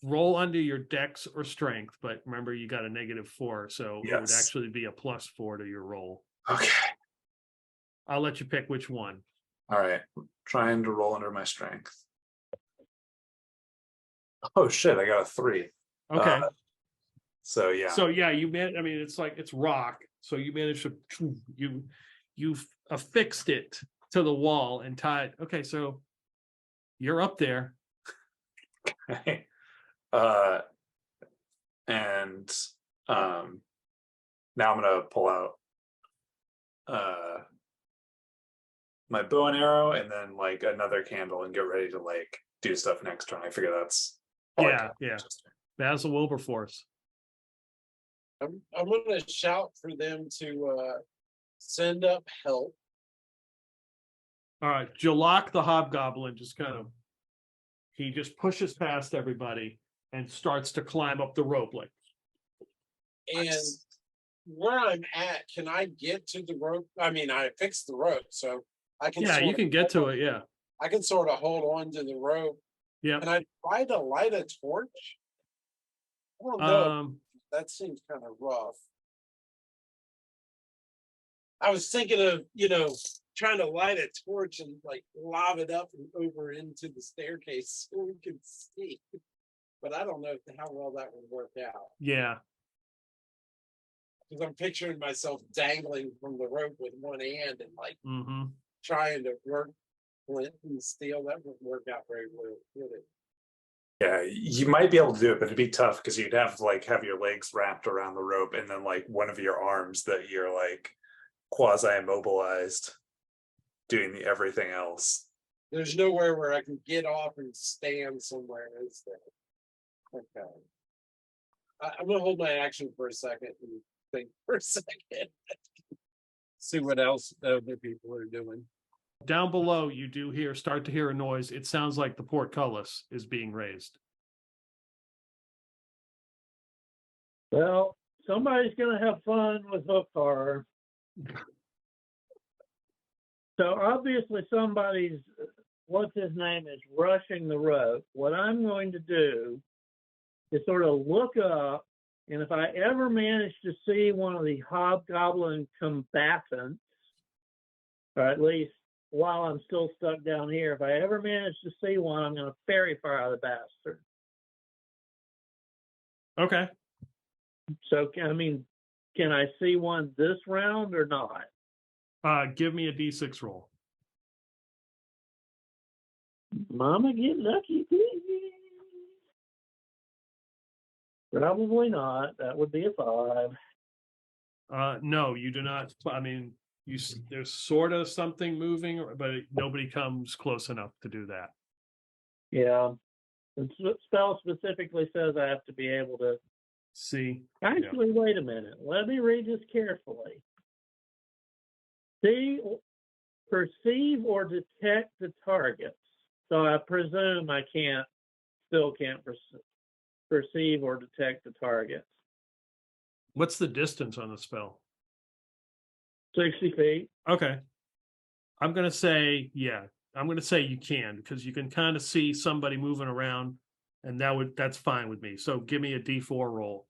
Roll under your dex or strength, but remember you got a -4, so it would Yes. actually be a +4 to your roll. Okay. I'll let you pick which one. All right. Trying to roll under my strength. Oh shit, I got a 3. Okay. So yeah. So yeah, I mean, it's rock. So you managed to you've affixed it to the wall and tied. Okay, so you're up there. And now I'm gonna pull out my bow and arrow and then another candle and get ready to do stuff next turn. I figure that's Yeah. Basil Wilberforce. I'm gonna shout for them to send up help. All right, Jalak the hobgoblin he just pushes past everybody and starts to climb up the rope And where I'm at, can I get to the rope? I mean, I fixed the rope, so I can. Yeah, you can get to it. Yeah. I can sort of hold on to the rope. Yeah. And I try to light a torch. I don't know. That seems kind of rough. I was thinking of, trying to light a torch and lob it up and over into the staircase so we could see. But I don't know how well that would work out. Yeah. Because I'm picturing myself dangling from the rope with one hand and Mm-hmm. trying to work flint and steel. That wouldn't work out very well, would it? Yeah, you might be able to do it, but it'd be tough because you'd have to have your legs wrapped around the rope and then one of your arms that you're quasi immobilized doing the everything else. There's nowhere where I can get off and stand somewhere, is there? Okay. I'm gonna hold my action for a second and think for a second. See what else other people are doing. Down below, you do start to hear a noise. It sounds like the portcullis is being raised. Well, somebody's going to have fun with hook horror. So obviously somebody's, what's his name, is rushing the rope. What I'm going to do is sort of look up, and if I ever manage to see one of the hobgoblin combatants, or at least while I'm still stuck down here, if I ever manage to see one, I'm going to fairy fire the bastard. Okay. So, can I see one this round or not? Give me a D6 roll. Mama, get lucky, please. Probably not. That would be a 5. No, you do not. I mean, there's sort of something moving, but nobody comes close enough to do that. Yeah. The spell specifically says I have to be able to See. Actually, wait a minute. Let me read this carefully. Perceive or detect the targets. So I presume I still can't perceive or detect the targets. What's the distance on the spell? 60 feet. Okay. I'm going to say, you can, because you can kind of see somebody moving around, and that's fine with me. So give me a D4 roll.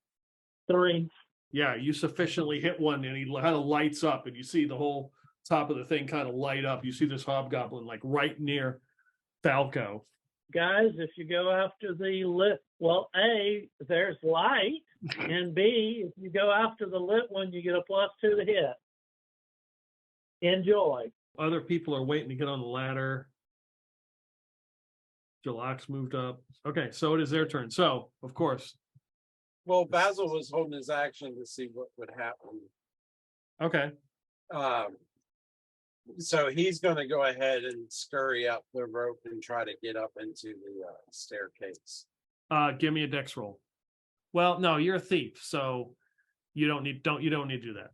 3. Yeah, you sufficiently hit one, and he kind of lights up, and you see the whole top of the thing kind of light up. You see this hobgoblin right near Falco. Guys, if you go after the lit, well, A, there's light, and B, if you go after the lit one, you get a +2 to hit. Enjoy. Other people are waiting to get on the ladder. Jalak's moved up. Okay, so it is their turn. So, of course. Well, Basil was holding his action to see what would happen. Okay. So he's going to go ahead and scurry up the rope and try to get up into the staircase. Give me a dex roll. Well, no, you're a thief, so you don't need to do that.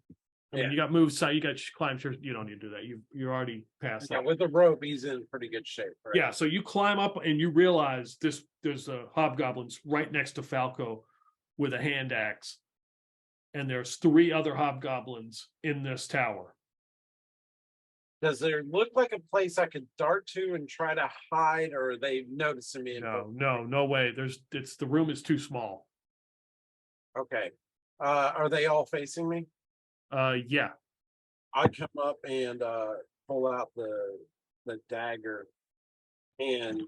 I mean, Yeah. you got moves, so you got climb. You don't need to do that. You're already past Yeah, that. with the rope, he's in pretty good shape. Right? Yeah, so you climb up and you realize there's a hobgoblins right next to Falco with a hand axe, and there's 3 other hobgoblins in this tower. Does there look like a place I could dart to and try to hide, or are they noticing me? No way. The room is too small. Okay. Are they all facing me? Yeah. I come up and pull out the dagger, and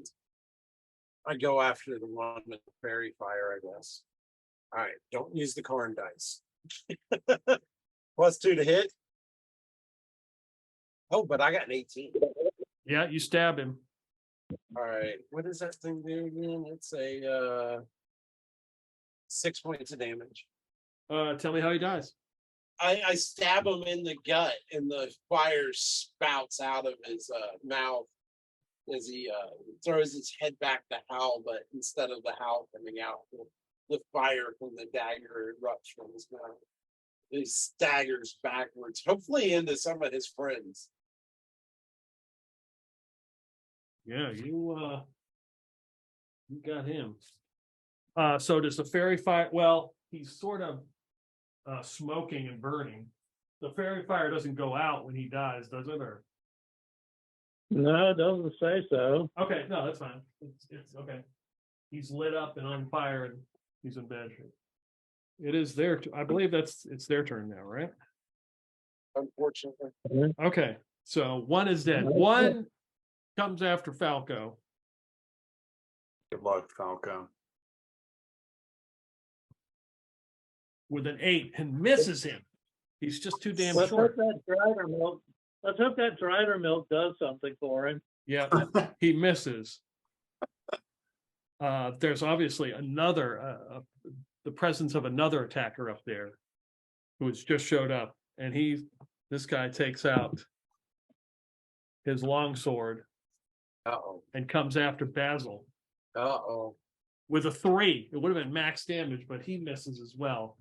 I go after the one with the fairy fire, I guess. All right, don't use the corn dice. +2 to hit. Oh, but I got an 18. Yeah, you stab him. All right, what does that thing do again? It's a 6 points of damage. Tell me how he dies. I stab him in the gut, and the fire spouts out of his mouth as he throws his head back to howl, but instead of the howl coming out, the fire from the dagger erupts from his mouth. He staggers backwards, hopefully into some of his friends. Yeah, you got him. So does the fairy fire? Well, he's sort of smoking and burning. The fairy fire doesn't go out when he dies, does it? Or No, it doesn't say so. okay, no, that's fine. It's okay. He's lit up and on fire, and he's in bad shape. It is their. I believe it's their turn now, right? Unfortunately, Okay, so one is dead. One comes after Falco. Good luck, Falco. With an 8 and misses him. He's just too damn Let's short. hope that Dryder Milk does something for him. Yeah, he misses. There's obviously the presence of another attacker up there who has just showed up, and this guy takes out his longsword and comes after Basil with a 3. It would have been max damage, but he misses as well.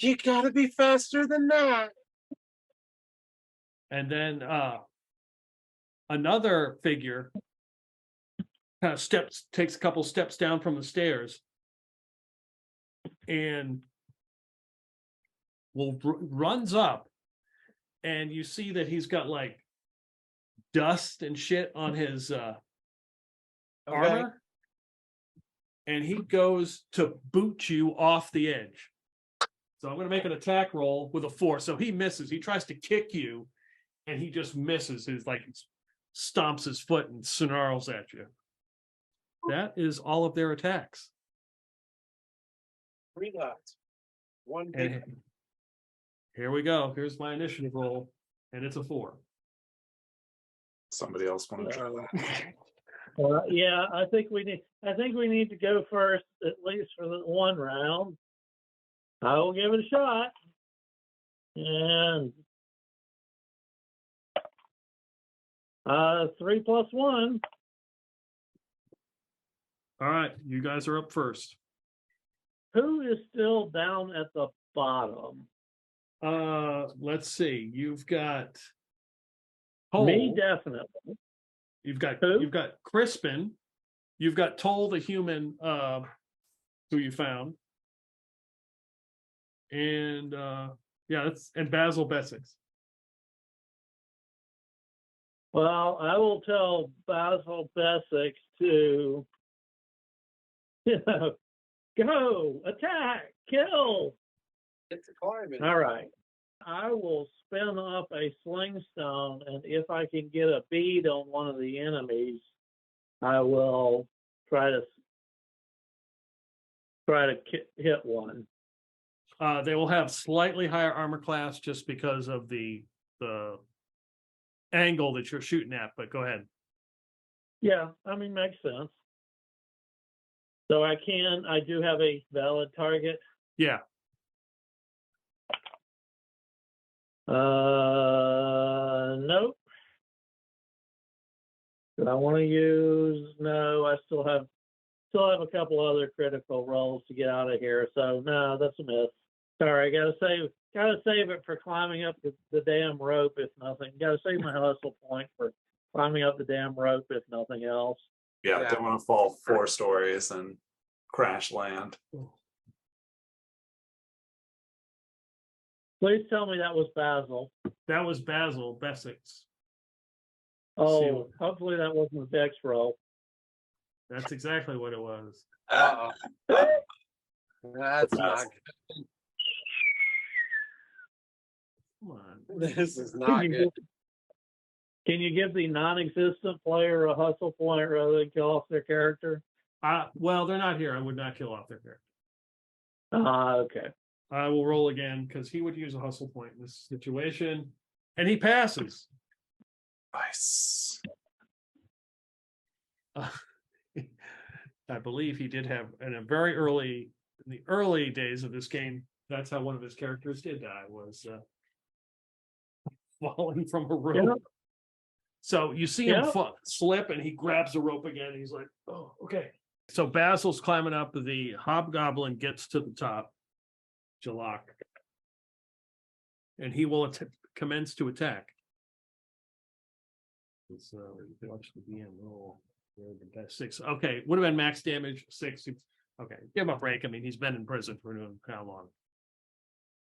you gotta be faster than that. And then another figure kind of takes a couple steps down from the stairs and runs up, and you see that he's got like dust and shit on his armor, and he goes to boot you off the edge. So I'm going to make an attack roll with a 4. So he misses. He tries to kick you, and he just misses. He's like stomps his foot and snarls at you. That is all of their attacks. 3 left. 1 big. And here we go. Here's my initiative roll, and it's a 4. Somebody else want to try that? Yeah, I think we need to go first, at least for the one round. I will give it a shot. And 3 + 1. All right, you guys are up first. Who is still down at the bottom? Let's see. You've got Me, Toll. definitely. You've got Who? Crispin. You've got Toll the human who you found. And and Basil Bessex. Well, I will tell Basil Bessex to go, attack, kill. It's a climbing. All right. I will spin up a sling stone, and if I can get a bead on one of the enemies, I will try to hit one. They will have slightly higher armor class just because of the angle that you're shooting at, but go ahead. Yeah, I mean, makes sense. So I do have a valid target. Yeah. Nope. Do I want to use? No, I still have a couple other critical rolls to get out of here. So no, that's a miss. Sorry, gotta save it for climbing up the damn rope, if nothing. Gotta save my hustle point for climbing up the damn rope, if nothing else. Yeah, Yeah. don't want to fall 4 stories and crash land. Please tell me that was Basil. That was Basil Bessex. Oh, hopefully that wasn't a dex roll. That's exactly what it was. Uh-oh. That's not good. Come on. This is not good. Can you give the non-existent player a hustle point rather than kill off their character? Well, they're not here. I would not kill off their character. Okay. I will roll again because he would use a hustle point in this situation. And he passes. Nice. I believe he did have in the early days of this game, that's how one of his characters did die, was falling from a rope. Yeah. So you see him slip and he grabs the rope again. And he's like, oh, okay. So Basil's climbing up. The hobgoblin gets to the top, Jalak, and he will commence to attack. So watch the DM roll. The best 6. Okay, would have been max damage 6. Okay, give him a break. I mean, he's been in prison for how long?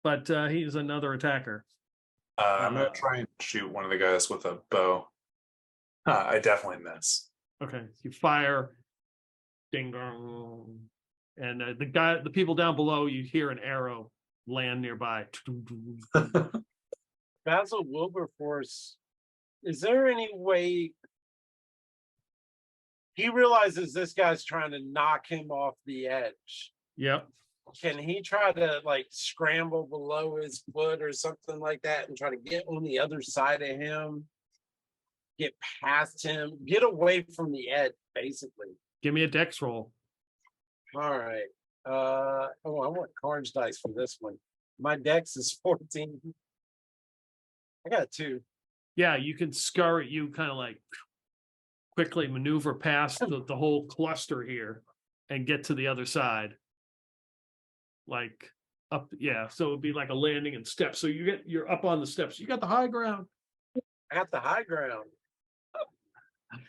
But he's another attacker. I'm gonna try and shoot one of the guys with a bow. I definitely miss. Okay, you fire, ding dong, and the people down below, you hear an arrow land nearby. Basil Wilberforce, is there any way he realizes this guy's trying to knock him off the edge? Yep. Can he try to like scramble below his foot or something like that and try to get on the other side of him, get past him, get away from the edge, basically? Give me a dex roll. All right. I want cards dice for this one. My dex is 14. I got 2. Yeah, you can scurry. You kind of like quickly maneuver past the whole cluster here and get to the other side. Like up, yeah. So it'd be like a landing and steps. So you're up on the steps. You got the high ground. I got the high ground.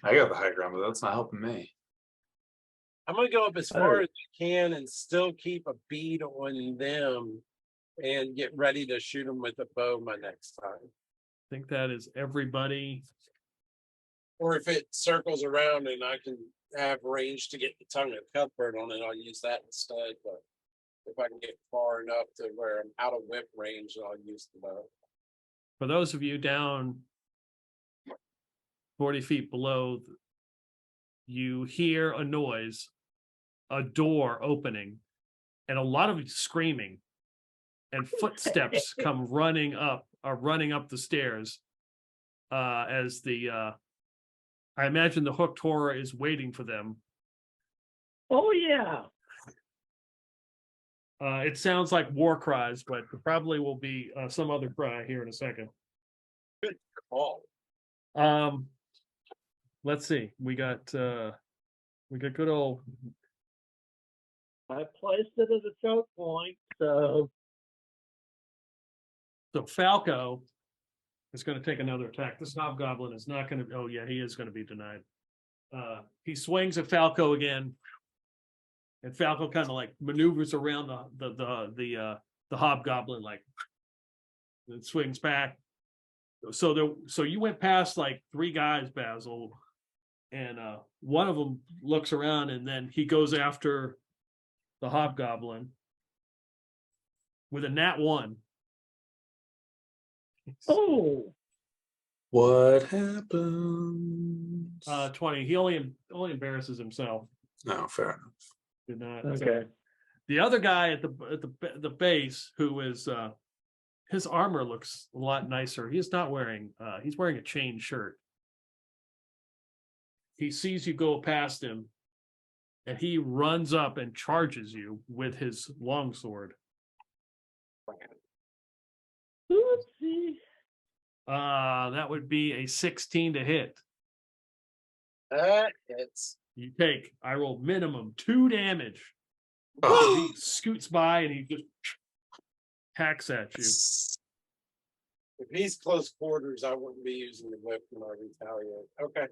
I got the high ground, but that's not helping me. I'm gonna go up as far as I can and still keep a bead on them and get ready to shoot them with a bow my next time. I think that is everybody. Or if it circles around and I can have range to get the tongue of Cuthbert on it, I'll use that instead. But if I can get far enough to where I'm out of whip range, I'll use the bow. For those of you down 40 feet below, you hear a noise, a door opening, and a lot of screaming, and footsteps come running up the stairs as I imagine the hooked horror is waiting for them. Oh yeah. It sounds like war cries, but probably will be some other cry here in a second. Good call. Let's see. We got good old. I placed it as a choke point, so Falco is going to take another attack. This hobgoblin is not going to. Oh yeah, he is going to be denied. He swings at Falco again, and Falco kind of like maneuvers around the hobgoblin, like, and swings back. So you went past like 3 guys, Basil, and one of them looks around, and then he goes after the hobgoblin with a nat 1. oh, What happened? 20. He only embarrasses himself. No, fair enough. Did not. okay. The other guy at the base, who is his armor looks a lot nicer. He's not wearing. He's wearing a chain shirt. he sees you go past him, and he runs up and charges you with his longsword. Oopsie. That would be a 16 to hit. It's I roll minimum 2 damage. Oh, He scoots by and he just hacks at you. if he's close quarters, I wouldn't be using the whip when I retaliate. Okay.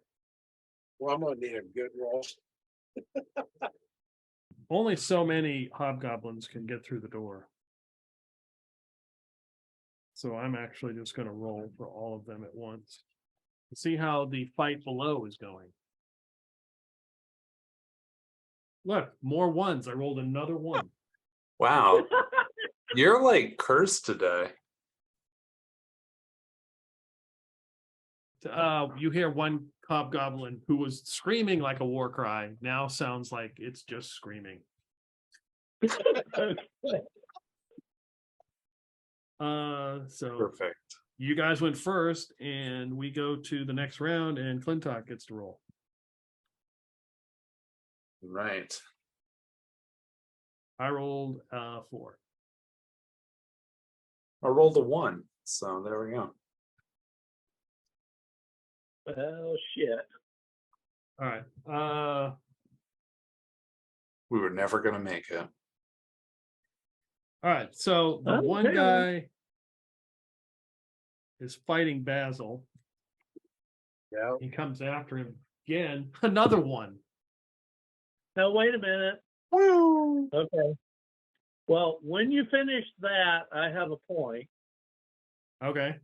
Well, I'm gonna need a good roll. Only so many hobgoblins can get through the door. So I'm actually just going to roll for all of them at once. See how the fight below is going. Look, more ones. I rolled another one. wow. You're like cursed today. You hear one hobgoblin who was screaming like a war cry now sounds like it's just screaming. So Perfect. you guys went first, and we go to the next round, and Clintok gets to roll. Right. I rolled 4. I rolled a 1. So there we go. Oh shit. All right. We were never gonna make it. All right. So the Oh, one really? guy is fighting Basil. Yeah. He comes after him again. Another one. Now wait a minute. Woo! Okay. Well, when you finish that, I have a point. Okay.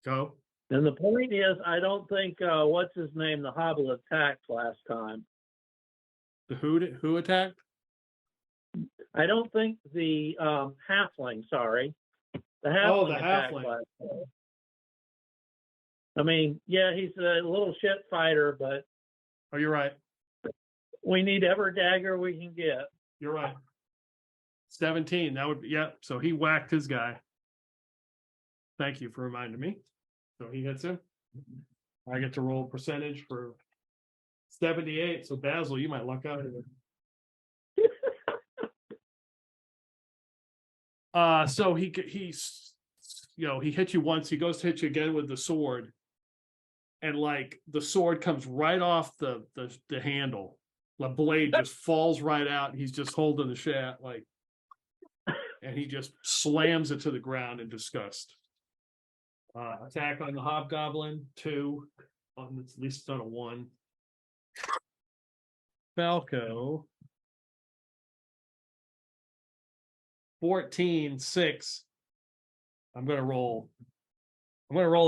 Go. And the point is, I don't think what's his name, the Hobble attacked last time. The who attacked? I don't think the halfling. Sorry, the halfling Oh, the attacked halfling. last time. I mean, yeah, he's a little shit fighter, but Oh, you're right. we need every dagger we can get. You're right. 17. That would be, yeah. So he whacked his guy. Thank you for reminding me. So he hits him. I get to roll percentage for 78. So Basil, you might luck out here. So he's he hit you once. He goes to hit you again with the sword, and like the sword comes right off the handle. The blade just falls right out. He's just holding the shaft and he just slams it to the ground in disgust. Attack on the hobgoblin 2. At least it's not a 1. Falco 14, 6. I'm gonna roll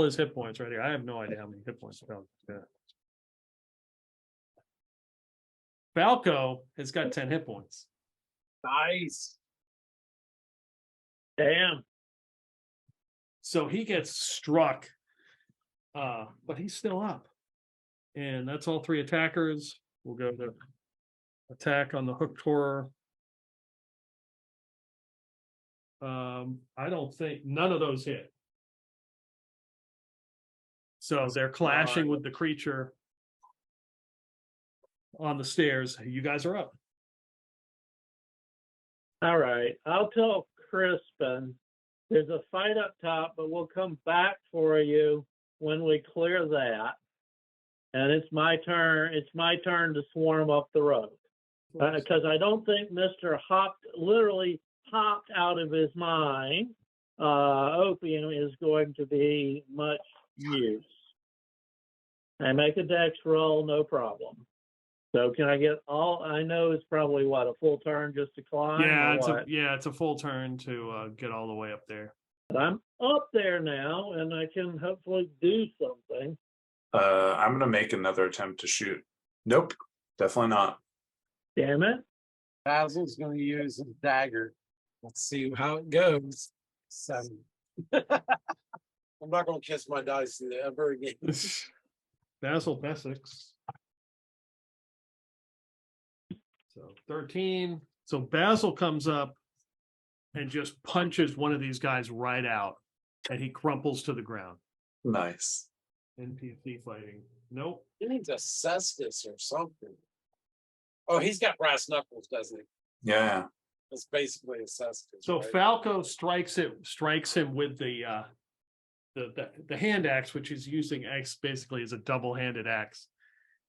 his hit points right here. I have no idea how many hit points Falco's got. Falco has got 10 hit points. Nice. Damn. So he gets struck, but he's still up. And that's all 3 attackers. We'll go to attack on the hooked horror. I don't think none of those hit. So they're clashing with the creature on the stairs. You guys are up. All right. I'll tell Crispin there's a fight up top, but we'll come back for you when we clear that. And it's my turn. It's my turn to swarm up the road. Because I don't think Mr. literally hopped out of his mind. Opium is going to be much use. I make a dex roll, no problem. So can I get all? I know it's probably a full turn just to climb. Yeah, it's a full turn to get all the way up there. But I'm up there now, and I can hopefully do something. I'm gonna make another attempt to shoot. Nope, definitely not. Damn it! Basil's going to use a dagger. Let's see how it goes. 7. I'm not going to kiss my dice ever again. Basil Essex. So 13. So Basil comes up and just punches one of these guys right out, and he crumples to the ground. Nice. NPC fighting. Nope. He needs a cestus or something. Oh, he's got brass knuckles, doesn't he? Yeah. That's basically a cestus. So right? Falco strikes him with the hand axe, which he's using axe basically as a double-handed axe,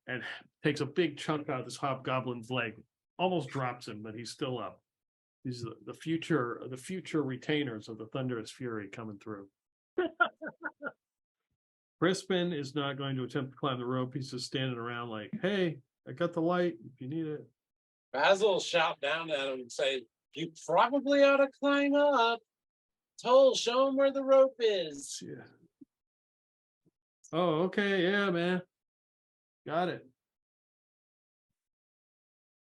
and takes a big chunk out of this hobgoblin's leg. Almost drops him, but he's still up. These are the future retainers of the Thunderous Fury coming through. Crispin is not going to attempt to climb the rope. He's just standing around like, hey, I got the light if you need it. Basil will shout down at him and say, "You probably ought to climb up. Toll, show him where the rope is." Yeah. Oh, okay. Yeah, man. Got it.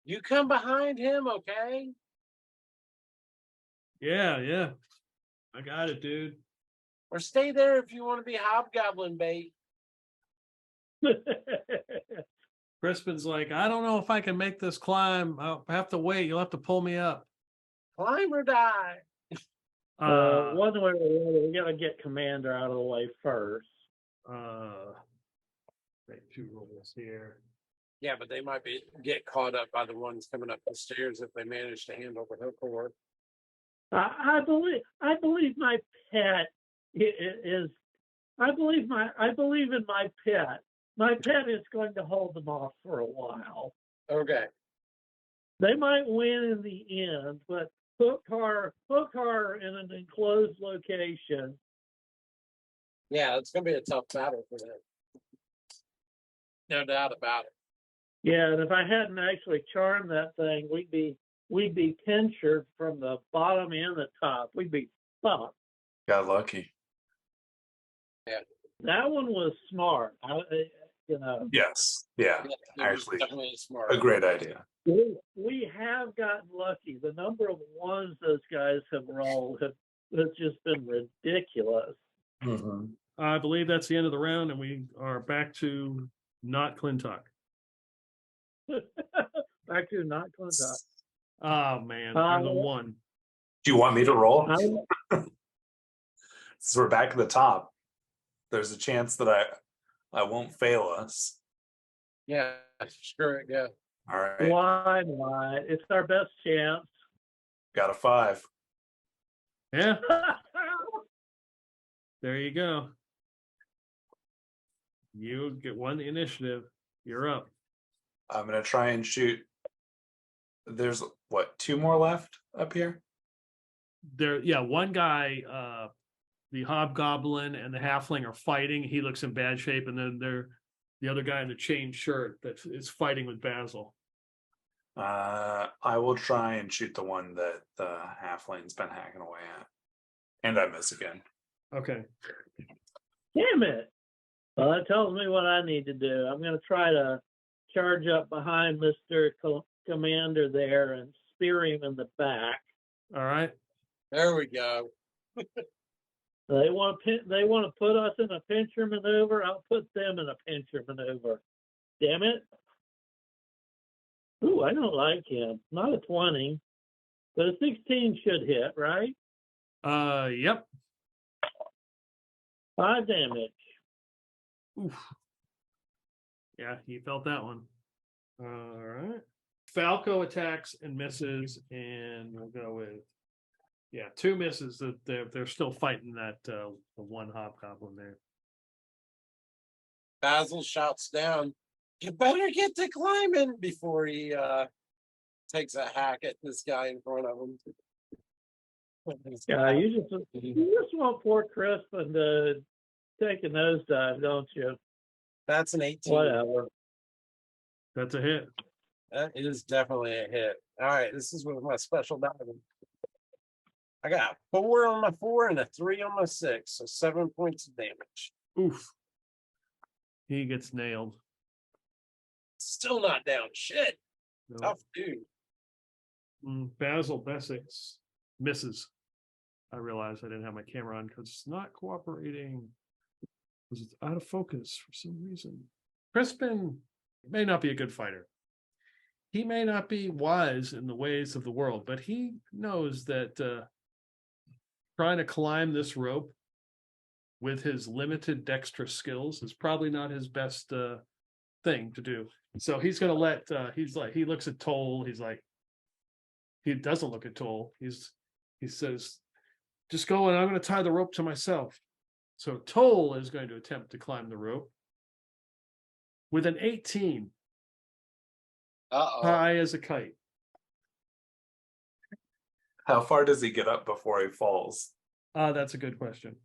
You come behind him, okay? Yeah. I got it, dude. Or stay there if you want to be hobgoblin bait. Crispin's like, I don't know if I can make this climb. I'll have to wait. You'll have to pull me up. Climb or die. One way or the other, we gotta get Commander out of the way first. Make 2 rolls here. Yeah, but they might get caught up by the ones coming up the stairs if they manage to handle the hook or. I believe my pet is. I believe in my pet. My pet is going to hold them off for a while. Okay. They might win in the end, but Hookar in an enclosed location. Yeah, it's going to be a tough battle for them. No doubt about it. Yeah, and if I hadn't actually charmed that thing, we'd be pinchered from the bottom and the top. We'd be fucked. Got lucky. That one was smart. Yes. Yeah. Yeah, it was Actually, definitely smart. a great idea. We have gotten lucky. The number of ones those guys have rolled has just been ridiculous. Mm-hmm. I believe that's the end of the round, and we are back to not Clintok. Back to not Clintok. Oh man, there's a 1. Do you want me to roll? So we're back at the top. There's a chance that I won't fail us. Yeah, screw it. Yeah. All right. Why not? It's our best chance. Got a 5. Yeah, there you go. You get 1 initiative. You're up. I'm gonna try and shoot. There's what, 2 more left up here? One guy, the hobgoblin and the halfling are fighting. He looks in bad shape, and then the other guy in the chain shirt that is fighting with Basil. I will try and shoot the one that the halfling's been hacking away at, and I miss again. Okay. Damn it. Well, that tells me what I need to do. I'm going to try to charge up behind Mr. Commander there and spear him in the back. All right. There we go. They want to put us in a pincher maneuver. I'll put them in a pincher maneuver. Damn it. Ooh, I don't like him. Not a 20, but a 16 should hit, right? Yep. 5 damage. Oof. Yeah, he felt that one. All right. Falco attacks and misses, and we'll go with 2 misses. That they're still fighting that the one hobgoblin there. Basil shouts down, "You better get to climbing," before he takes a hack at this guy in front of him. Yeah, you just want poor Crispin to take a nosedive, don't you? That's an 18. Whatever. That's a hit. That is definitely a hit. All right, this is with my special diving. I got 4 on my 4 and a 3 on my 6, so 7 points of damage. Oof. He gets nailed. Still not down. Shit. No. Tough dude. Basil Bessex misses. I realized I didn't have my camera on because it's not cooperating. Because it's out of focus for some reason. Crispin may not be a good fighter. He may not be wise in the ways of the world, but he knows that trying to climb this rope with his limited dexterous skills is probably not his best thing to do. So he's gonna let he looks at Toll, he doesn't look at Toll. He says, just go and I'm gonna tie the rope to myself. So Toll is going to attempt to climb the rope with an 18, high as a kite. How far does he get up before he falls? That's a good question.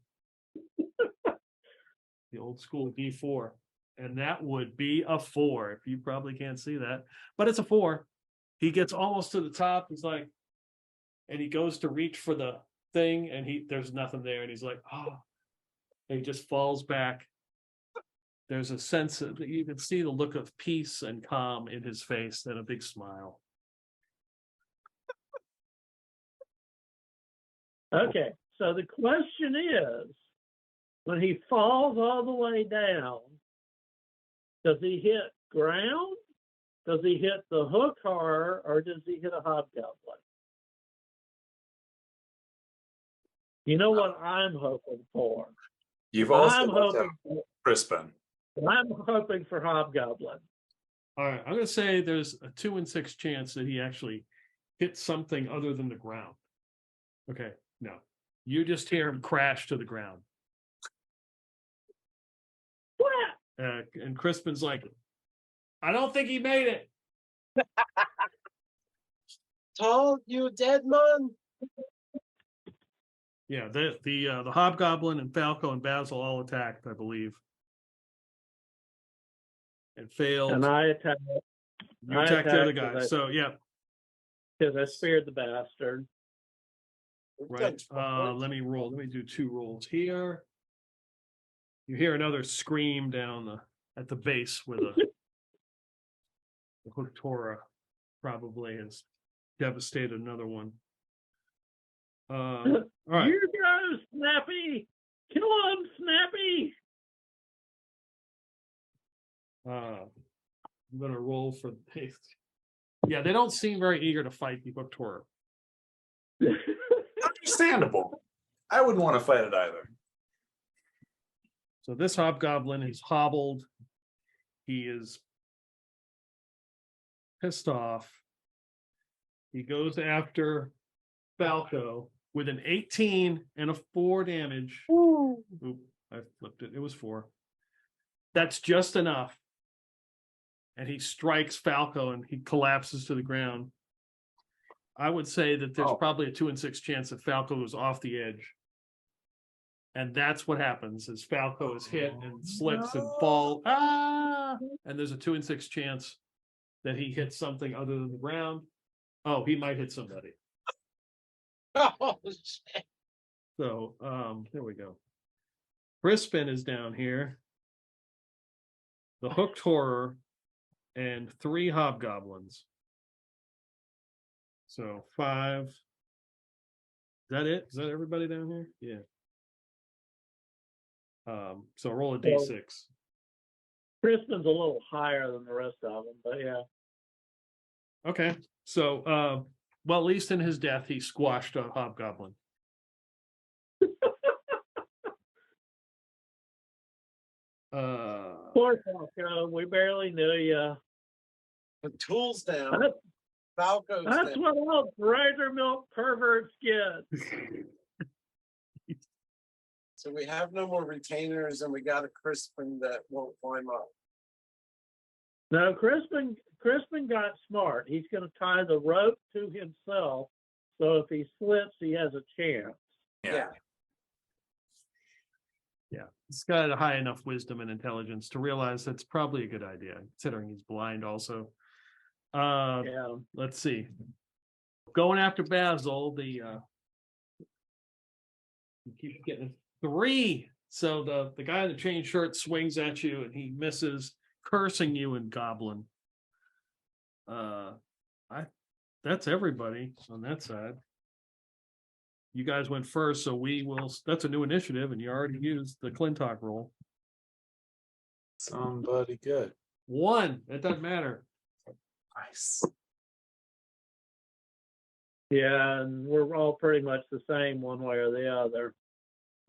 The old school D4. And that would be a 4. If you probably can't see that, but it's a 4. He gets almost to the top. He's like, and he goes to reach for the thing, and there's nothing there. And he's like, oh, and he just falls back. There's a sense of, you can see the look of peace and calm in his face and a big smile. Okay, so the question is, when he falls all the way down, does he hit ground? Does he hit the hook horror, or does he hit a hobgoblin? You know what I'm hoping for? You've also I'm looked at hoping Crispin. I'm hoping for hobgoblin. All right, I'm going to say there's a 2 in 6 chance that he actually hits something other than the ground. Okay, no. You just hear him crash to the ground. And Crispin's like, I don't think he made it. Told you dead man. Yeah, the Hobgoblin and Falco and Basil all attacked, I believe. And failed. And I attacked. You attacked the other guy. So yeah. Because I speared the bastard. Right. Let me roll. Let me do 2 rolls here. You hear another scream down at the base where the Hooktora probably has devastated another one. All right. Here goes Snappy. Kill him, Snappy. I'm gonna roll for yeah, they don't seem very eager to fight the Hooktora. Understandable. I wouldn't want to fight it either. So this hobgoblin is hobbled. He is pissed off. He goes after Falco with an 18 and a 4 damage. Oop, I flipped it. It was 4. That's just enough. And he strikes Falco and he collapses to the ground. I would say that there's probably a 2 in 6 chance that Falco was off the edge. And that's what happens is Falco is hit and slips and falls. And there's a 2 in 6 chance that he hits something other than the ground. Oh, he might hit somebody. Oh, shit. So there we go. Crispin is down here. The Hooked Horror and 3 hobgoblins. So 5. Is that it? Is that everybody down here? Yeah. So roll a d6. Crispin's a little higher than the rest of them, but yeah. Okay. So well, at least in his death, he squashed a hobgoblin. Poor Falco, we barely knew you. The tool's down. Falco's That's down. what all Dryder Milk perverts get. So we have no more retainers, and we got a Crispin that won't climb up. No, Crispin got smart. He's going to tie the rope to himself, so if he slips, he has a chance. Yeah. Yeah, he's got a high enough wisdom and intelligence to realize that's probably a good idea, considering he's blind also. Yeah. Let's see. Going after Basil, you keep getting 3. So the guy in the chain shirt swings at you and he misses, cursing you in Goblin. That's everybody on that side. You guys went first, so that's a new initiative, and you already used the Clintok roll. Somebody good. 1. It doesn't matter. Nice. Yeah, and we're all pretty much the same one way or the other.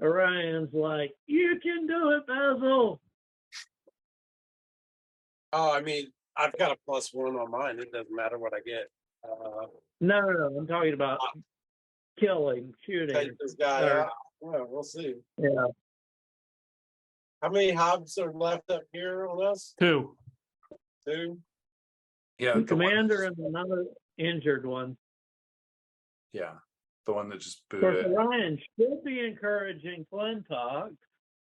Orion's like, you can do it, Basil. Oh, I mean, I've got a +1 on mine. It doesn't matter what I get. No, I'm talking about killing, shooting. Take this guy or- out. Well, we'll see. Yeah. How many hobs are left up here on us? 2. 2? Yeah, The the one- commander and another injured one. yeah, the one that just Of course, booted. Orion should be encouraging Clintok,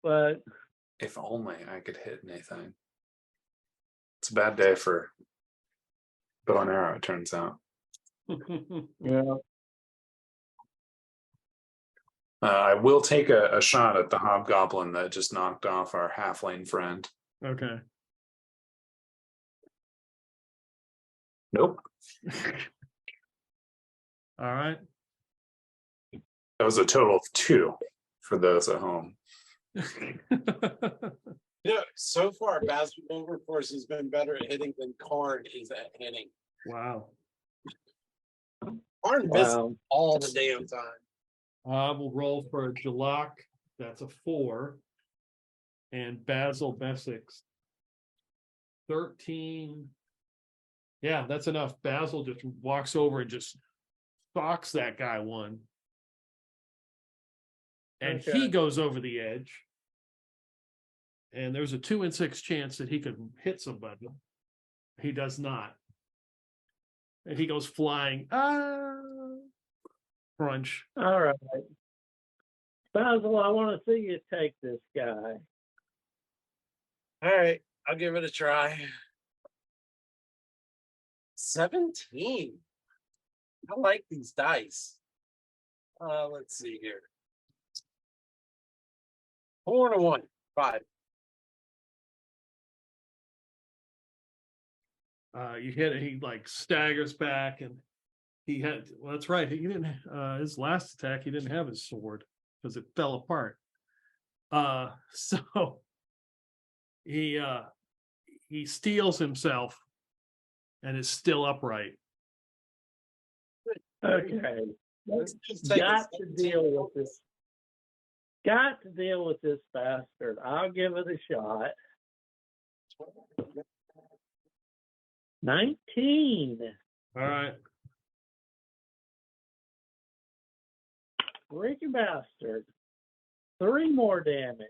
but If only I could hit anything. It's a bad day for bow and arrow, it turns out. yeah. I will take a shot at the hobgoblin that just knocked off our halfling friend. Okay. Nope. All right. That was a total of 2 for those at home. Yeah, so far, Basil Wilberforce has been better at hitting than Karn is at hitting. Wow. Karn misses Wow. all the damn time. We'll roll for a Jalak. That's a 4. And Basil Besix. 13. Yeah, that's enough. Basil just walks over and just socks that guy one. And Okay. he goes over the edge. And there's a 2 in 6 chance that he could hit somebody. He does not. And he goes flying. Crunch. All right. Basil, I want to see you take this guy. All right, I'll give it a try. 17. I like these dice. Let's see here. 4 and a 1. 5. You hit it, he like staggers back and he had, well, that's right. He didn't, his last attack, he didn't have his sword because it fell apart. So he steals himself and is still upright. Okay. Let's just take Got a to 17. deal with this. Got to deal with this bastard. I'll give it a shot. 19. All right. Ricky bastard. 3 more damage.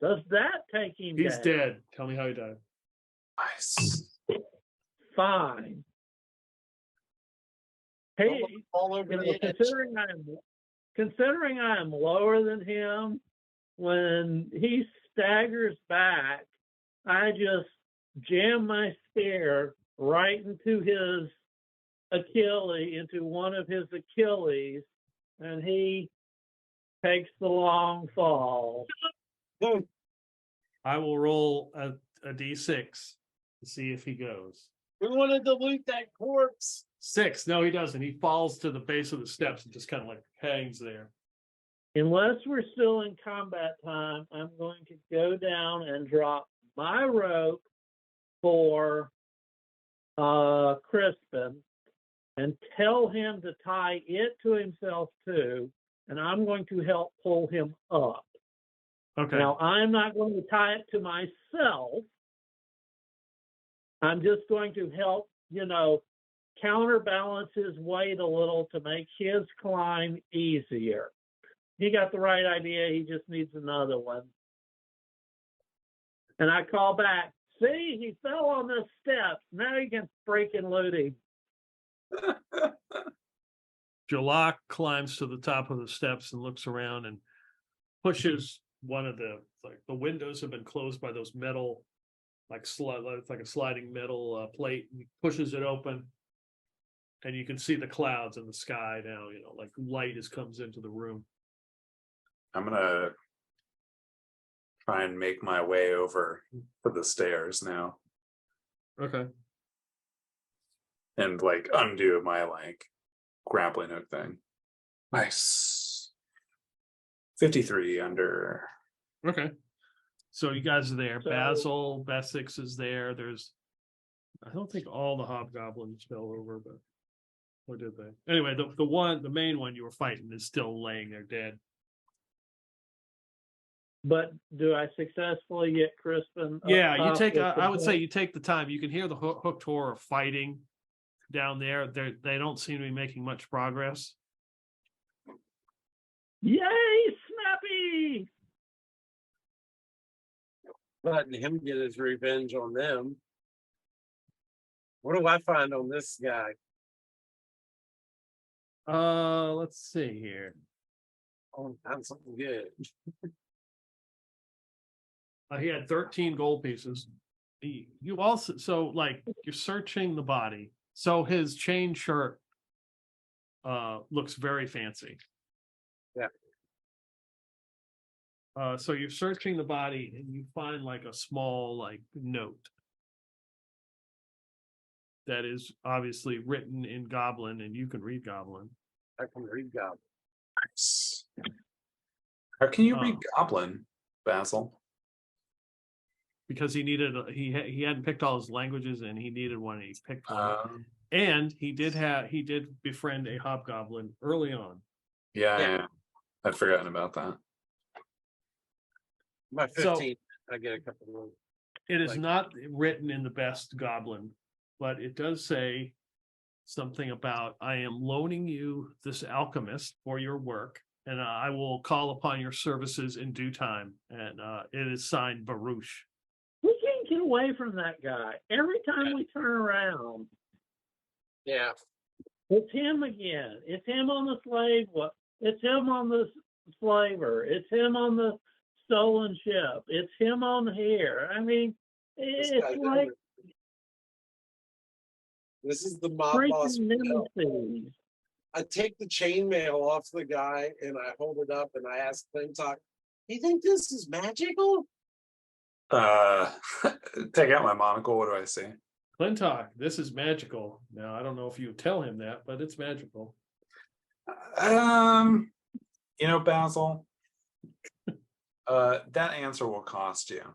Does that take him He's down? dead. Tell me how he died. Nice. Fine. Hey, All over you know, the edge. considering I am lower than him, when he staggers back, I just jam my spear right into his Achilles, into one of his Achilles, and he takes the long fall. I will roll a d6 to see if he goes. We want to dilute that corpse. 6. No, he doesn't. He falls to the base of the steps and just kind of like hangs there. Unless we're still in combat time, I'm going to go down and drop my rope for Crispin and tell him to tie it to himself too, and I'm going to help pull him up. Okay. Now, I'm not going to tie it to myself. I'm just going to help, counterbalance his weight a little to make his climb easier. He got the right idea. He just needs another one. And I call back, see, he fell on the steps. Now you can freaking loot him. Jalak climbs to the top of the steps and looks around and pushes one of the windows have been closed by those metal, it's like a sliding metal plate. And he pushes it open, and you can see the clouds in the sky now. Like light comes into the room. I'm gonna try and make my way over to the stairs now Okay. and undo my grappling hook thing. Nice. 53 under. Okay. So you guys are there. So- Basil Besix is there. I don't think all the hobgoblins fell over, but or did they? Anyway, the main one you were fighting is still laying there dead. But do I successfully get Crispin? Yeah, you up take. with the I would say hook? you take the time. You can hear the hooked horror fighting down there. They don't seem to be making much progress. Yay, Snappy! Letting him get his revenge on them. What do I find on this guy? Let's see here. Oh, found something good. He had 13 gold pieces. You also, so like you're searching the body. So his chain shirt looks very fancy. Yeah. So you're searching the body and you find like a small like note that is obviously written in Goblin, and you can read Goblin. I can read Goblin. Nice. How can you read Oh. Goblin, Basil? Because he needed he hadn't picked all his languages, and he needed one, and he picked one. And he did befriend a hobgoblin early on. Yeah. I'd forgotten about that. My So- 15, I get a couple of. It is Like- not written in the best Goblin, but it does say something about, I am loaning you this alchemist for your work, and I will call upon your services in due time. And it is signed Baruch. We can't get away from that guy. Every time we turn around, Yeah. it's him again. It's him on the slave. It's him on the slaver. It's him on the stolen ship. It's him on here. I mean, This it's guy's like everywhere. This is the mob boss. freaking nemesis. I take the chainmail off the guy and I hold it up and I ask Clintok, "You think this is magical?" Take out my monocle. What do I see? Clintok, this is magical. Now, I don't know if you tell him that, but it's magical. Basil, that answer will cost you.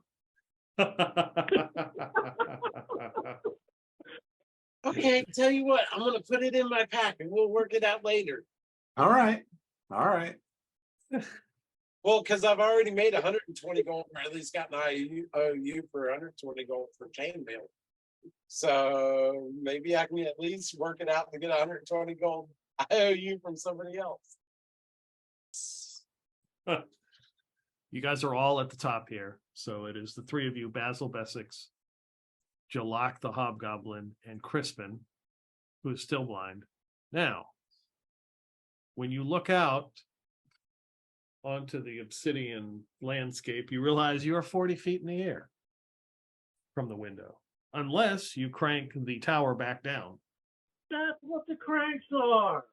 Okay, tell you what, I'm gonna put it in my pack and we'll work it out later. All right. Well, because I've already made 120 gold, or at least got an IOU for 120 gold for chainmail. So maybe I can at least work it out to get 120 gold IOU from somebody else. You guys are all at the top here. So it is the three of you, Basil Bessex, Jalak the Hobgoblin, and Crispin, who is still blind. Now, when you look out onto the obsidian landscape, you realize you are 40 feet in the air from the window, unless you crank the tower back down. That's what the cranks are.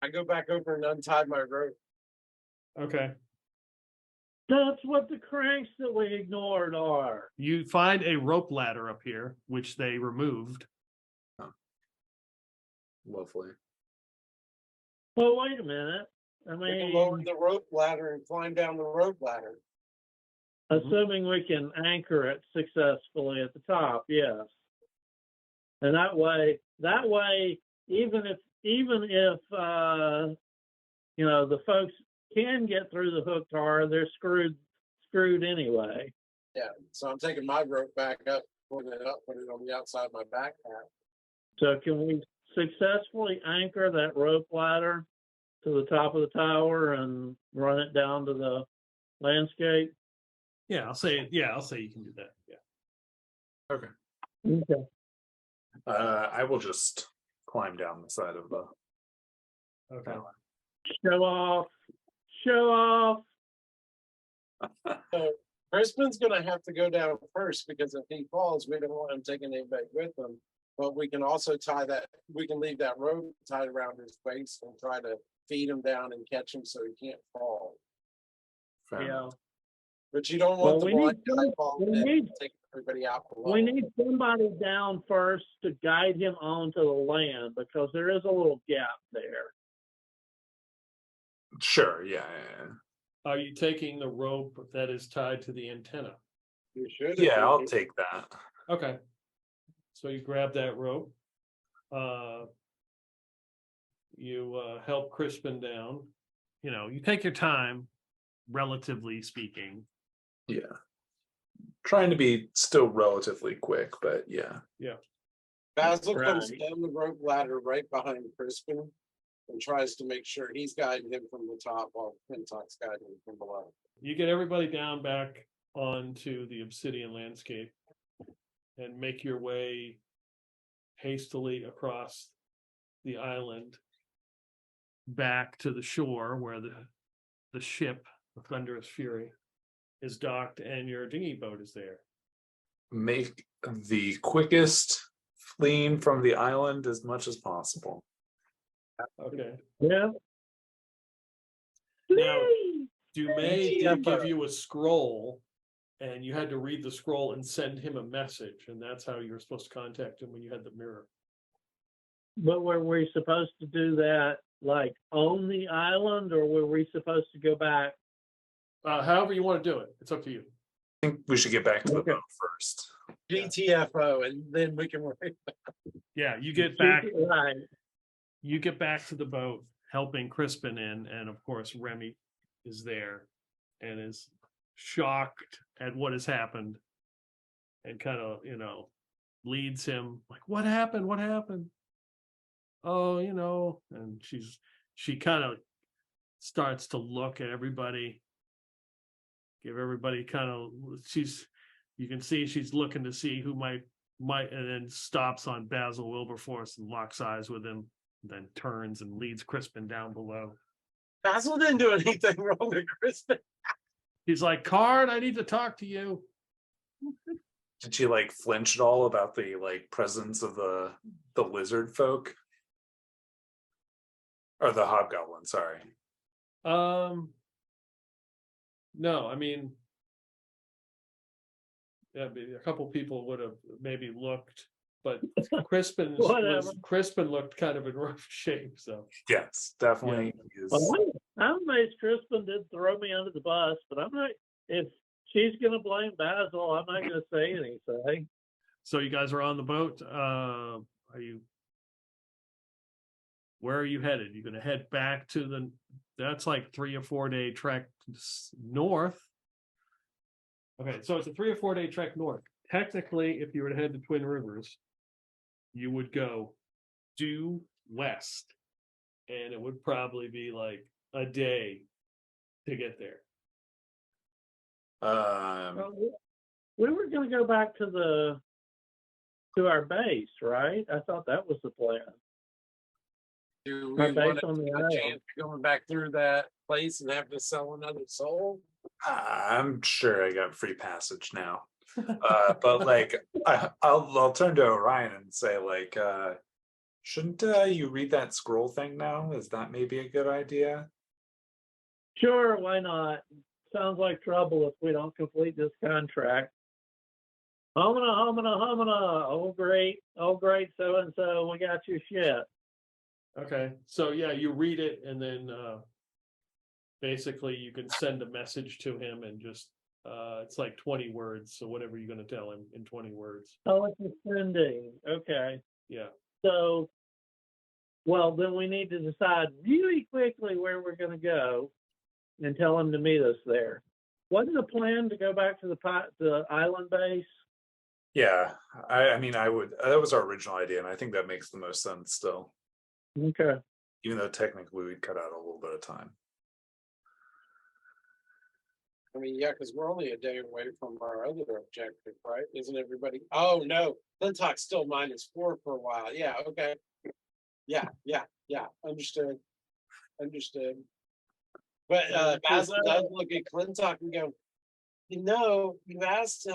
I go back over and untie my rope. Okay. That's what the cranks that we ignored are. You find a rope ladder up here, which they removed. Lovely. Well, wait a minute. I We can lower mean, the rope ladder and climb down the rope ladder. assuming we can anchor it successfully at the top, yes. And that way, even if the folks can get through the hook tar, they're screwed anyway. Yeah, so I'm taking my rope back up, putting it up, putting it on the outside of my backpack. So can we successfully anchor that rope ladder to the top of the tower and run it down to the landscape? Yeah, I'll say you can do that. Yeah. Okay. Okay. I will just climb down the side of the Okay. tower. Show off. So Crispin's gonna have to go down first because if he falls, we don't want him taking anybody with him. But we can also we can leave that rope tied around his waist and try to feed him down and catch him so he can't fall. Fair Yeah. enough. But you don't Well, want the we blind need guy some- falling we in need- and take everybody out below. We need somebody down first to guide him onto the land because there is a little gap there. Sure. Yeah. Are you taking the rope that is tied to the antenna? You should. Yeah, I'll take that. Okay. So you grab that rope. You help Crispin down. You take your time, relatively speaking. Yeah. Trying to be still relatively quick, but yeah. Basil comes Right. down the rope ladder right behind Crispin and tries to make sure he's guiding him from the top while Clintok's guiding him from below. You get everybody down back onto the obsidian landscape and make your way hastily across the island back to the shore where the ship, the Thunderous Fury, is docked and your dinghy boat is there. Make the quickest fleeing from the island as much as possible. Okay. Yeah. Now, Dumay Yeah, did give but- you a scroll, and you had to read the scroll and send him a message, and that's how you were supposed to contact him when you had the mirror. But were we supposed to do that like on the island, or were we supposed to go back? However you want to do it, it's up to you. I think we should get back to the Okay. boat first. GTFO, and then we can worry. Yeah, you get back. Right. You get back to the boat, helping Crispin in, and of course Remy is there and is shocked at what has happened, and kind of leads him like, "What happened? What happened?" Oh, and she kind of starts to look at everybody, give everybody kind of you can see she's looking to see who might, and then stops on Basil Wilberforce and locks eyes with him, then turns and leads Crispin down below. Basil didn't do anything wrong to Crispin. He's like, "Card, I need to talk to you." Did she like flinch at all about the like presence of the lizard folk? Or the hobgoblin, sorry. No, I mean, yeah, a couple people would have maybe looked, but Crispin looked kind of in rough shape. So Yes, definitely. Well, I'm amazed Crispin did throw me under the bus, but I'm not. If she's going to blame Basil, I'm not going to say anything. So you guys are on the boat. Where are you headed? You're going to head back to that's like 3 or 4 day trek north. Okay, so it's a 3 or 4 day trek north. Technically, if you were to head to Twin Rivers, you would go due west, and it would probably be like a day to get there. Well, we were going to go back to our base, right? I thought that was the plan. Do Our we base want to on the take a island. chance of going back through that place and have to sell another soul? I'm sure I got free passage now. But like I'll turn to Orion and say like shouldn't you read that scroll thing now? Is that maybe a good idea? Sure, why not? Sounds like trouble if we don't complete this contract. Homina. Oh great, so-and-so, we got your shit. Okay, so yeah, you read it, and then basically you can send a message to him, and just it's like 20 words. So whatever you're going to tell him in 20 words. Oh, it's a sending. Okay. Yeah. So, well, then we need to decide really quickly where we're going to go and tell him to meet us there. Wasn't the plan to go back to the island base? Yeah, I mean I would. That was our original idea, and I think that makes the most sense still. Okay. Even though technically we'd cut out a little bit of time. I mean, yeah, because we're only a day away from our other objective, right? Isn't everybody? Oh no, Clintok's still -4 for a while. Yeah, okay. Yeah. Understood. But Basil does look at Clintok and go, you asked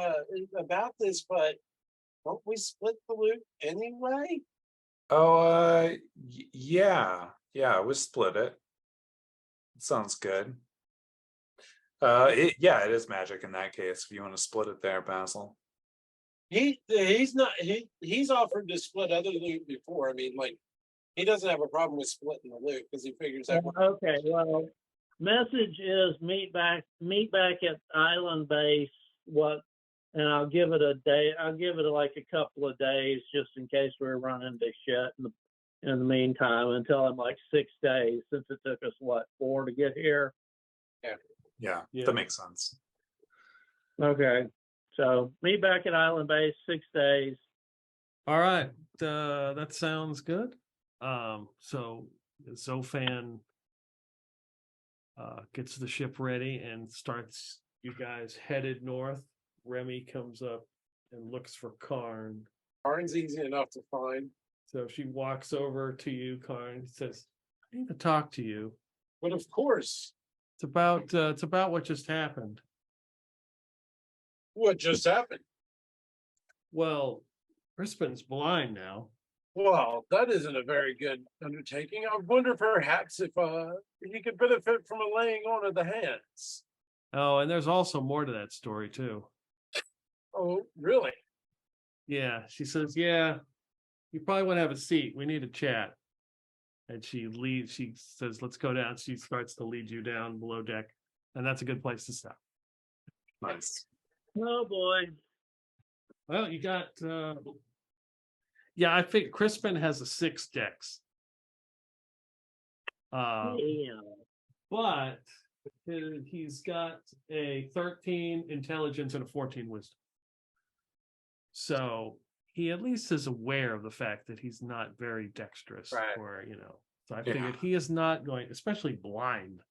about this, but don't we split the loot anyway? Oh, yeah, we split it. Sounds good. It is magic in that case. If you want to split it there, Basil. He's offered to split other loot before. I mean, like he doesn't have a problem with splitting the loot because he figures that. Okay. Well, message is meet back at island base. And I'll give it a day. I'll give it like a couple of days just in case we're running into shit in the meantime, until I'm like 6 days, since it took us 4 to get here. Yeah. Yeah, Yeah. that makes sense. Okay. So meet back at Island Base, 6 days. All right, that sounds good. So Zofan gets the ship ready and starts. You guys headed north. Remy comes up and looks for Karn. Karn's easy enough to find. So she walks over to you, Karn, says, "I need to talk to you. But of course, It's about what just happened." what just happened? Well, Crispin's blind now. Well, that isn't a very good undertaking. I wonder perhaps if he could benefit from a laying on of the hands. Oh, and there's also more to that story too. Oh, really? Yeah, she says, "Yeah, you probably want to have a seat. We need to chat." And she leads. She says, "Let's go down." She starts to lead you down below deck, and that's a good place to stop. Nice. Oh boy. Well, you got. Yeah, I think Crispin has a 6 dex. Yeah. But he's got a 13 intelligence and a 14 wisdom. So he at least is aware of the fact that he's not very dexterous, Right. or So I figured he is not going, especially blind.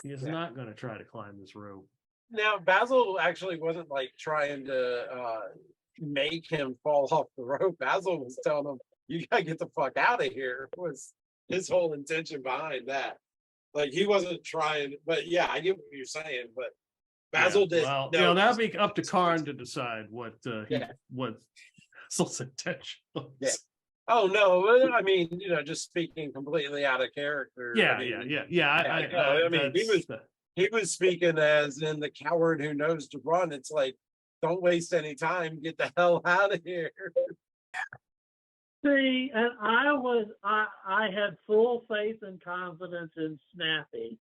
He is not going to try to climb this rope. Now, Basil actually wasn't like trying to make him fall off the rope. Basil was telling him, "You gotta get the fuck out of here." Was his whole intention behind that. Like he wasn't trying, but yeah, I get what you're saying. But Basil Yeah, did. well, know that'd be up to Karn to decide what Yeah. what Basil's intention was. Yeah. Oh no, I mean, just speaking completely out of character. Yeah, I mean, I mean, he was speaking as in the coward who knows to run. It's like, don't waste any time. Get the hell out of here. See, and I had full faith and confidence in Snappy.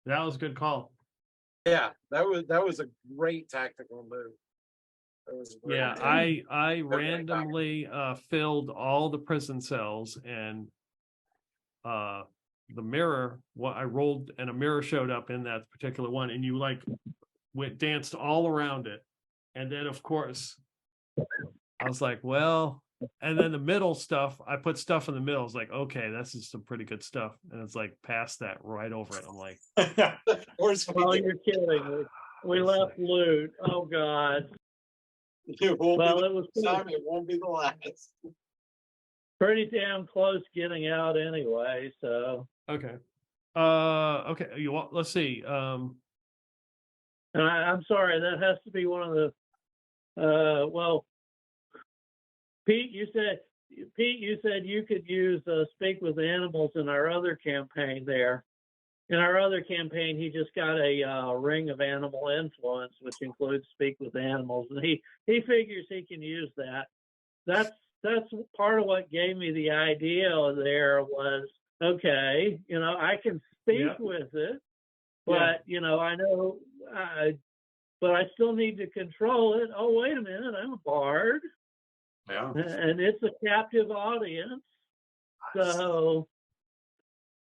That was a good call. Yeah, that was a great tactical move. That was a great Yeah, move. I randomly filled all the prison cells, and the mirror, what I rolled, and a mirror showed up in that particular one, and you danced all around it. And then of course I was like, well, and then the middle stuff, I put stuff in the middle. It's like, okay, this is some pretty good stuff. And it's like past that right over it. I'm like, Of course, Oh, you're kidding. We left loot. Oh God. it won't Well, be it was the time. It won't be the last. pretty damn close getting out anyway. So, okay. Okay. Let's see. and I'm sorry, that has to be one of the. Well, Pete, you said you could use Speak with Animals in our other campaign there. In our other campaign, he just got a ring of animal influence, which includes Speak with Animals, and he figures he can use that. That's part of what gave me the idea there was, okay, I can speak with it, but I know, but I still need to control it. Oh, wait a minute, I'm a bard. Yeah. And it's a captive audience. So,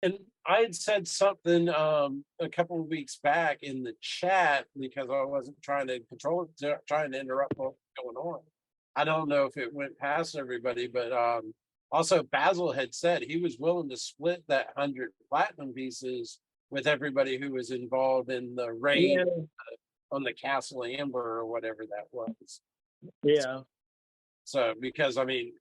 And I had said something a couple of weeks back in the chat because I wasn't trying to control it, trying to interrupt what was going on. I don't know if it went past everybody, but also Basil had said he was willing to split that 100 platinum pieces with everybody who was involved in the raid on the Castle Amber or whatever that was. yeah. So, because I mean,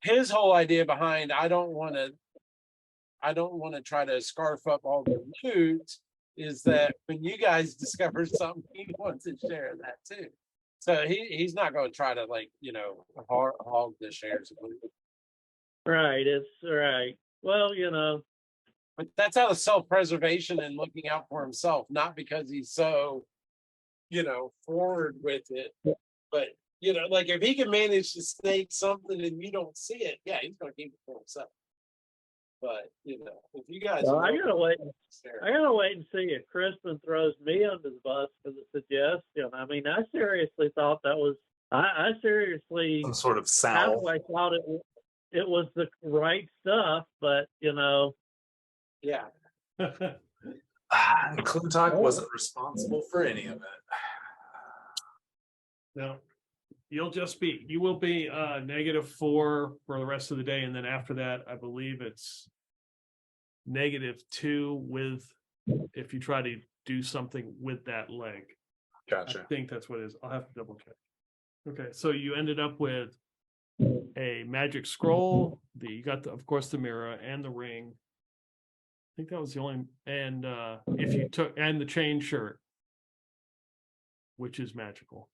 his whole idea behind I don't want to try to scarf up all the loot is that when you guys discover something, he wants to share that too. So he's not going to try to hog the shares of loot. Right. It's right. Well, But that's out of self-preservation and looking out for himself, not because he's so, forward with it. But like if he can manage to snake something and you don't see it, yeah, he's going to keep it for himself. But if you guys, well, I gotta wait and see if Crispin throws me under the bus for the suggestion. I mean, I seriously thought that was. I seriously Some sort of I salve. thought it was the right stuff, but yeah. Clintok wasn't responsible for any of it. No, you will be -4 for the rest of the day, and then after that, I believe it's -2 with if you try to do something with that leg. I Gotcha. think that's what it is. I'll have to double check. Okay, so you ended up with a magic scroll. You got of course the mirror and the ring. I think that was the only, and if you took and the chain shirt, which is magical.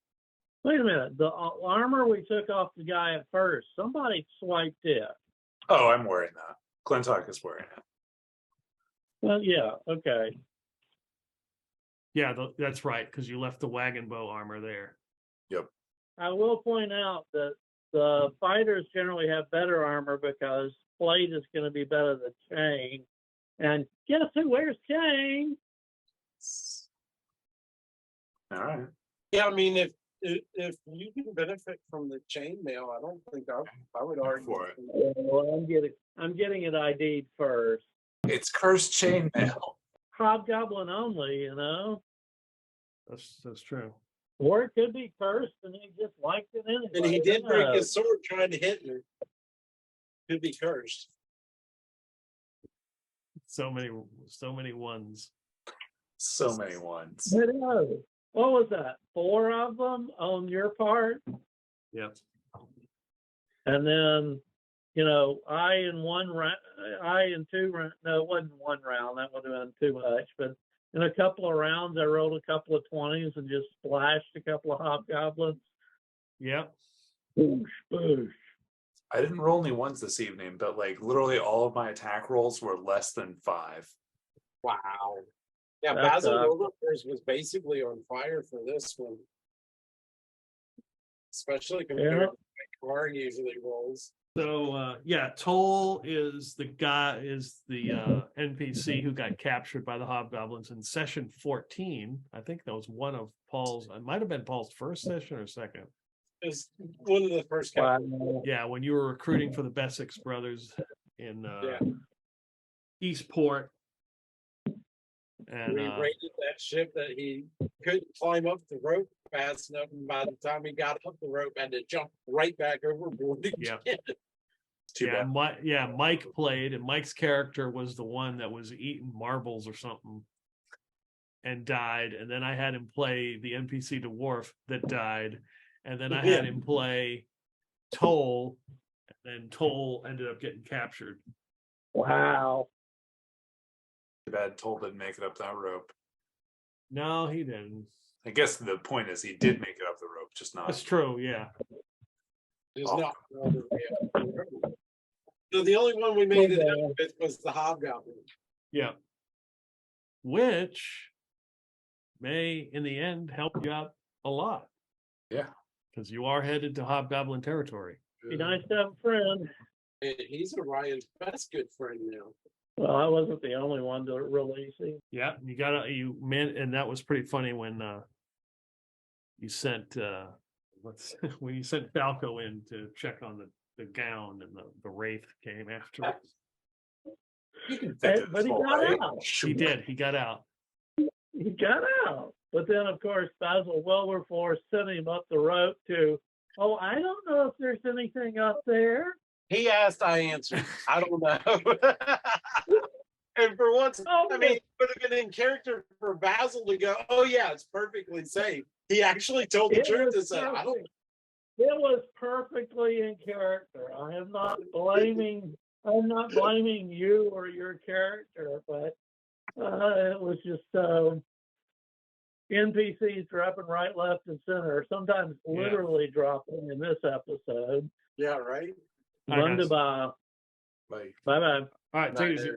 Wait a minute. The armor we took off the guy at first, somebody swiped it. Oh, I'm wearing that. Clintok is wearing it. Well, yeah, okay. Yeah, that's right, because you left the Wagonbow armor there. Yep. I will point out that the fighters generally have better armor because plate is going to be better than chain. And guess who wears chain? All right. Yeah, I mean, if you can benefit from the chainmail, I don't think I would argue for it. Well, I'm getting it ID'd first. It's cursed chainmail. Hobgoblin only, you know. That's true. Or it could be cursed and he just liked it anyway. And he did break his sword trying to hit me. Could be cursed. So many ones. So many ones. I know. What was that? 4 of them on your part? Yep. And then, you know, I in 2 rounds, no, it wasn't 1 round, that would have been too much, but in a couple of rounds, I rolled a couple of 20s and just splashed a couple of hobgoblins. Yep. Boosh, boosh. I didn't roll any ones this evening, but like literally all of my attack rolls were less than 5. Wow. Yeah, That's, Basil Wilberforce was basically on fire for this one. Especially compared to what Car usually rolls. So Toll is the NPC who got captured by the hobgoblins in session 14. I think that was one of Paul's. It might have been Paul's first session or second. It was one of the first captains. Yeah, when you were recruiting for the Bessex brothers in Eastport. And we raided that ship that he couldn't climb up the rope fast enough, and by the time he got up the rope, had to jump right back overboard again. Mike played, and Mike's character was the one that was eating marbles or something and died, and then I had him play the NPC dwarf that died, and then I had him play Toll, and then Toll ended up getting captured. Wow. Too bad Toll didn't make it up that rope. No, he didn't. I guess the point is he did make it up the rope, just not. That's true, yeah. There's not. So the only one we made it out with was the hobgoblin. Yeah. Which may, in the end, help you out a lot. Yeah. Because you are headed to hobgoblin territory. Be nice to have a friend. And he's Orion's best good friend now. Well, I wasn't the only one to release him. Yeah, and that was pretty funny when you sent when you sent Falco in to check on the gown, and the wraith came after. You can think But he got out. He did. He got out. He got out. But then, of course, Basil Wilberforce sent him up the rope to, I don't know if there's anything up there. He asked, I answered. I don't know. And for once, I mean, it would have been in character for Basil to go, oh yeah, it's perfectly safe. He actually told the truth and said, I don't know. It was perfectly in character. I'm not blaming you or your character, but it was just NPCs dropping right, left, and center. Sometimes literally dropping in this episode. Yeah, right. Wonderbar. Bye. Bye-bye. All right, take it easy.